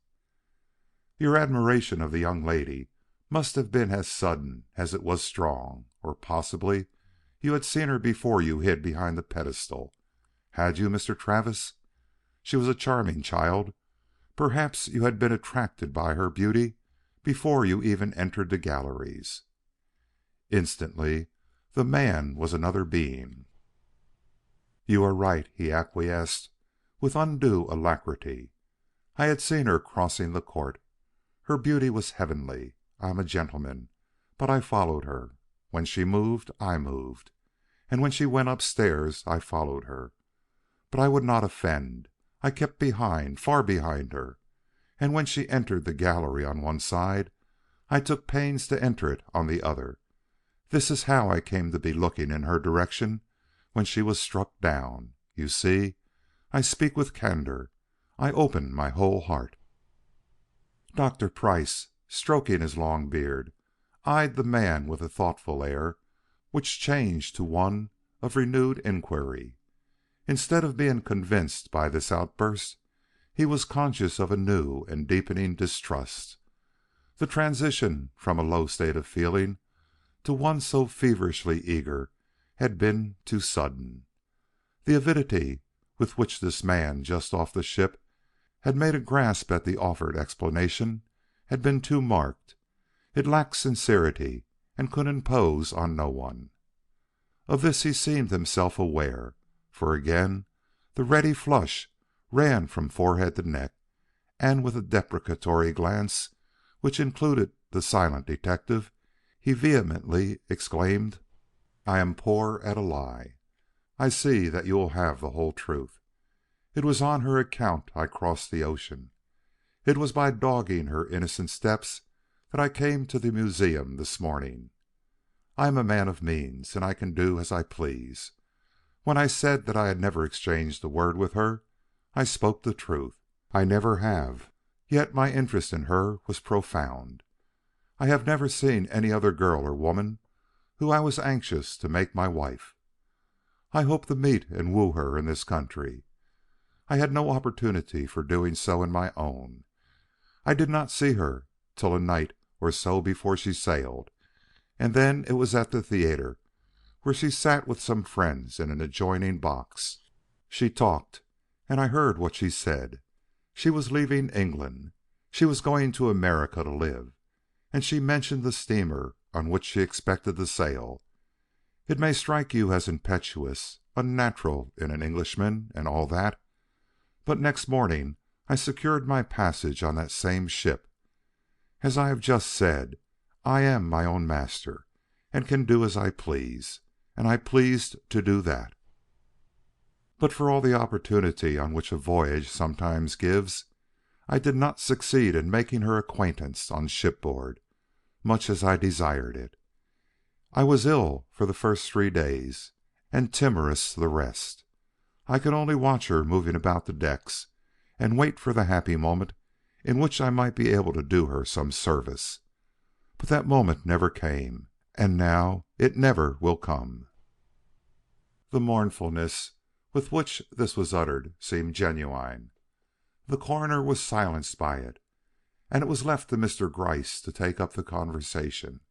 "Your admiration of the young lady must have been as sudden as it was strong, or possibly you had seen her before you hid behind the pedestal. Had you, Mr. Travis? She was a charming child. Perhaps you had been attracted by her beauty before you even entered the galleries." Instantly the man was another being. "You are right," he acquiesced with undue alacrity. "I had seen her crossing the court. Her beauty was heavenly. I am a gentleman, but I followed her. When she moved, I moved, and when she went upstairs, I followed her. But I would not offend. I kept behind, far behind her, and when she entered the gallery on one side, I took pains to enter it on the other. This is how I came to be looking in her direction when she was struck down. You see, I speak with candor. I open my whole heart." Dr. Price, stroking his long beard, eyed the man with a thoughtful air which changed to one of renewed inquiry. Instead of being convinced by this outburst, he was conscious of a new and deepening distrust. The transition from a low state of feeling to one so feverishly eager had been too sudden. The avidity with which this man just off the ship had made a grasp at the offered explanation had been too marked. It lacked sincerity and could impose on no one. Of this he seemed himself aware, for again the ready flush ran from forehead to neck, and with a deprecatory glance which included the silent detective, he vehemently exclaimed, "I am poor at a lie. I see that you will have the whole truth. It was on her account I crossed the ocean. It was by dogging her innocent steps that I came to the museum this morning. I am a man of means, and I can do as I please. When I said that I had never exchanged a word with her, I spoke the truth. I never have, yet my interest in her was profound. I have never seen any other girl or woman who I was anxious to make my wife. I hope to meet and woo her in this country. I had no opportunity for doing so in my own. I did not see her till a night or so before she sailed, and then it was at the theater, where she sat with some friends in an adjoining box. She talked, and I heard what she said. She was leaving England. She was going to America to live, and she mentioned the steamer on which she expected to sail. It may strike you as impetuous, unnatural in an Englishman, and all that, but next morning I secured my passage on that same ship. As I have just said, I am my own master, and can do as I please, and I pleased to do that. But for all the opportunity on which a voyage sometimes gives, I did not succeed in making her acquaintance on shipboard, much as I desired it. I was ill for the first 3 days, and timorous the rest. I could only watch her moving about the decks, and wait for the happy moment in which I might be able to do her some service. But that moment never came, and now it never will come." The mournfulness with which this was uttered seemed genuine. The coroner was silenced by it, and it was left to Mr. Gryce to take up the conversation.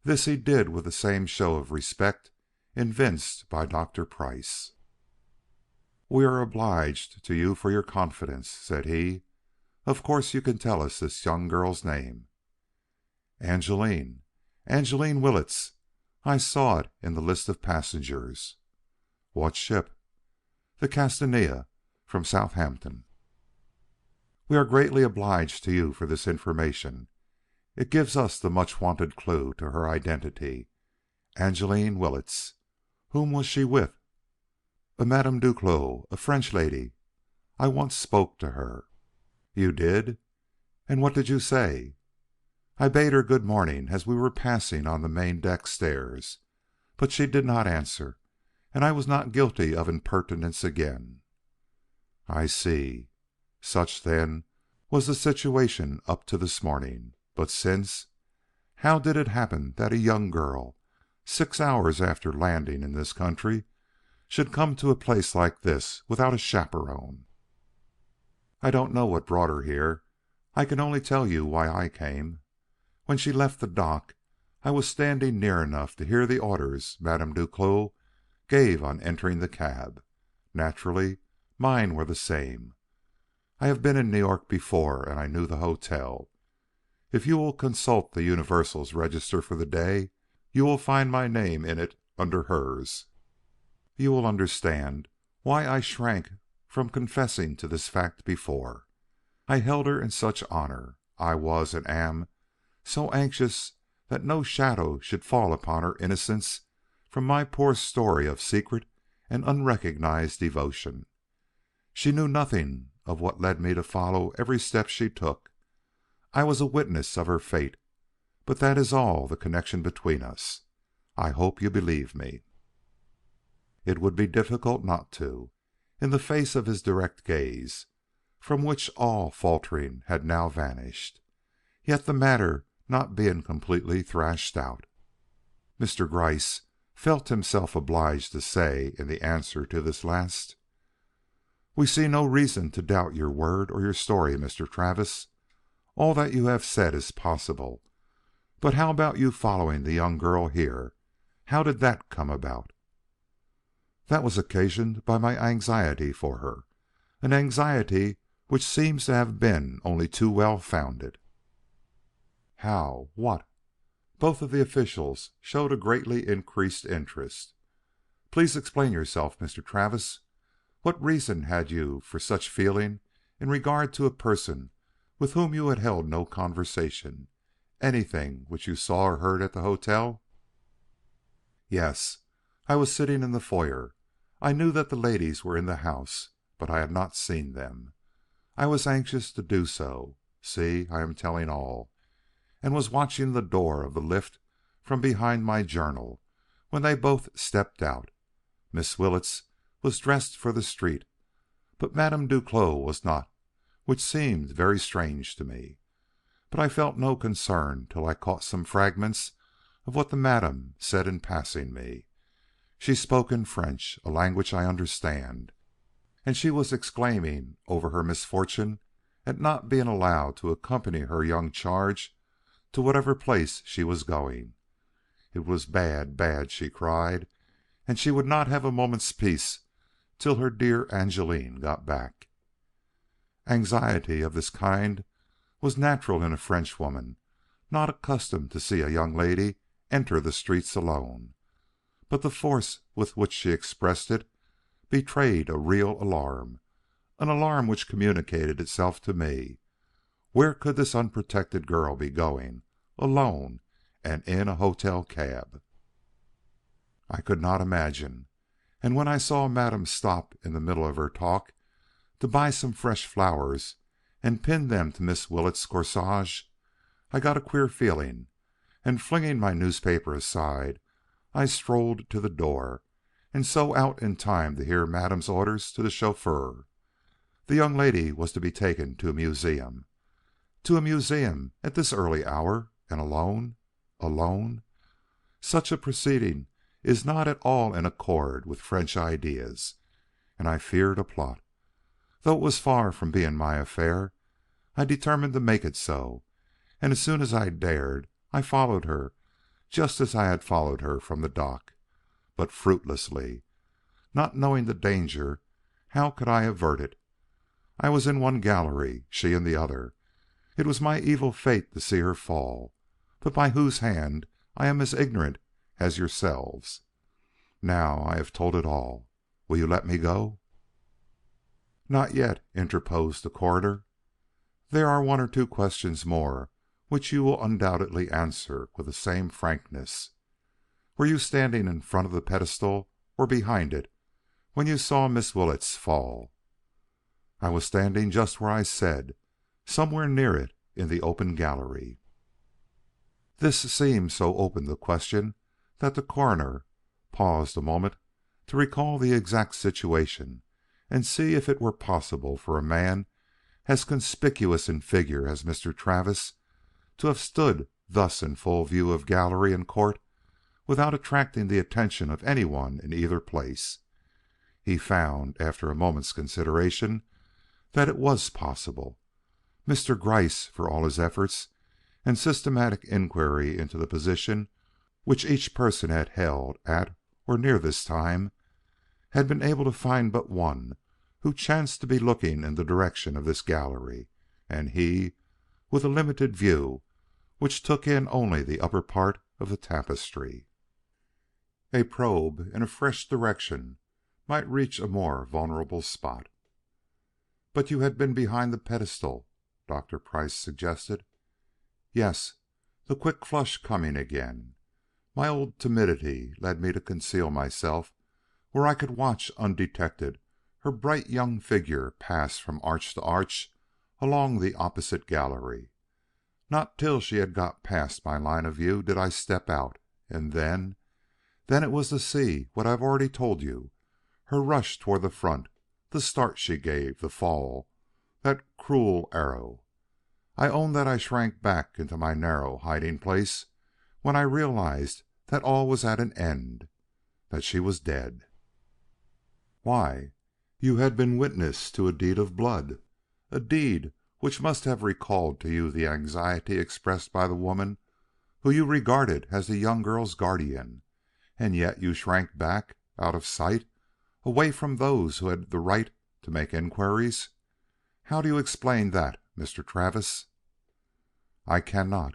This he did with the same show of respect evinced by Dr. Price. "We are obliged to you for your confidence," said he. "Of course you can tell us this young girl's name." "Angeline. Angeline Willetts. I saw it in the list of passengers." "What ship?" "The Castania, from Southampton." "We are greatly obliged to you for this information. It gives us the much wanted clue to her identity. Angeline Willetts. Whom was she with?" "A Madame Duclos, a French lady. I once spoke to her." "You did? And what did you say?" "I bade her good morning as we were passing on the main deck stairs. But she did not answer, and I was not guilty of impertinence again." "I see. Such, then, was the situation up to this morning. But since, how did it happen that a young girl, 6 hours after landing in this country, should come to a place like this without a chaperone?" "I don't know what brought her here. I can only tell you why I came. When she left the dock, I was standing near enough to hear the orders Madame Duclos gave on entering the cab. Naturally, mine were the same. I have been in New York before, and I knew the hotel. If you will consult the Universal's register for the day, you will find my name in it under hers. You will understand why I shrank from confessing to this fact before. I held her in such honor. I was and am so anxious that no shadow should fall upon her innocence from my poor story of secret and unrecognized devotion. She knew nothing of what led me to follow every step she took. I was a witness of her fate, but that is all the connection between us. I hope you believe me." It would be difficult not to, in the face of his direct gaze, from which all faltering had now vanished. Yet the matter not being completely thrashed out, Mr. Gryce felt himself obliged to say in the answer to this last: "We see no reason to doubt your word or your story, Mr. Travis. All that you have said is possible. But how about you following the young girl here? How did that come about?" "That was occasioned by my anxiety for her, an anxiety which seems to have been only too well founded." "How? What?" Both of the officials showed a greatly increased interest. "Please explain yourself, Mr. Travis. What reason had you for such feeling in regard to a person with whom you had held no conversation? Anything which you saw or heard at the hotel?" "Yes. I was sitting in the foyer. I knew that the ladies were in the house, but I had not seen them. I was anxious to do so. See, I am telling all, and was watching the door of the lift from behind my journal when they both stepped out. Miss Willetts was dressed for the street, but Madame Duclos was not, which seemed very strange to me. But I felt no concern till I caught some fragments of what the madame said in passing me. She spoke in French, a language I understand, and she was exclaiming over her misfortune at not being allowed to accompany her young charge to whatever place she was going. It was bad, bad, she cried, and she would not have a moment's peace till her dear Angeline got back. Anxiety of this kind was natural in a Frenchwoman not accustomed to see a young lady enter the streets alone, but the force with which she expressed it betrayed a real alarm, an alarm which communicated itself to me. Where could this unprotected girl be going, alone and in a hotel cab? I could not imagine, and when I saw Madame stop in the middle of her talk to buy some fresh flowers and pin them to Miss Willetts' corsage, I got a queer feeling, and flinging my newspaper aside, I strolled to the door, and so out in time to hear Madame's orders to the chauffeur. The young lady was to be taken to a museum. To a museum at this early hour, and alone? Alone? Such a proceeding is not at all in accord with French ideas, and I feared a plot. Though it was far from being my affair, I determined to make it so, and as soon as I dared, I followed her, just as I had followed her from the dock. but fruitlessly. Not knowing the danger, how could I avert it? I was in one gallery, she in the other. It was my evil fate to see her fall, but by whose hand I am as ignorant as yourselves. Now I have told it all. Will you let me go?" "Not yet," interposed the coroner. "There are one or two questions more which you will undoubtedly answer with the same frankness. Were you standing in front of the pedestal or behind it when you saw Miss Willetts fall?" "I was standing just where I said, somewhere near it in the open gallery." This seemed so open to question that the coroner paused a moment to recall the exact situation and see if it were possible for a man as conspicuous in figure as Mr. Travis to have stood thus in full view of gallery and court without attracting the attention of anyone in either place. He found, after a moment's consideration, that it was possible. Mr. Gryce, for all his efforts and systematic inquiry into the position which each person had held at or near this time, had been able to find but one who chanced to be looking in the direction of this gallery, and he with a limited view which took in only the upper part of the tapestry. A probe in a fresh direction might reach a more vulnerable spot. "But you had been behind the pedestal," Dr. Price suggested. "Yes, the quick flush coming again. My old timidity led me to conceal myself where I could watch undetected her bright young figure pass from arch to arch along the opposite gallery. Not till she had got past my line of view did I step out, and then it was to see what I have already told you, her rush toward the front, the start she gave, the fall, that cruel arrow. I own that I shrank back into my narrow hiding place when I realized that all was at an end, that she was dead." "Why, you had been witness to a deed of blood, a deed which must have recalled to you the anxiety expressed by the woman who you regarded as the young girl's guardian, and yet you shrank back, out of sight, away from those who had the right to make inquiries. How do you explain that, Mr. Travis?" "I cannot,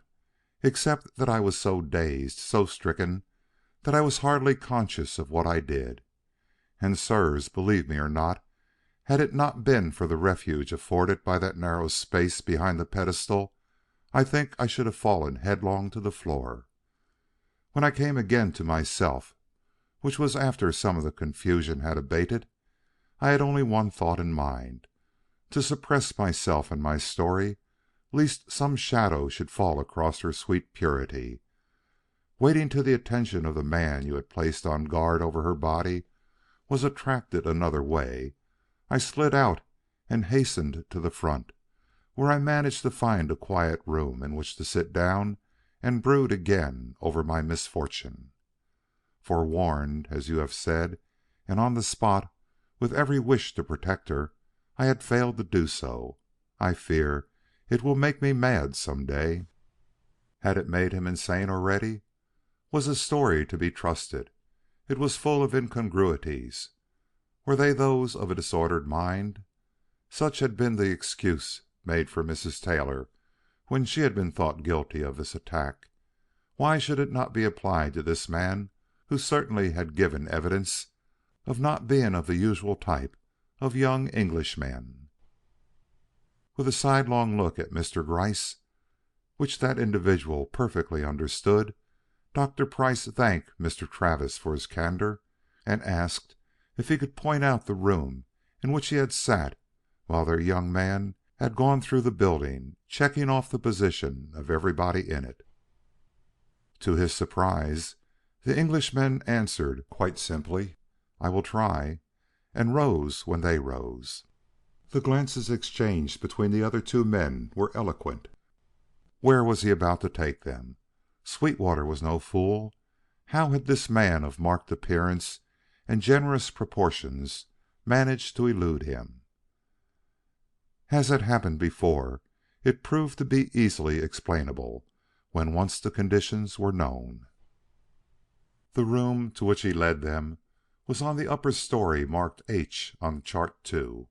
except that I was so dazed, so stricken, that I was hardly conscious of what I did. And, sirs, believe me or not, had it not been for the refuge afforded by that narrow space behind the pedestal, I think I should have fallen headlong to the floor. When I came again to myself, which was after some of the confusion had abated, I had only one thought in mind: to suppress myself and my story, lest some shadow should fall across her sweet purity. Waiting till the attention of the man you had placed on guard over her body was attracted another way, I slid out and hastened to the front, where I managed to find a quiet room in which to sit down and brood again over my misfortune. Forewarned, as you have said, and on the spot, with every wish to protect her, I had failed to do so. I fear it will make me mad some day." Had it made him insane already? Was his story to be trusted? It was full of incongruities. Were they those of a disordered mind? Such had been the excuse made for Mrs. Taylor when she had been thought guilty of this attack. Why should it not be applied to this man who certainly had given evidence of not being of the usual type of young Englishmen? With a sidelong look at Mr. Gryce, which that individual perfectly understood, Dr. Price thanked Mr. Travis for his candor and asked if he could point out the room in which he had sat while their young man had gone through the building, checking off the position of everybody in it. To his surprise, the Englishman answered quite simply, "I will try," and rose when they rose. The glances exchanged between the other two men were eloquent. Where was he about to take them? Sweetwater was no fool. How had this man of marked appearance and generous proportions managed to elude him? As had happened before, it proved to be easily explainable when once the conditions were known. The room to which he led them was on the upper story marked H on chart 2.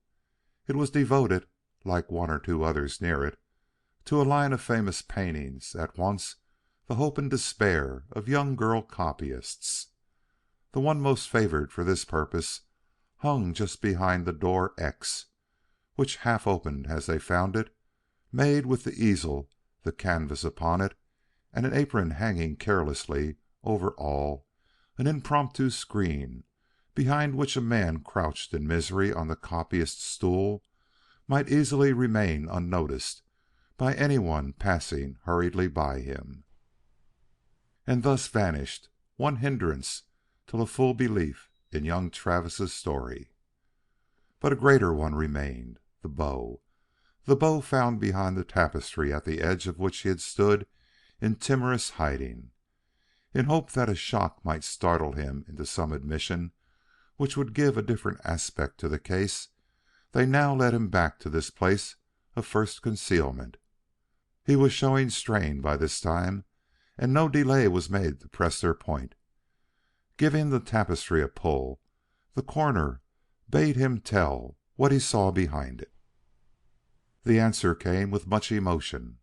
It was devoted, like one or two others near it, to a line of famous paintings, at once the hope and despair of young girl copyists. The one most favored for this purpose hung just behind the door X, which half opened as they found it, made with the easel, the canvas upon it, and an apron hanging carelessly over all, an impromptu screen, behind which a man crouched in misery on the copyist's stool might easily remain unnoticed by anyone passing hurriedly by him, and thus vanished one hindrance to a full belief in young Travis's story. But a greater one remained: the bow found behind the tapestry at the edge of which he had stood in timorous hiding. In hope that a shock might startle him into some admission which would give a different aspect to the case, they now led him back to this place of first concealment. He was showing strain by this time, and no delay was made to press their point. Giving the tapestry a pull, the coroner bade him tell what he saw behind it. The answer came with much emotion.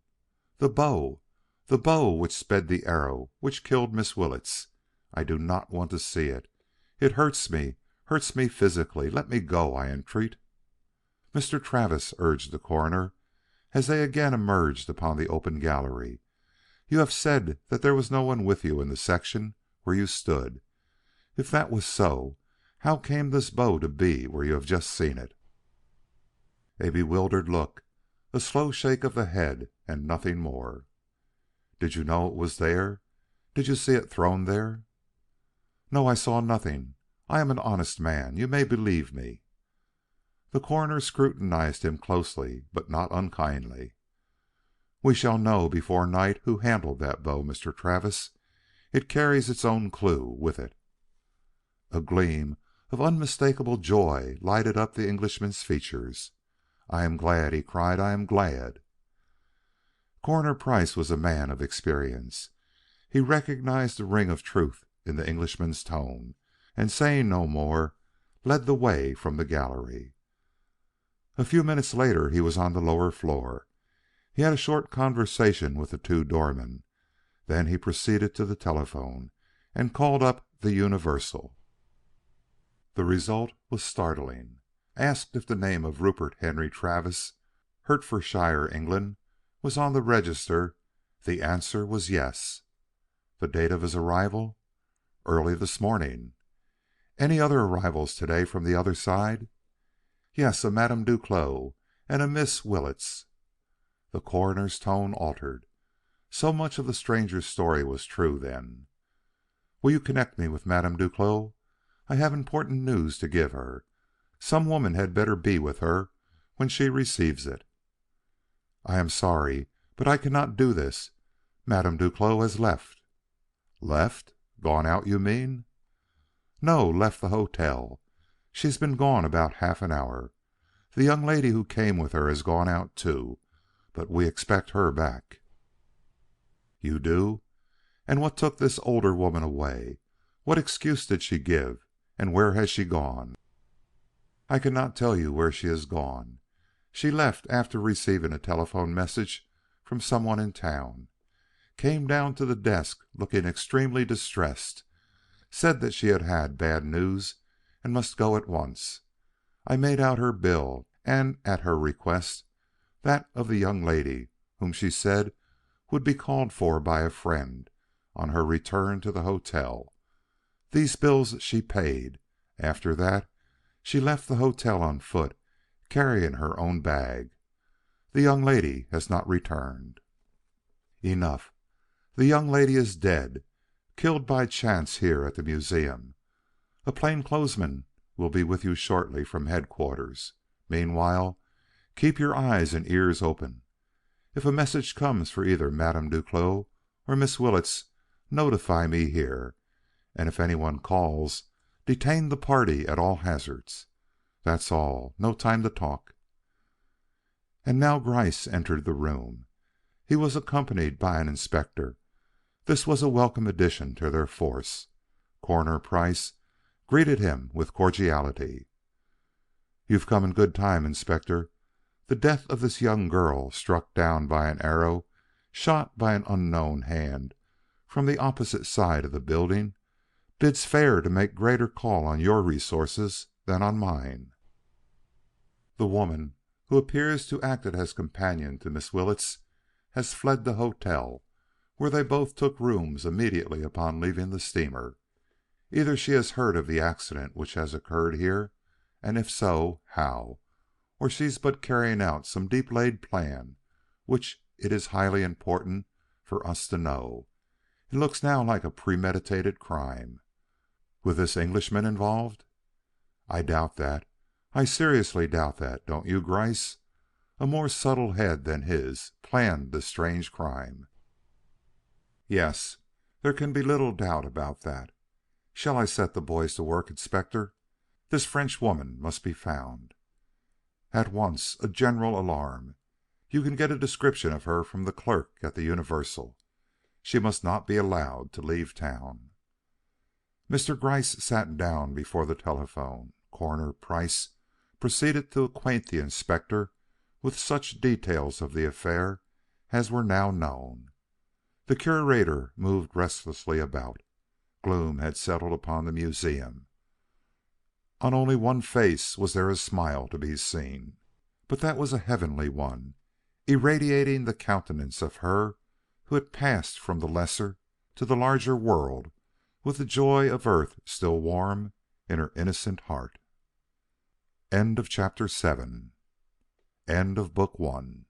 The bow! The bow which sped the arrow which killed Miss Willetts. I do not want to see it. It hurts me physically. Let me go, I entreat. Mr. Travis, urged the coroner, as they again emerged upon the open gallery, you have said that there was no one with you in the section where you stood. If that was so, how came this bow to be where you have just seen it? A bewildered look, a slow shake of the head, and nothing more. Did you know it was there? Did you see it thrown there? No, I saw nothing. I am an honest man. You may believe me. The coroner scrutinized him closely, but not unkindly. We shall know before night who handled that bow, Mr. Travis. It carries its own clue with it. A gleam of unmistakable joy lighted up the Englishman's features. I am glad, he cried. I am glad. Coroner Price was a man of experience. He recognized the ring of truth in the Englishman's tone, and saying no more, led the way from the gallery. A few minutes later he was on the lower floor. He had a short conversation with the two doormen. Then he proceeded to the telephone and called up the Universal. The result was startling. Asked if the name of Rupert Henry Travis, Hertfordshire, England, was on the register, the answer was yes. The date of his arrival? Early this morning. Any other arrivals today from the other side? Yes, a Madame Duclos and a Miss Willetts. The coroner's tone altered. So much of the stranger's story was true, then. Will you connect me with Madame Duclos? I have important news to give her. Some woman had better be with her when she receives it. I am sorry, but I cannot do this. Madame Duclos has left. Left? Gone out, you mean? No, left the hotel. She's been gone about half an hour. The young lady who came with her has gone out too, but we expect her back. You do? And what took this older woman away? What excuse did she give, and where has she gone? I cannot tell you where she has gone. She left after receiving a telephone message from someone in town. Came down to the desk looking extremely distressed. Said that she had had bad news and must go at once. I made out her bill, and at her request, that of the young lady whom she said would be called for by a friend on her return to the hotel. These bills she paid. After that, she left the hotel on foot, carrying her own bag. The young lady has not returned. Enough. The young lady is dead, killed by chance here at the museum. A plainclothesman will be with you shortly from headquarters. Meanwhile, keep your eyes and ears open. If a message comes for either Madame Duclos or Miss Willetts, notify me here, and if anyone calls, detain the party at all hazards. That's all. No time to talk. And now Gryce entered the room. He was accompanied by an inspector. This was a welcome addition to their force. Coroner Price greeted him with cordiality. "You've come in good time, Inspector. The death of this young girl, struck down by an arrow shot by an unknown hand from the opposite side of the building, bids fair to make greater call on your resources than on mine. The woman who appears to act as companion to Miss Willetts has fled the hotel, where they both took rooms immediately upon leaving the steamer. Either she has heard of the accident which has occurred here, and if so, how, or she's but carrying out some deep laid plan which it is highly important for us to know. It looks now like a premeditated crime. With this Englishman involved? I doubt that. I seriously doubt that, don't you, Gryce? A more subtle head than his planned this strange crime. Yes, there can be little doubt about that. Shall I set the boys to work, Inspector? This French woman must be found. At once, a general alarm. You can get a description of her from the clerk at the Universal. She must not be allowed to leave town." Mr. Gryce sat down before the telephone. Coroner Price proceeded to acquaint the Inspector with such details of the affair as were now known. The Curator moved restlessly about. Gloom had settled upon the museum. On only one face was there a smile to be seen, but that was a heavenly one, irradiating the countenance of her who had passed from the lesser to the larger world with the joy of earth still warm in her innocent heart. End of Chapter 7. End of Book 1.